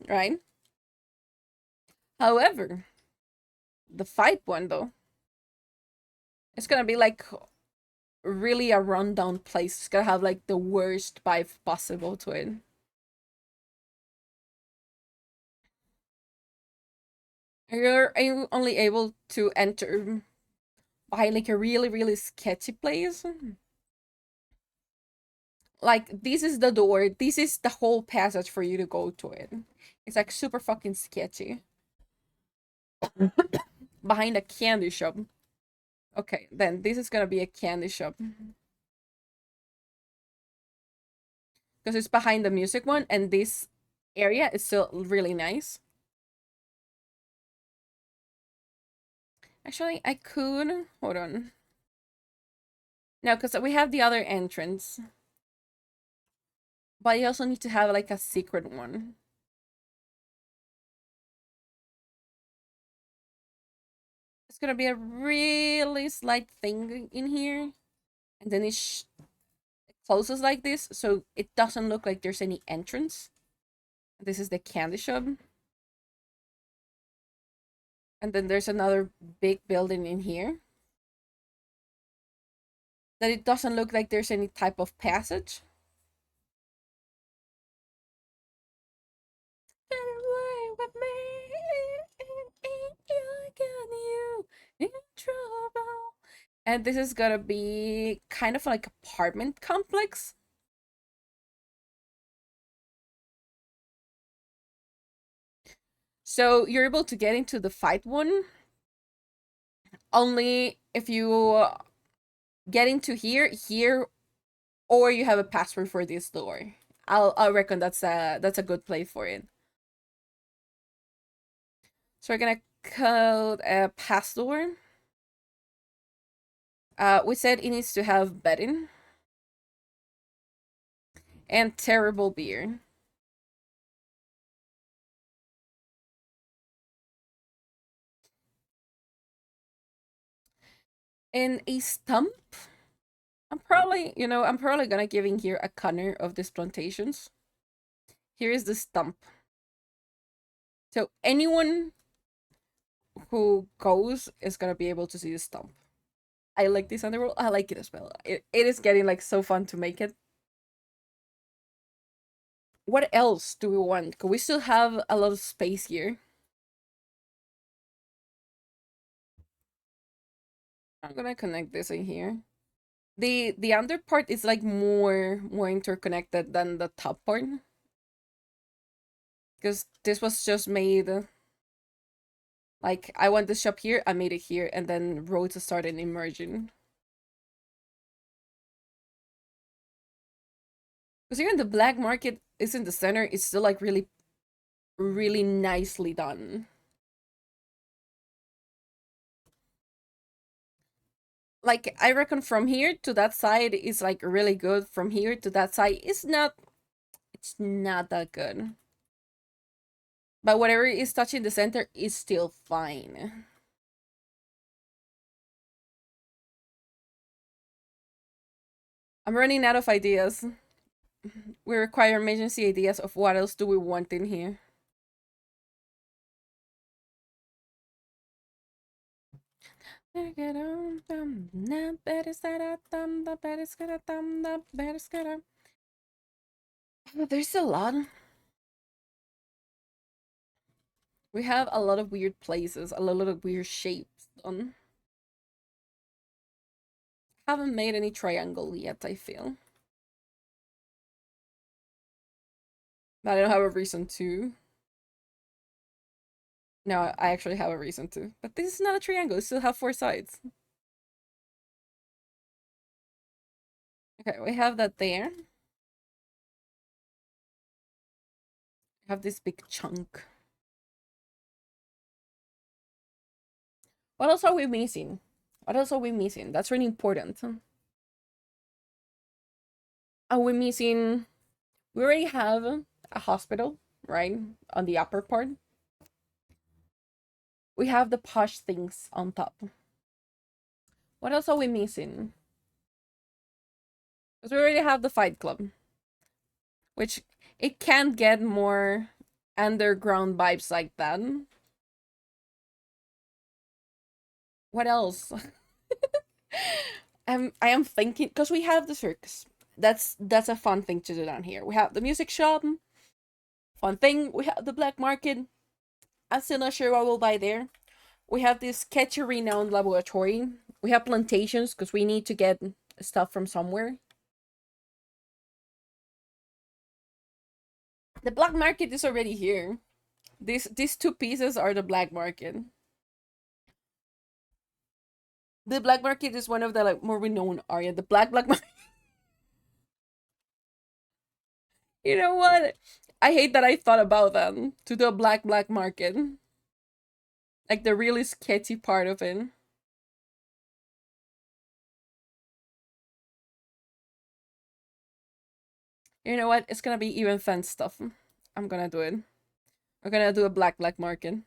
right? However, the fight one, though, it's gonna be like really a rundown place. It's gonna have like the worst vibe possible to it. You're only able to enter by like a really, really sketchy place. Like, this is the door. This is the whole passage for you to go to it. It's like super fucking sketchy. Behind a candy shop. Okay, then this is gonna be a candy shop. Because it's behind the music one, and this area is still really nice. Actually, I could... Hold on. No, because we have the other entrance. But you also need to have, like, a secret one. It's gonna be a really slight thing in here. And then it closes like this, so it doesn't look like there's any entrance. This is the candy shop. And then there's another big building in here. That it doesn't look like there's any type of passage. Get away with me, I got you in trouble. And this is gonna be kind of like apartment complex. So you're able to get into the fight one only if you get into here, or you have a password for this door. I'll reckon that's a good play for it. So we're gonna code a password. We said it needs to have bedding and terrible beer. And a stump. I'm probably gonna give in here a corner of these plantations. Here is the stump. So anyone who goes is gonna be able to see the stump. I like this underworld. I like it as well. It is getting like so fun to make it. What else do we want? Cause we still have a lot of space here. I'm gonna connect this in here. The under part is like more interconnected than the top part. Because this was just made like I want this shop here, I made it here, and then roads started emerging. Because even the black market is in the center, it's still like really nicely done. Like I reckon from here to that side is like really good. From here to that side it's not that good. But whatever is touching the center is still fine. I'm running out of ideas. We require emergency ideas of what else do we want in here. There's a lot. We have a lot of weird places, a lot of weird shapes on. Haven't made any triangle yet, I feel. But I don't have a reason to. No, I actually have a reason to. But this is not a triangle, it still have 4 sides. Okay, we have that there. We have this big chunk. What else are we missing? What else are we missing? That's really important. Are we missing... We already have a hospital, right? On the upper part. We have the posh things on top. What else are we missing? Because we already have the fight club. Which, it can't get more underground vibes like that. What else? I am thinking, because we have the circus. That's a fun thing to do down here. We have the music shop. Fun thing. We have the black market. I'm still not sure what we'll buy there. We have this sketchy renowned laboratory. We have plantations because we need to get stuff from somewhere. The black market is already here. These 2 pieces are the black market. The black market is one of the like more renowned area. The black market. You know what? I hate that I thought about that. To do a black market. Like the really sketchy part of it. You know what? It's gonna be even fence stuff. I'm gonna do it. We're gonna do a black market.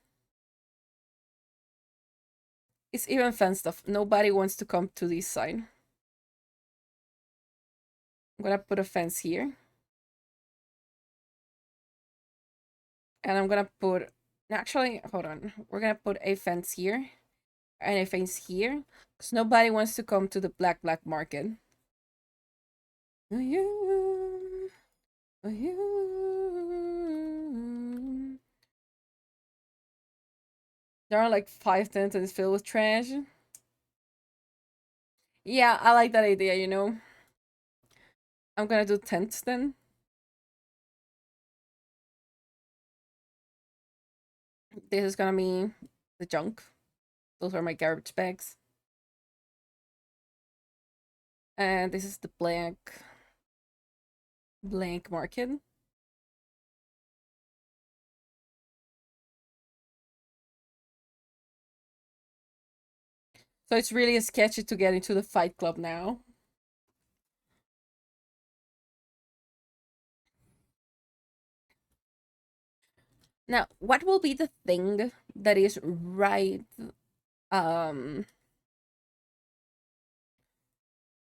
It's even fence stuff. Nobody wants to come to this side. I'm gonna put a fence here. And I'm gonna put Actually, hold on. We're gonna put a fence here and a fence here, because nobody wants to come to the black market. You, you. There are like 5 tents and it's filled with trash. Yeah, I like that idea, you know. I'm gonna do tents then. This is gonna be the junk. Those are my garbage bags. And this is the blank market. So it's really sketchy to get into the Fight Club now. Now, what will be the thing that is um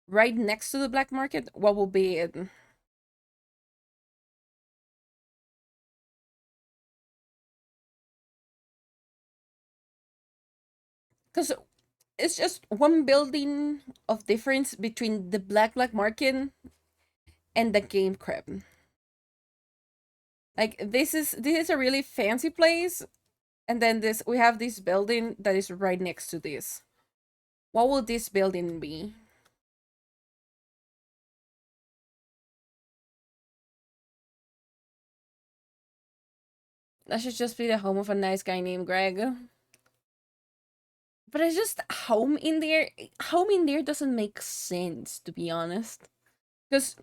right next to the black market? What will be it? Because it's just one building of difference between the black market and the game crib. Like this is a really fancy place, and then this we have this building that is right next to this. What will this building be? That should just be the home of a nice guy named Greg. But it's just home in there. Home in there doesn't make sense, to be honest. Because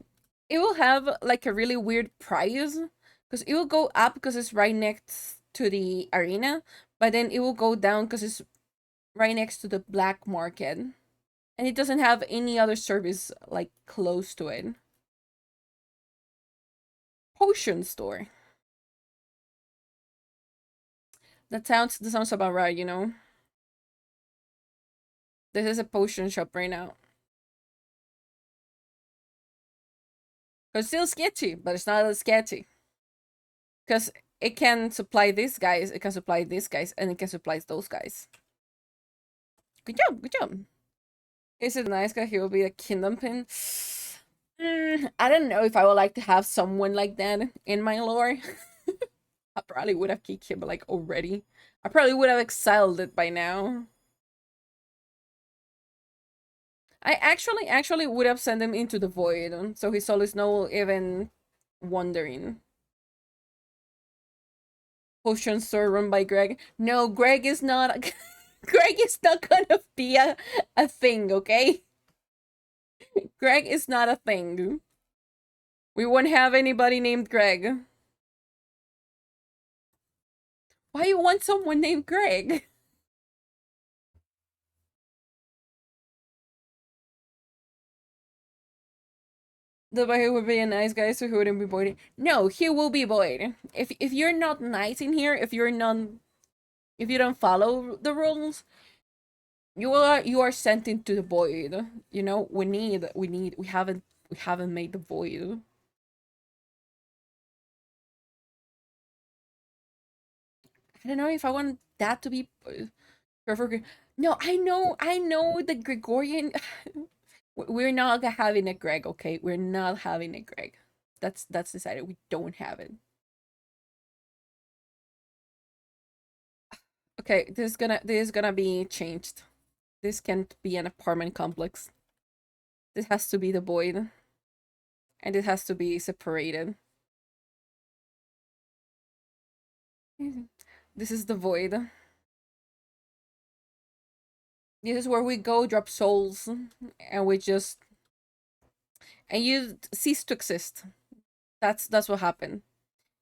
it will have like a really weird price. Because it will go up because it's right next to the arena. But then it will go down because it's right next to the black market. And it doesn't have any other service like close to it. Potion store. That sounds about right, you know. This is a potion shop right now. It's still sketchy, but it's not as sketchy. Because it can supply these guys, it can supply these guys, and it can supply those guys. Good job, good job. Is it nice guy? He will be a kingdom pin. I don't know if I would like to have someone like that in my lore. I probably would have kicked him like already. I probably would have exiled it by now. I actually would have sent him into the void, so his soul is no even wandering. Potion store run by Greg. No, Greg is not. Greg is not gonna be a thing, okay? Greg is not a thing. We won't have anybody named Greg. Why you want someone named Greg? The boy would be a nice guy, so he wouldn't be void. No, he will be void. If you're not nice in here, if you don't follow the rules, you are sent into the void. You know, we haven't made the void. I don't know if I want that to be perfect. No, I know the Gregorian. We're not having a Greg, okay? We're not having a Greg. That's decided. We don't have it. Okay, this is gonna be changed. This can't be an apartment complex. This has to be the void, and it has to be separated. This is the void. This is where we go drop souls, and we just and you cease to exist. That's what happened.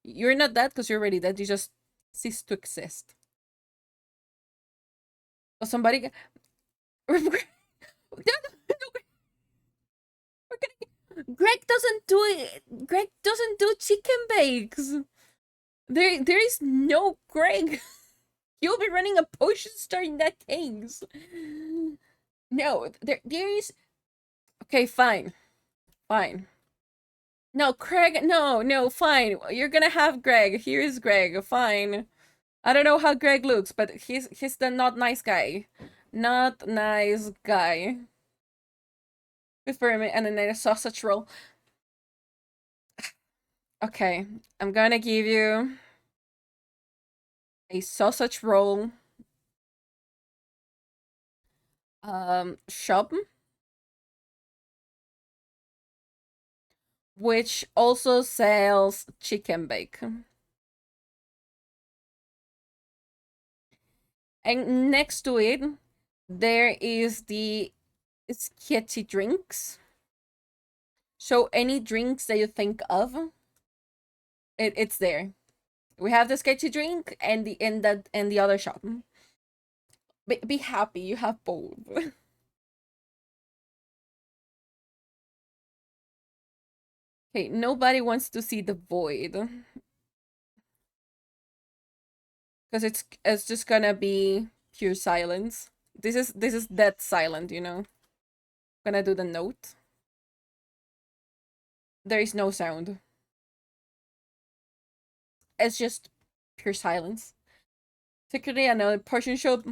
You're not dead because you're already dead. You just cease to exist. Or somebody. Greg doesn't do it. Greg doesn't do chicken bakes. There is no Greg. You'll be running a potion store in that case. No, there is. Okay, fine, fine. No, Craig. No, fine. You're gonna have Greg. Here is Greg. Fine. I don't know how Greg looks, but he's the not nice guy. Not nice guy. With me and then a sausage roll. Okay, I'm gonna give you a sausage roll shop, which also sells chicken bacon. And next to it, there is the sketchy drinks. So any drinks that you think of, it's there. We have the sketchy drink and the other shop. Be happy, you have both. Okay, nobody wants to see the void. Because it's just gonna be pure silence. This is dead silent, you know. Gonna do the note. There is no sound. It's just pure silence. Secretly another portion shop.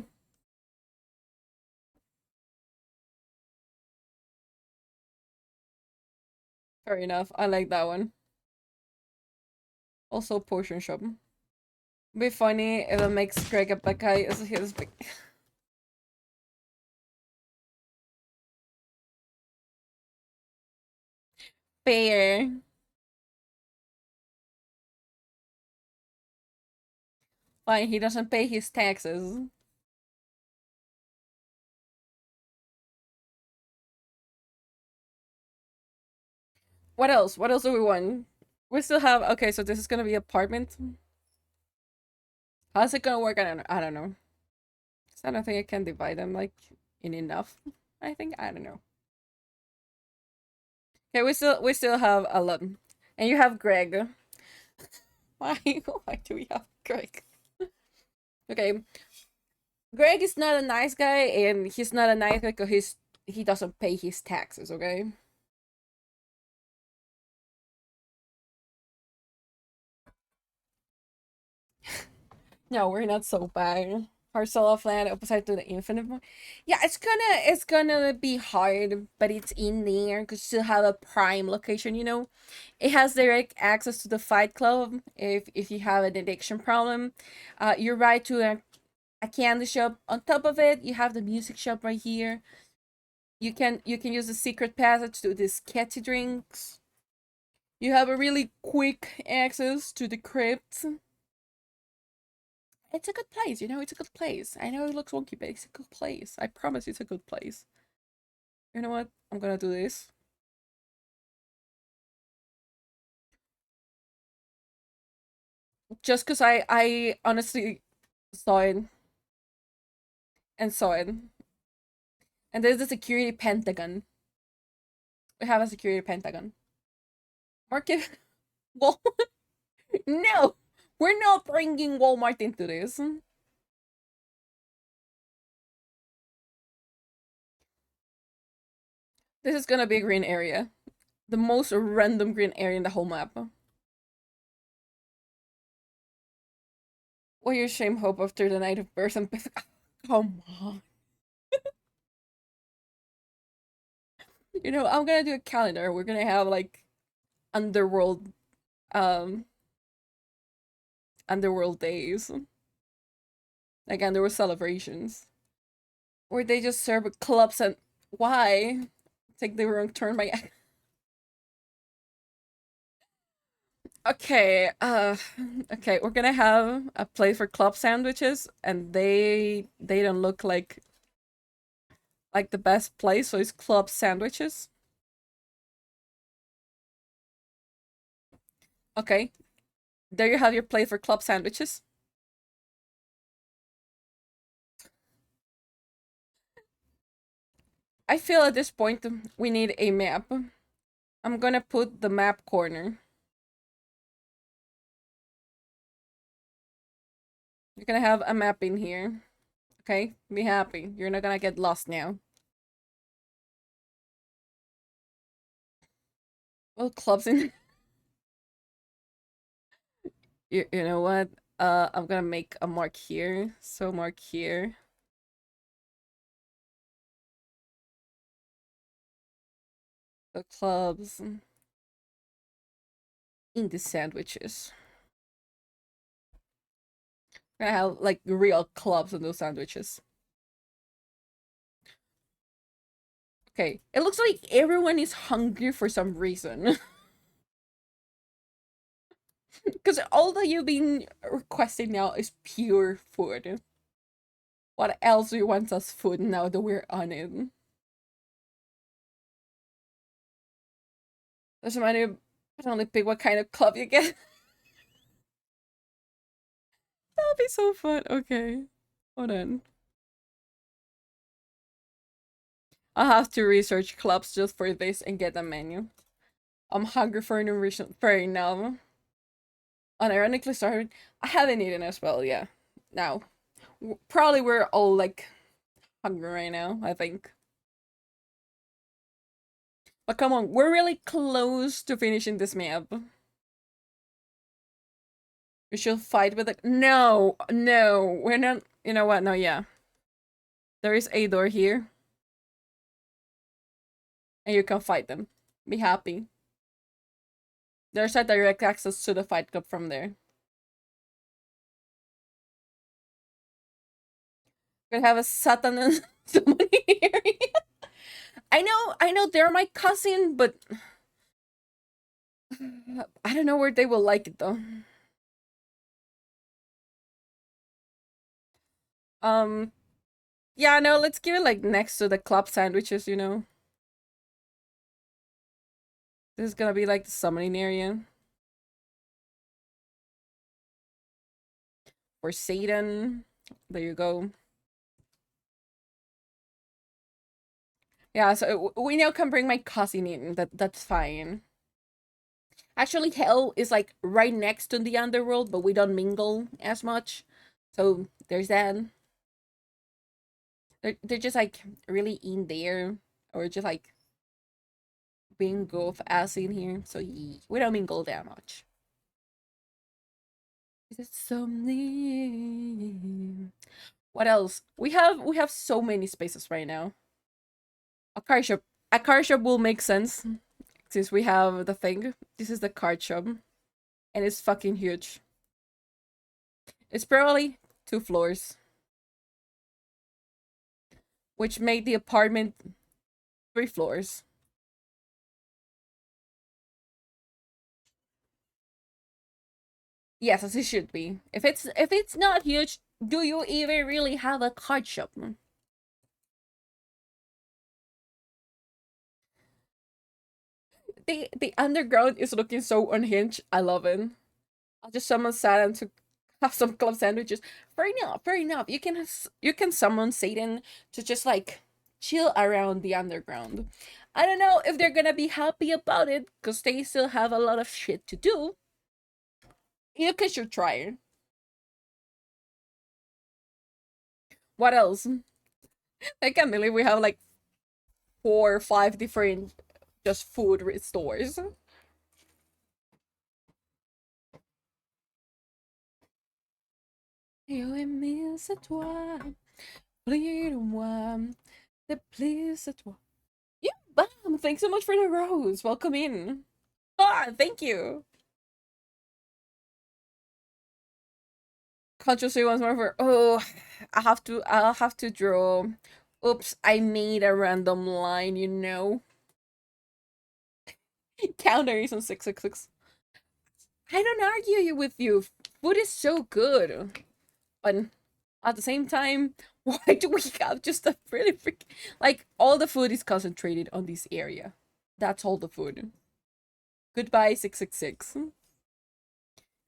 Fair enough. I like that one. Also portion shop. Be funny if it makes Greg a bad guy as his big. Fair. Fine, he doesn't pay his taxes. What else? What else do we want? We still have okay, so this is gonna be apartment. How's it gonna work? I don't know. 'Cause I don't think I can divide them like in enough. I think I don't know. Okay, we still have a lot. And you have Greg. Why why do we have Greg? Okay. Greg is not a nice guy and he's not a nice guy because he doesn't pay his taxes, okay? No, we're not so bad. Parcel of land opposite to the infinite. Yeah, it's gonna be hard, but it's in there because you still have a prime location. You know, it has direct access to the Fight Club if you have an addiction problem. You're right to a candy shop. On top of it, you have the music shop right here. You can use the secret passage to the sketchy drinks. You have a really quick access to the crypt. It's a good place, you know, it's a good place. I know it looks wonky, but it's a good place. I promise it's a good place. You know what? I'm gonna do this. Just because I honestly saw it and saw it. And there's the security pentagon. We have a security pentagon. Market Walmart. No! We're not bringing Walmart into this. This is gonna be a green area. The most random green area in the whole map. What your shame hope after the night of birth and come on. You know, I'm gonna do a calendar. We're gonna have like underworld um underworld days. Like underworld celebrations. Where they just serve clubs and why? Take the wrong turn by Okay, okay, we're gonna have a place for club sandwiches and they don't look like the best place, so it's club sandwiches. Okay. There you have your plate for club sandwiches. I feel at this point we need a map. I'm gonna put the map corner. You're gonna have a map in here. Okay? Be happy. You're not gonna get lost now. Well, clubs in... you know what? I'm gonna make a mark here. So mark here. The clubs in the sandwiches. I have like real clubs in those sandwiches. Okay, it looks like everyone is hungry for some reason. Because all that you've been requesting now is pure food. What else do you want as food now that we're on it? Doesn't matter. I can only pick what kind of club you get. That'll be so fun. Okay. Hold on. I'll have to research clubs just for this and get a menu. I'm hungry for nourishment right now. Unironically sorry, I haven't eaten as well, yeah. Now. Probably we're all like hungry right now, I think. But come on, we're really close to finishing this map. We should fight with it. No, no, we're not. You know what? No, yeah. There is a door here. And you can fight them. Be happy. There's a direct access to the fight club from there. We have a Satan and somebody here. I know they're my cousin, but I don't know where they will like it though. Um, yeah, no, let's give it like next to the club sandwiches, you know. This is gonna be like the summoning area. For Satan. There you go. Yeah, so we now can bring my cousin in. That's fine. Actually, hell is like right next to the underworld, but we don't mingle as much. So there's that. They're just like really in there, or just like being goth ass in here. So yeah, we don't mingle that much. Is it something? What else? We have so many spaces right now. A car shop. A car shop will make sense since we have the thing. This is the card shop, and it's fucking huge. It's probably 2 floors, which made the apartment 3 floors. Yes, as it should be. If it's not huge, do you even really have a card shop? The underground is looking so unhinged. I love it. I'll just summon Satan to have some club sandwiches. Fair enough, fair enough. You can summon Satan to just like chill around the underground. I don't know if they're gonna be happy about it because they still have a lot of shit to do. You can should try it. What else? I can't believe we have like 4 or 5 different just food stores. You and me, c'est toi, plus de moi, the plus c'est toi. Yeah, bam! Thanks so much for the rose. Welcome in. Ah, thank you. Consciously once more for I'll have to draw. Oops, I made a random line, you know. Counter is on 666. I don't argue with you. Food is so good. But at the same time, why do we have just a really like all the food is concentrated on this area? That's all the food. Goodbye 666.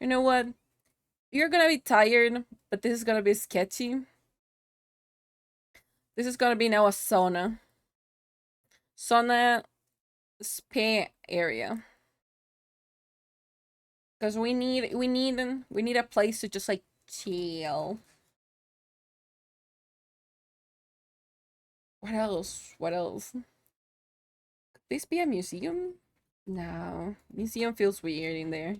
You know what? You're gonna be tired, but this is gonna be sketchy. This is gonna be now a sauna. Sauna spa area. Because we need a place to just like chill. What else? What else? Could this be a museum? No. Museum feels weird in there.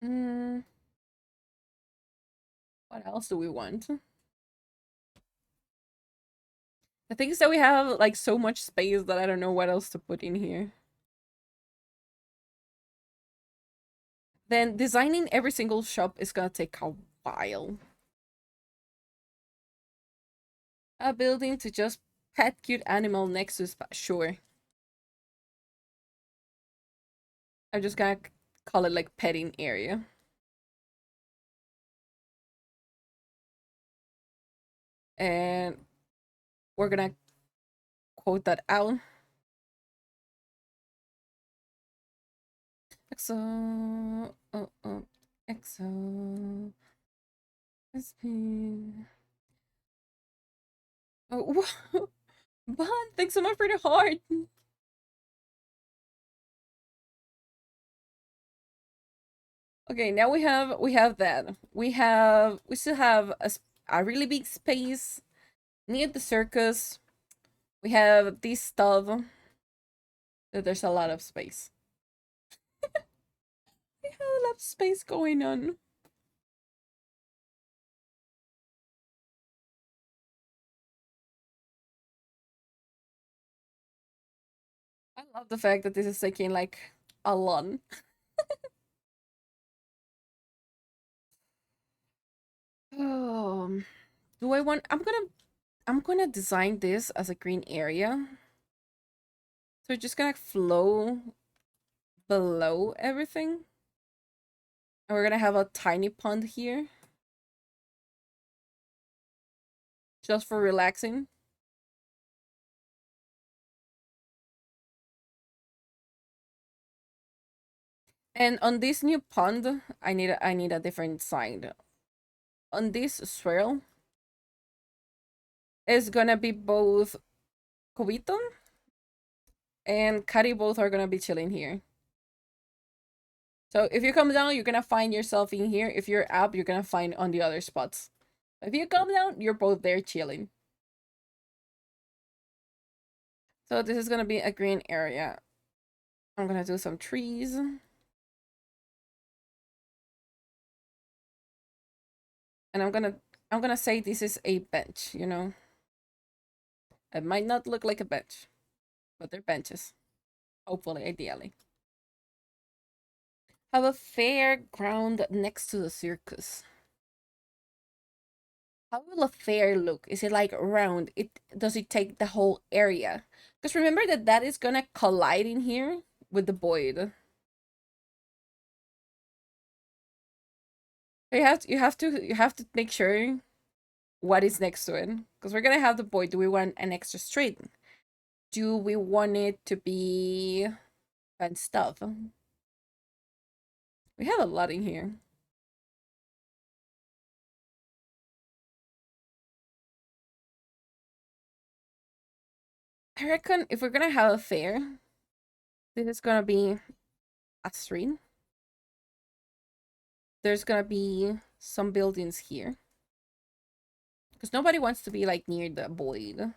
Mm, what else do we want? The thing is that we have like so much space that I don't know what else to put in here. Then designing every single shop is gonna take a while. A building to just pet cute animal next to spa. Sure. I'm just gonna call it like petting area. And we're gonna quote that out. EXO. EXO. SP. Oh, Bon, thanks so much for the heart. Okay, now we have that. We still have a really big space near the circus. We have this stuff. There's a lot of space. We have a lot of space going on. I love the fact that this is taking like a lot. Um, do I want? I'm gonna design this as a green area. So it's just gonna flow below everything. And we're gonna have a tiny pond here. Just for relaxing. And on this new pond, I need a different sign. On this swirl is gonna be both Kobito and Kari both are gonna be chilling here. So if you come down, you're gonna find yourself in here. If you're up, you're gonna find on the other spots. If you come down, you're both there chilling. So this is gonna be a green area. I'm gonna do some trees. And I'm gonna say this is a bench, you know? It might not look like a bench, but they're benches. Hopefully, ideally. Have a fairground next to the circus. How will a fair look? Is it like round? Does it take the whole area? Because remember that is gonna collide in here with the void. So you have to make sure what is next to it. Because we're gonna have the void. Do we want an extra street? Do we want it to be fun stuff? We have a lot in here. I reckon if we're gonna have a fair, this is gonna be a street. There's gonna be some buildings here. Because nobody wants to be like near the void.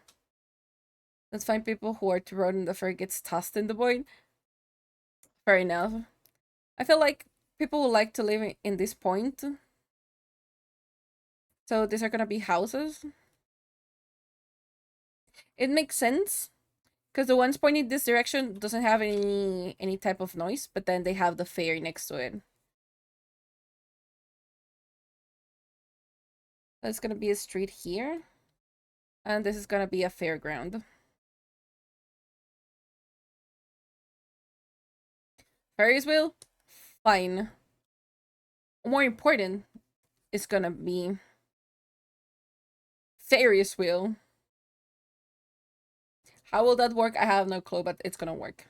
Let's find people who are to run the fair gets tossed in the void. Fair enough. I feel like people would like to live in this point. So these are gonna be houses. It makes sense. Because the ones pointing this direction doesn't have any type of noise, but then they have the fair next to it. There's gonna be a street here. And this is gonna be a fairground. Ferris wheel? Fine. More important is gonna be Ferris wheel. How will that work? I have no clue, but it's gonna work.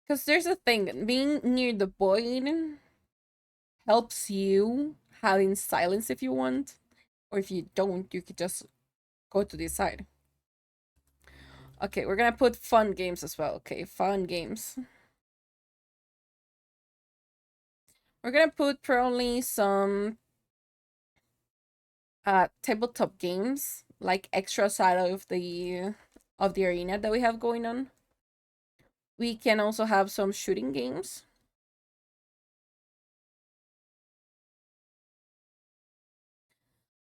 Because there's a thing, being near the void helps you having silence if you want. Or if you don't, you could just go to this side. Okay, we're gonna put fun games as well. Okay, fun games. We're gonna put probably some tabletop games, like extra side of the arena that we have going on. We can also have some shooting games.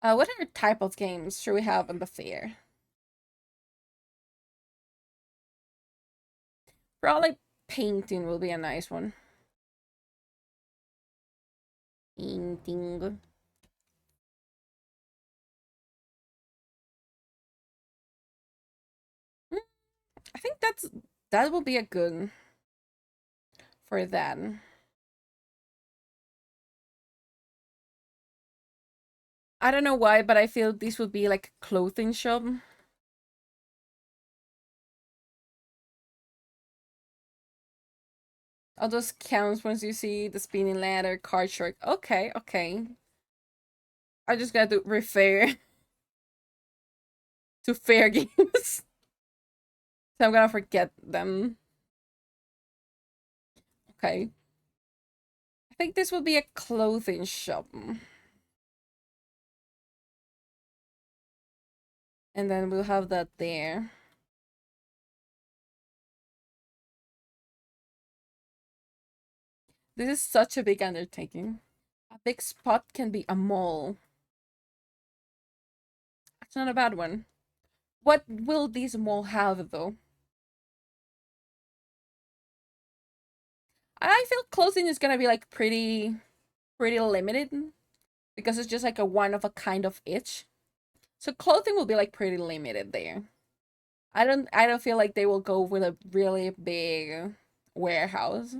What other type of games should we have on the fair? Probably painting will be a nice one. Painting. I think that will be a good for that. I don't know why, but I feel this would be like a clothing shop. All those counts once you see the spinning ladder, card shark. Okay, okay. I just got to refer to fair games. So I'm gonna forget them. Okay. I think this will be a clothing shop. And then we'll have that there. This is such a big undertaking. A big spot can be a mall. That's not a bad one. What will this mall have though? I feel clothing is gonna be like pretty limited because it's just like a one of a kind of itch. So clothing will be like pretty limited there. I don't feel like they will go with a really big warehouse.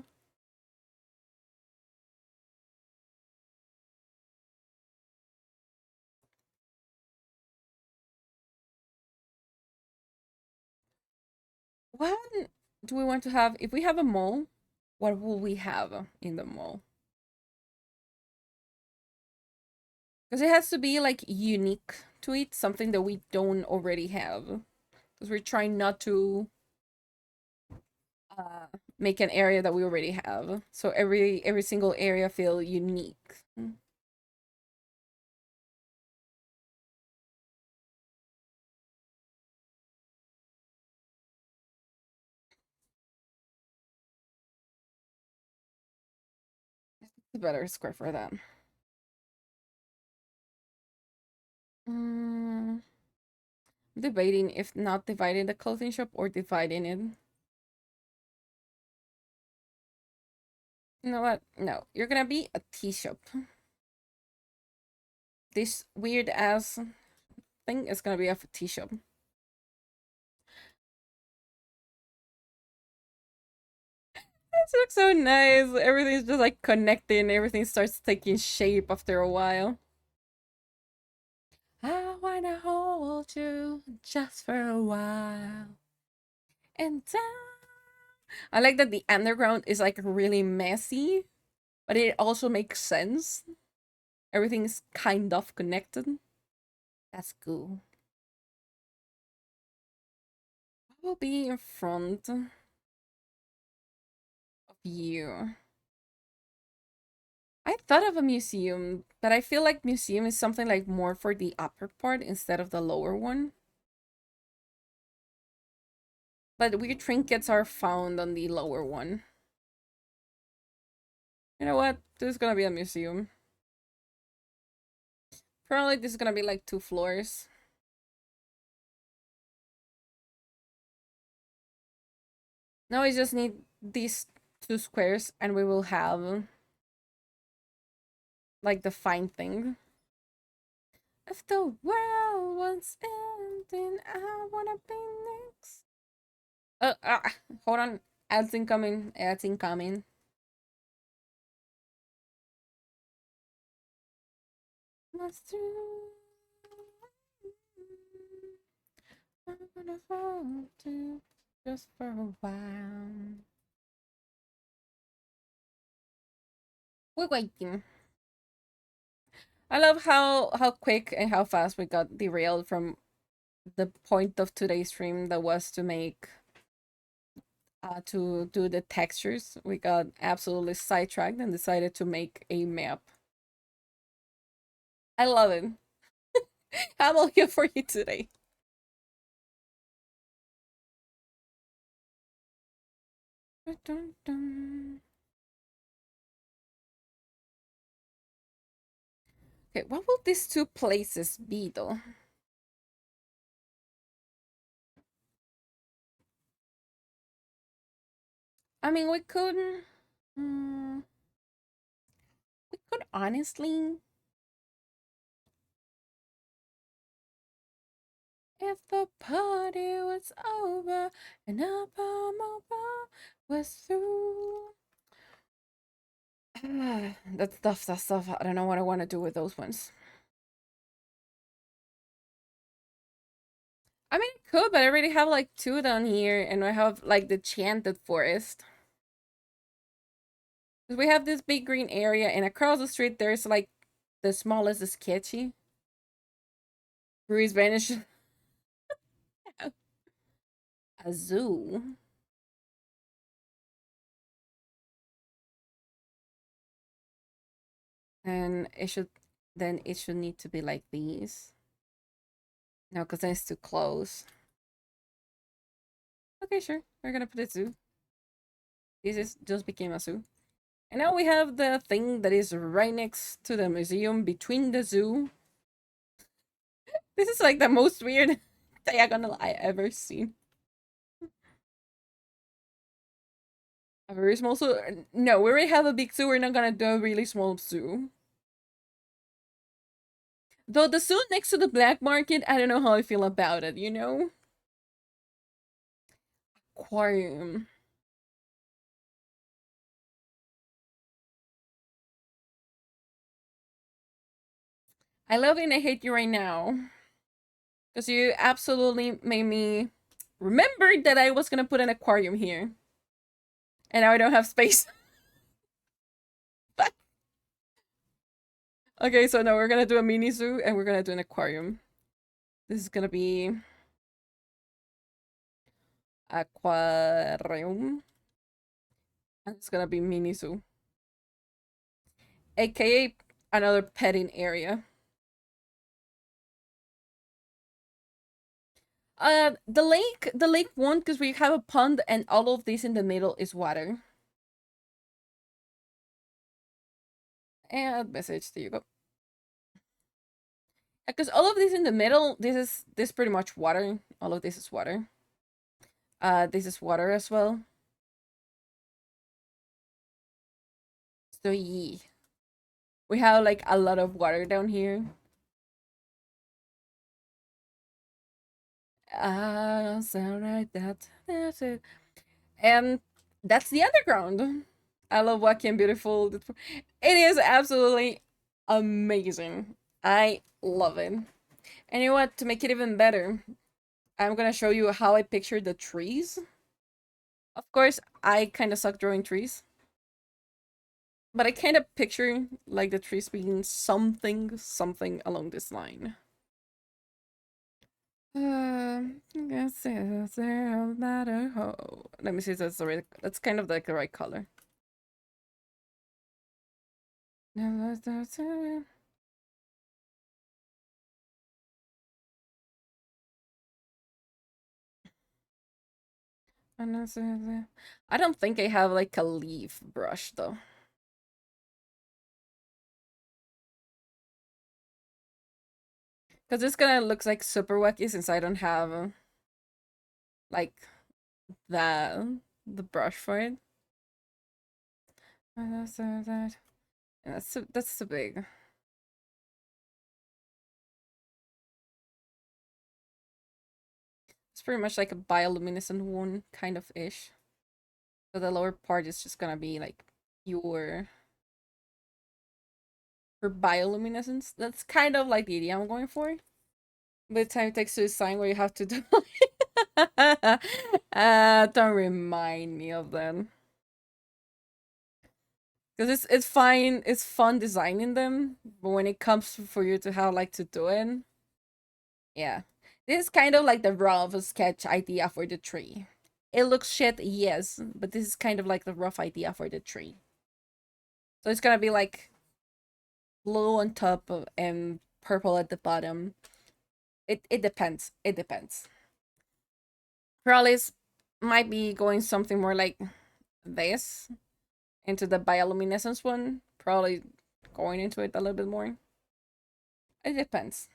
What do we want to have? If we have a mall, what will we have in the mall? Because it has to be like unique to it, something that we don't already have. Because we're trying not to uh, make an area that we already have. So every single area feel unique. It's a better square for that. Mm, debating if not dividing the clothing shop or dividing it. You know what? No, you're gonna be a tea shop. This weird ass thing is gonna be a tea shop. This looks so nice. Everything's just like connecting. Everything starts taking shape after a while. I wanna hold you just for a while. And I like that the underground is like really messy, but it also makes sense. Everything's kind of connected. That's cool. I will be in front of you. I thought of a museum, but I feel like museum is something like more for the upper part instead of the lower one. But weird trinkets are found on the lower one. You know what? This is gonna be a museum. Probably this is gonna be like 2 floors. Now we just need these 2 squares and we will have like the fine thing. If the world was ending, I wanna be next. Hold on. Ads incoming. Ads incoming. Must do. I'm gonna hold you just for a while. We're waiting. I love how quick and how fast we got derailed from the point of today's stream that was to make to do the textures. We got absolutely sidetracked and decided to make a map. I love it. I'm all here for you today. Dun, dun. Okay, what will these two places be though? I mean, mm, we could honestly, if the party was over and our over was through. That's stuff. I don't know what I want to do with those ones. I mean, I could, but I already have like two down here, and I have like the Chanted Forest. 'Cause we have this big green area, and across the street there's like the smallest is sketchy. Ruiz Vanish. A zoo. And it should need to be like these. No, because then it's too close. Okay, sure. We're gonna put a zoo. This is just became a zoo. And now we have the thing that is right next to the museum between the zoo. This is like the most weird diagonal I ever seen. A very small zoo. No, we already have a big zoo. We're not gonna do a really small zoo. Though the zoo next to the black market, I don't know how I feel about it, you know? Aquarium. I love you and I hate you right now. Because you absolutely made me remember that I was gonna put an aquarium here. And now I don't have space. Okay, so now we're gonna do a mini zoo and we're gonna do an aquarium. This is gonna be aquarium. And it's gonna be mini zoo. AKA another petting area. The lake won't because we have a pond and all of this in the middle is water. And message, there you go. Because all of this in the middle, this pretty much water. All of this is water. This is water as well. So yeah. We have like a lot of water down here. Sound like that. That's it. And that's the underground. I love Wacky and Beautiful. It is absolutely amazing. I love it. And you know what? To make it even better, I'm gonna show you how I pictured the trees. Of course, I kind of suck drawing trees. But I kind of picture like the trees being something along this line. Guess it's no matter how. Let me see if that's the right. That's kind of like the right color. I don't think I have like a leaf brush though. Because this gonna looks like super wacky since I don't have like the brush for it. That's too big. It's pretty much like a bioluminescent one kind of ish. So the lower part is just gonna be like pure for bioluminescence. That's kind of like the idea I'm going for. By the time it takes to the sign where you have to do don't remind me of them. Because it's fine, it's fun designing them, but when it comes for you to have like to do it, yeah. This is kind of like the rough sketch idea for the tree. It looks shit, yes, but this is kind of like the rough idea for the tree. So it's gonna be like blue on top and purple at the bottom. It depends. It depends. Probably might be going something more like this into the bioluminescence one. Probably going into it a little bit more. It depends.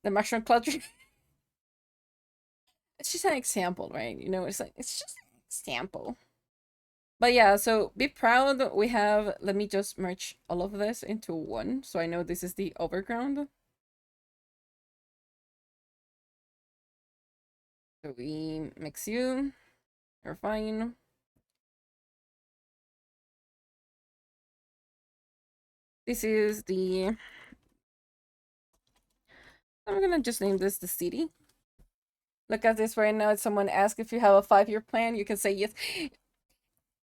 The mushroom clutcher. It's just an example, right? You know, it's like it's just an example. But yeah, so be proud. We have, let me just merge all of this into one. So I know this is the overground. So we mix you. You're fine. This is the, I'm gonna just name this the city. Look at this right now. If someone asks if you have a 5-year plan, you can say yes.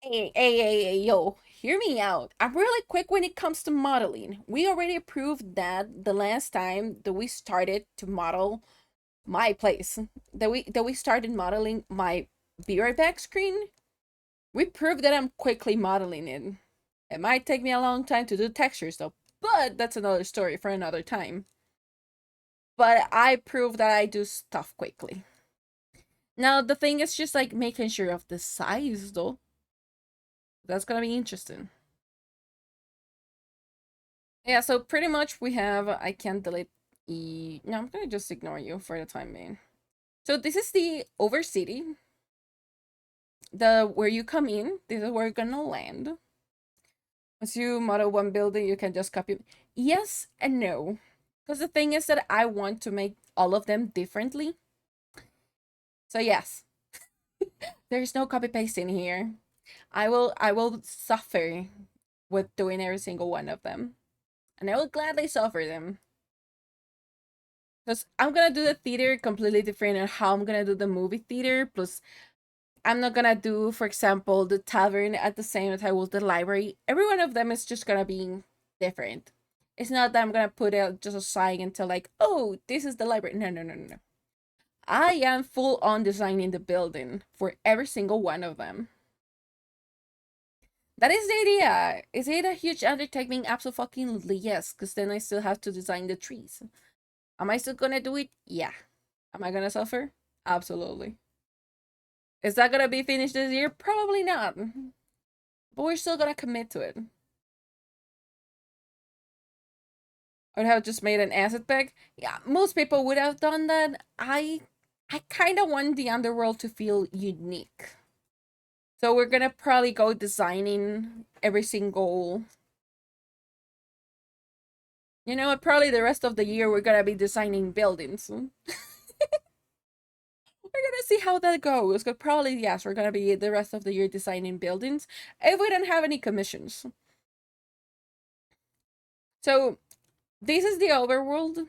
Hey, yo, hear me out. I'm really quick when it comes to modeling. We already proved that the last time that we started to model my place, that we started modeling my Be Right Back screen. We proved that I'm quickly modeling it. It might take me a long time to do textures though, but that's another story for another time. But I proved that I do stuff quickly. Now the thing is just like making sure of the size though. That's gonna be interesting. Yeah, so pretty much we have, I can't delete no, I'm gonna just ignore you for the time being. So this is the Overcity. Where you come in, this is where you're gonna land. Once you model one building, you can just copy. Yes and no. Because the thing is that I want to make all of them differently. So yes. There's no copy pasting here. I will suffer with doing every single one of them. And I will gladly suffer them. Because I'm gonna do the theater completely different and how I'm gonna do the movie theater. Plus, I'm not gonna do, for example, the tavern at the same time with the library. Every one of them is just gonna be different. It's not that I'm gonna put out just a sign until like, oh, this is the library. No, no, no, no, no. I am full on designing the building for every single one of them. That is the idea. Is it a huge undertaking? Absolutely yes, because then I still have to design the trees. Am I still gonna do it? Yeah. Am I gonna suffer? Absolutely. Is that gonna be finished this year? Probably not. But we're still gonna commit to it. I would have just made an asset pack. Yeah, most people would have done that. I kind of want the underworld to feel unique. So we're gonna probably go designing every single. You know what? Probably the rest of the year we're gonna be designing buildings. We're gonna see how that goes. But probably yes, we're gonna be the rest of the year designing buildings if we don't have any commissions. So this is the overworld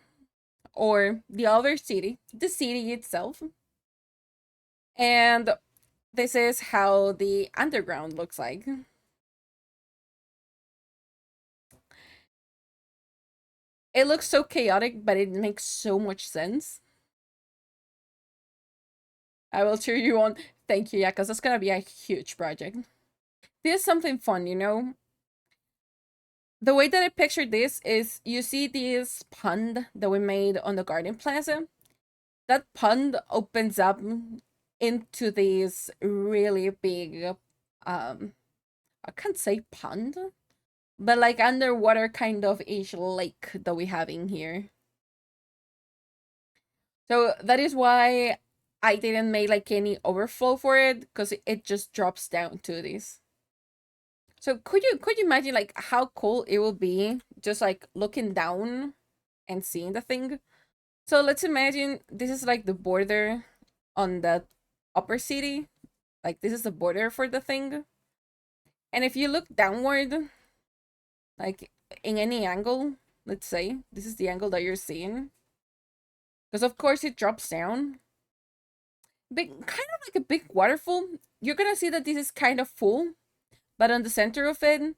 or the Overcity, the city itself. And this is how the underground looks like. It looks so chaotic, but it makes so much sense. I will cheer you on. Thank you, yeah, because it's gonna be a huge project. This is something fun, you know? The way that I pictured this is you see this pond that we made on the garden plaza. That pond opens up into this really big I can't say pond, but like underwater kind of ish lake that we have in here. So that is why I didn't make like any overflow for it because it just drops down to this. So could you imagine like how cool it will be just like looking down and seeing the thing? So let's imagine this is like the border on the upper city. Like this is the border for the thing. And if you look downward, like in any angle, let's say this is the angle that you're seeing. Because of course it drops down. Big, kind of like a big waterfall. You're gonna see that this is kind of full, but on the center of it,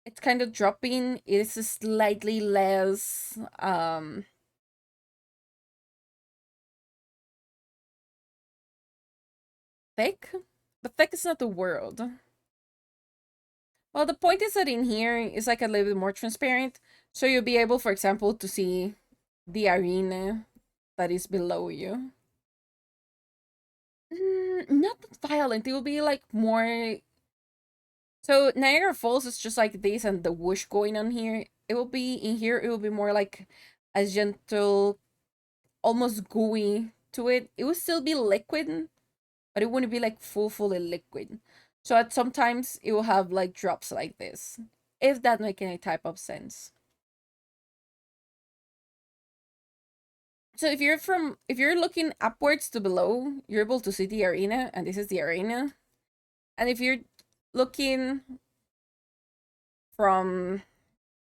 it's kind of dropping. It is slightly less thick. But thick is not the word. Well, the point is that in here is like a little bit more transparent, so you'll be able, for example, to see the arena that is below you. Not violent. It will be like more So Niagara Falls is just like this and the whoosh going on here. It will be in here, it will be more like a gentle, almost gooey to it. It will still be liquid, but it wouldn't be like fully liquid. So at sometimes it will have like drops like this. If that make any type of sense. So if you're looking upwards to below, you're able to see the arena, and this is the arena. And if you're looking from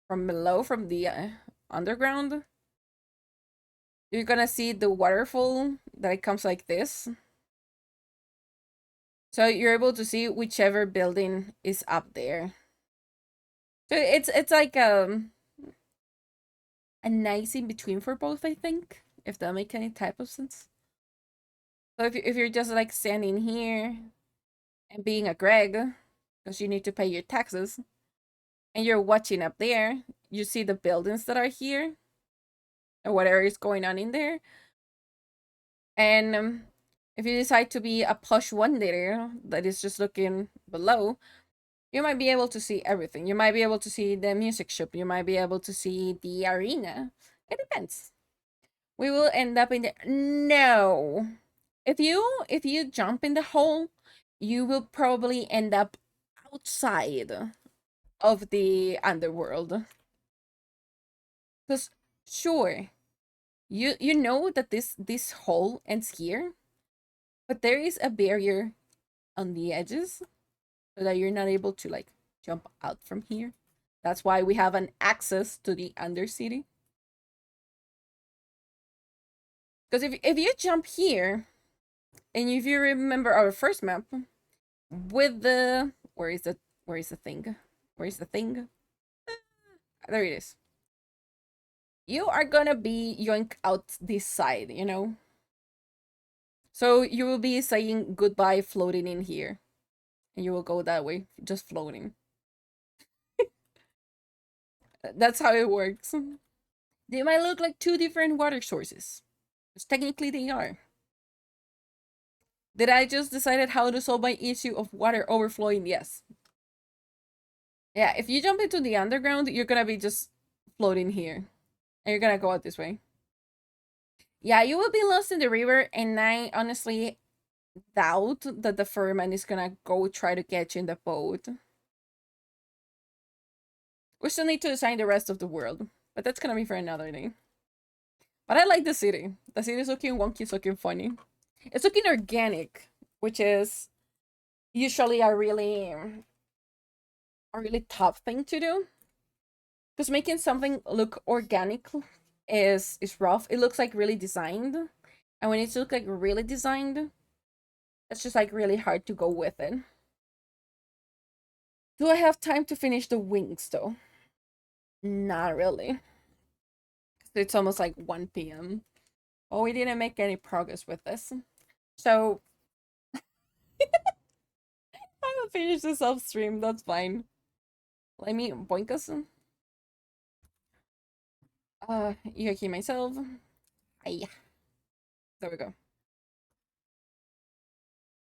below, from the underground, you're gonna see the waterfall that it comes like this. So you're able to see whichever building is up there. So it's like a nice in between for both, I think, if that make any type of sense. So if you're just like standing here and being a Greg, because you need to pay your taxes, and you're watching up there, you see the buildings that are here, and whatever is going on in there. And if you decide to be a posh wanderer that is just looking below, you might be able to see everything. You might be able to see the music shop. You might be able to see the arena. It depends. We will end up in the no. If you jump in the hole, you will probably end up outside of the underworld. Because sure, you know that this hole ends here, but there is a barrier on the edges so that you're not able to like jump out from here. That's why we have an access to the undercity. Because if you jump here, and if you remember our first map, with the where is the thing? Where is the thing? There it is. You are gonna be yoink out this side, you know? So you will be saying goodbye floating in here. And you will go that way, just floating. That's how it works. They might look like two different water sources. Because technically they are. Did I just decided how to solve my issue of water overflowing? Yes. Yeah, if you jump into the underground, you're gonna be just floating here. And you're gonna go out this way. Yeah, you will be lost in the river, and I honestly doubt that the fireman is gonna go try to get you in the boat. We still need to design the rest of the world, but that's gonna be for another day. But I like the city. The city is looking wonky, it's looking funny. It's looking organic, which is usually a really tough thing to do. Because making something look organic is rough. It looks like really designed. And when it's look like really designed, it's just like really hard to go with it. Do I have time to finish the wings though? Not really. It's almost like 1 p.m. Oh, we didn't make any progress with this. So I will finish this off stream. That's fine. Let me boink us. You hear myself. Ay, there we go.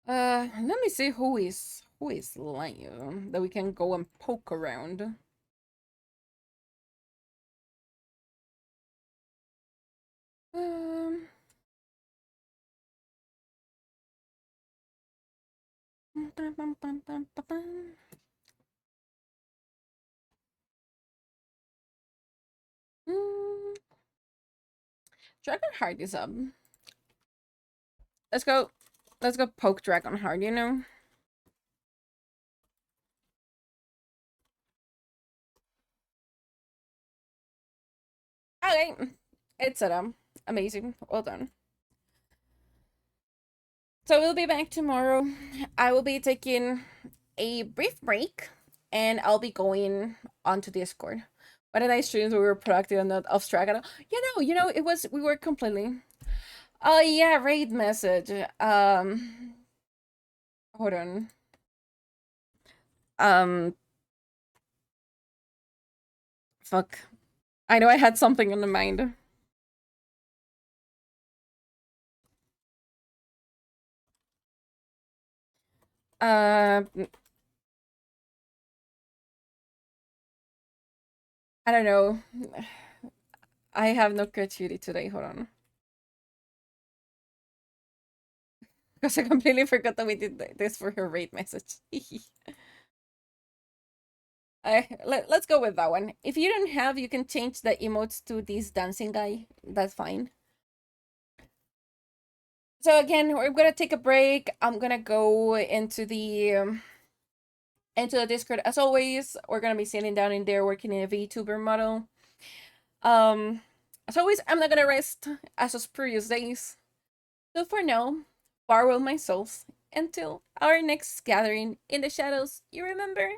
Let me see who is live that we can go and poke around. Um. Mm, Dragonheart is up. Let's go. Let's go poke Dragonheart, you know? Okay. It's set up. Amazing. Well done. So we'll be back tomorrow. I will be taking a brief break and I'll be going onto Discord. What a nice streams, we were productive and not off track at all. It was we were completely. Oh yeah, raid message. Hold on. Um Fuck. I know I had something on the mind. Uh I don't know. I have no creativity today. Hold on. Because I completely forgot that we did this for her rate message. Let's go with that one. If you don't have, you can change the emotes to this dancing guy. That's fine. So again, we're gonna take a break. I'm gonna go into the Discord. As always, we're gonna be sitting down in there working in a VTuber model. As always, I'm not gonna rest as of previous days. So for now, farewell my souls until our next gathering in the shadows. You remember,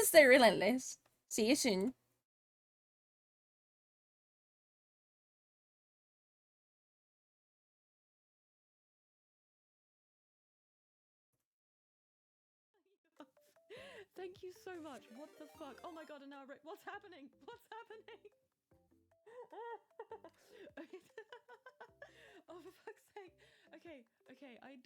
stay relentless. See you soon. Thank you so much. What the fuck? Oh my god, and now what's happening? What's happening? Oh, for fuck's sake. Okay, I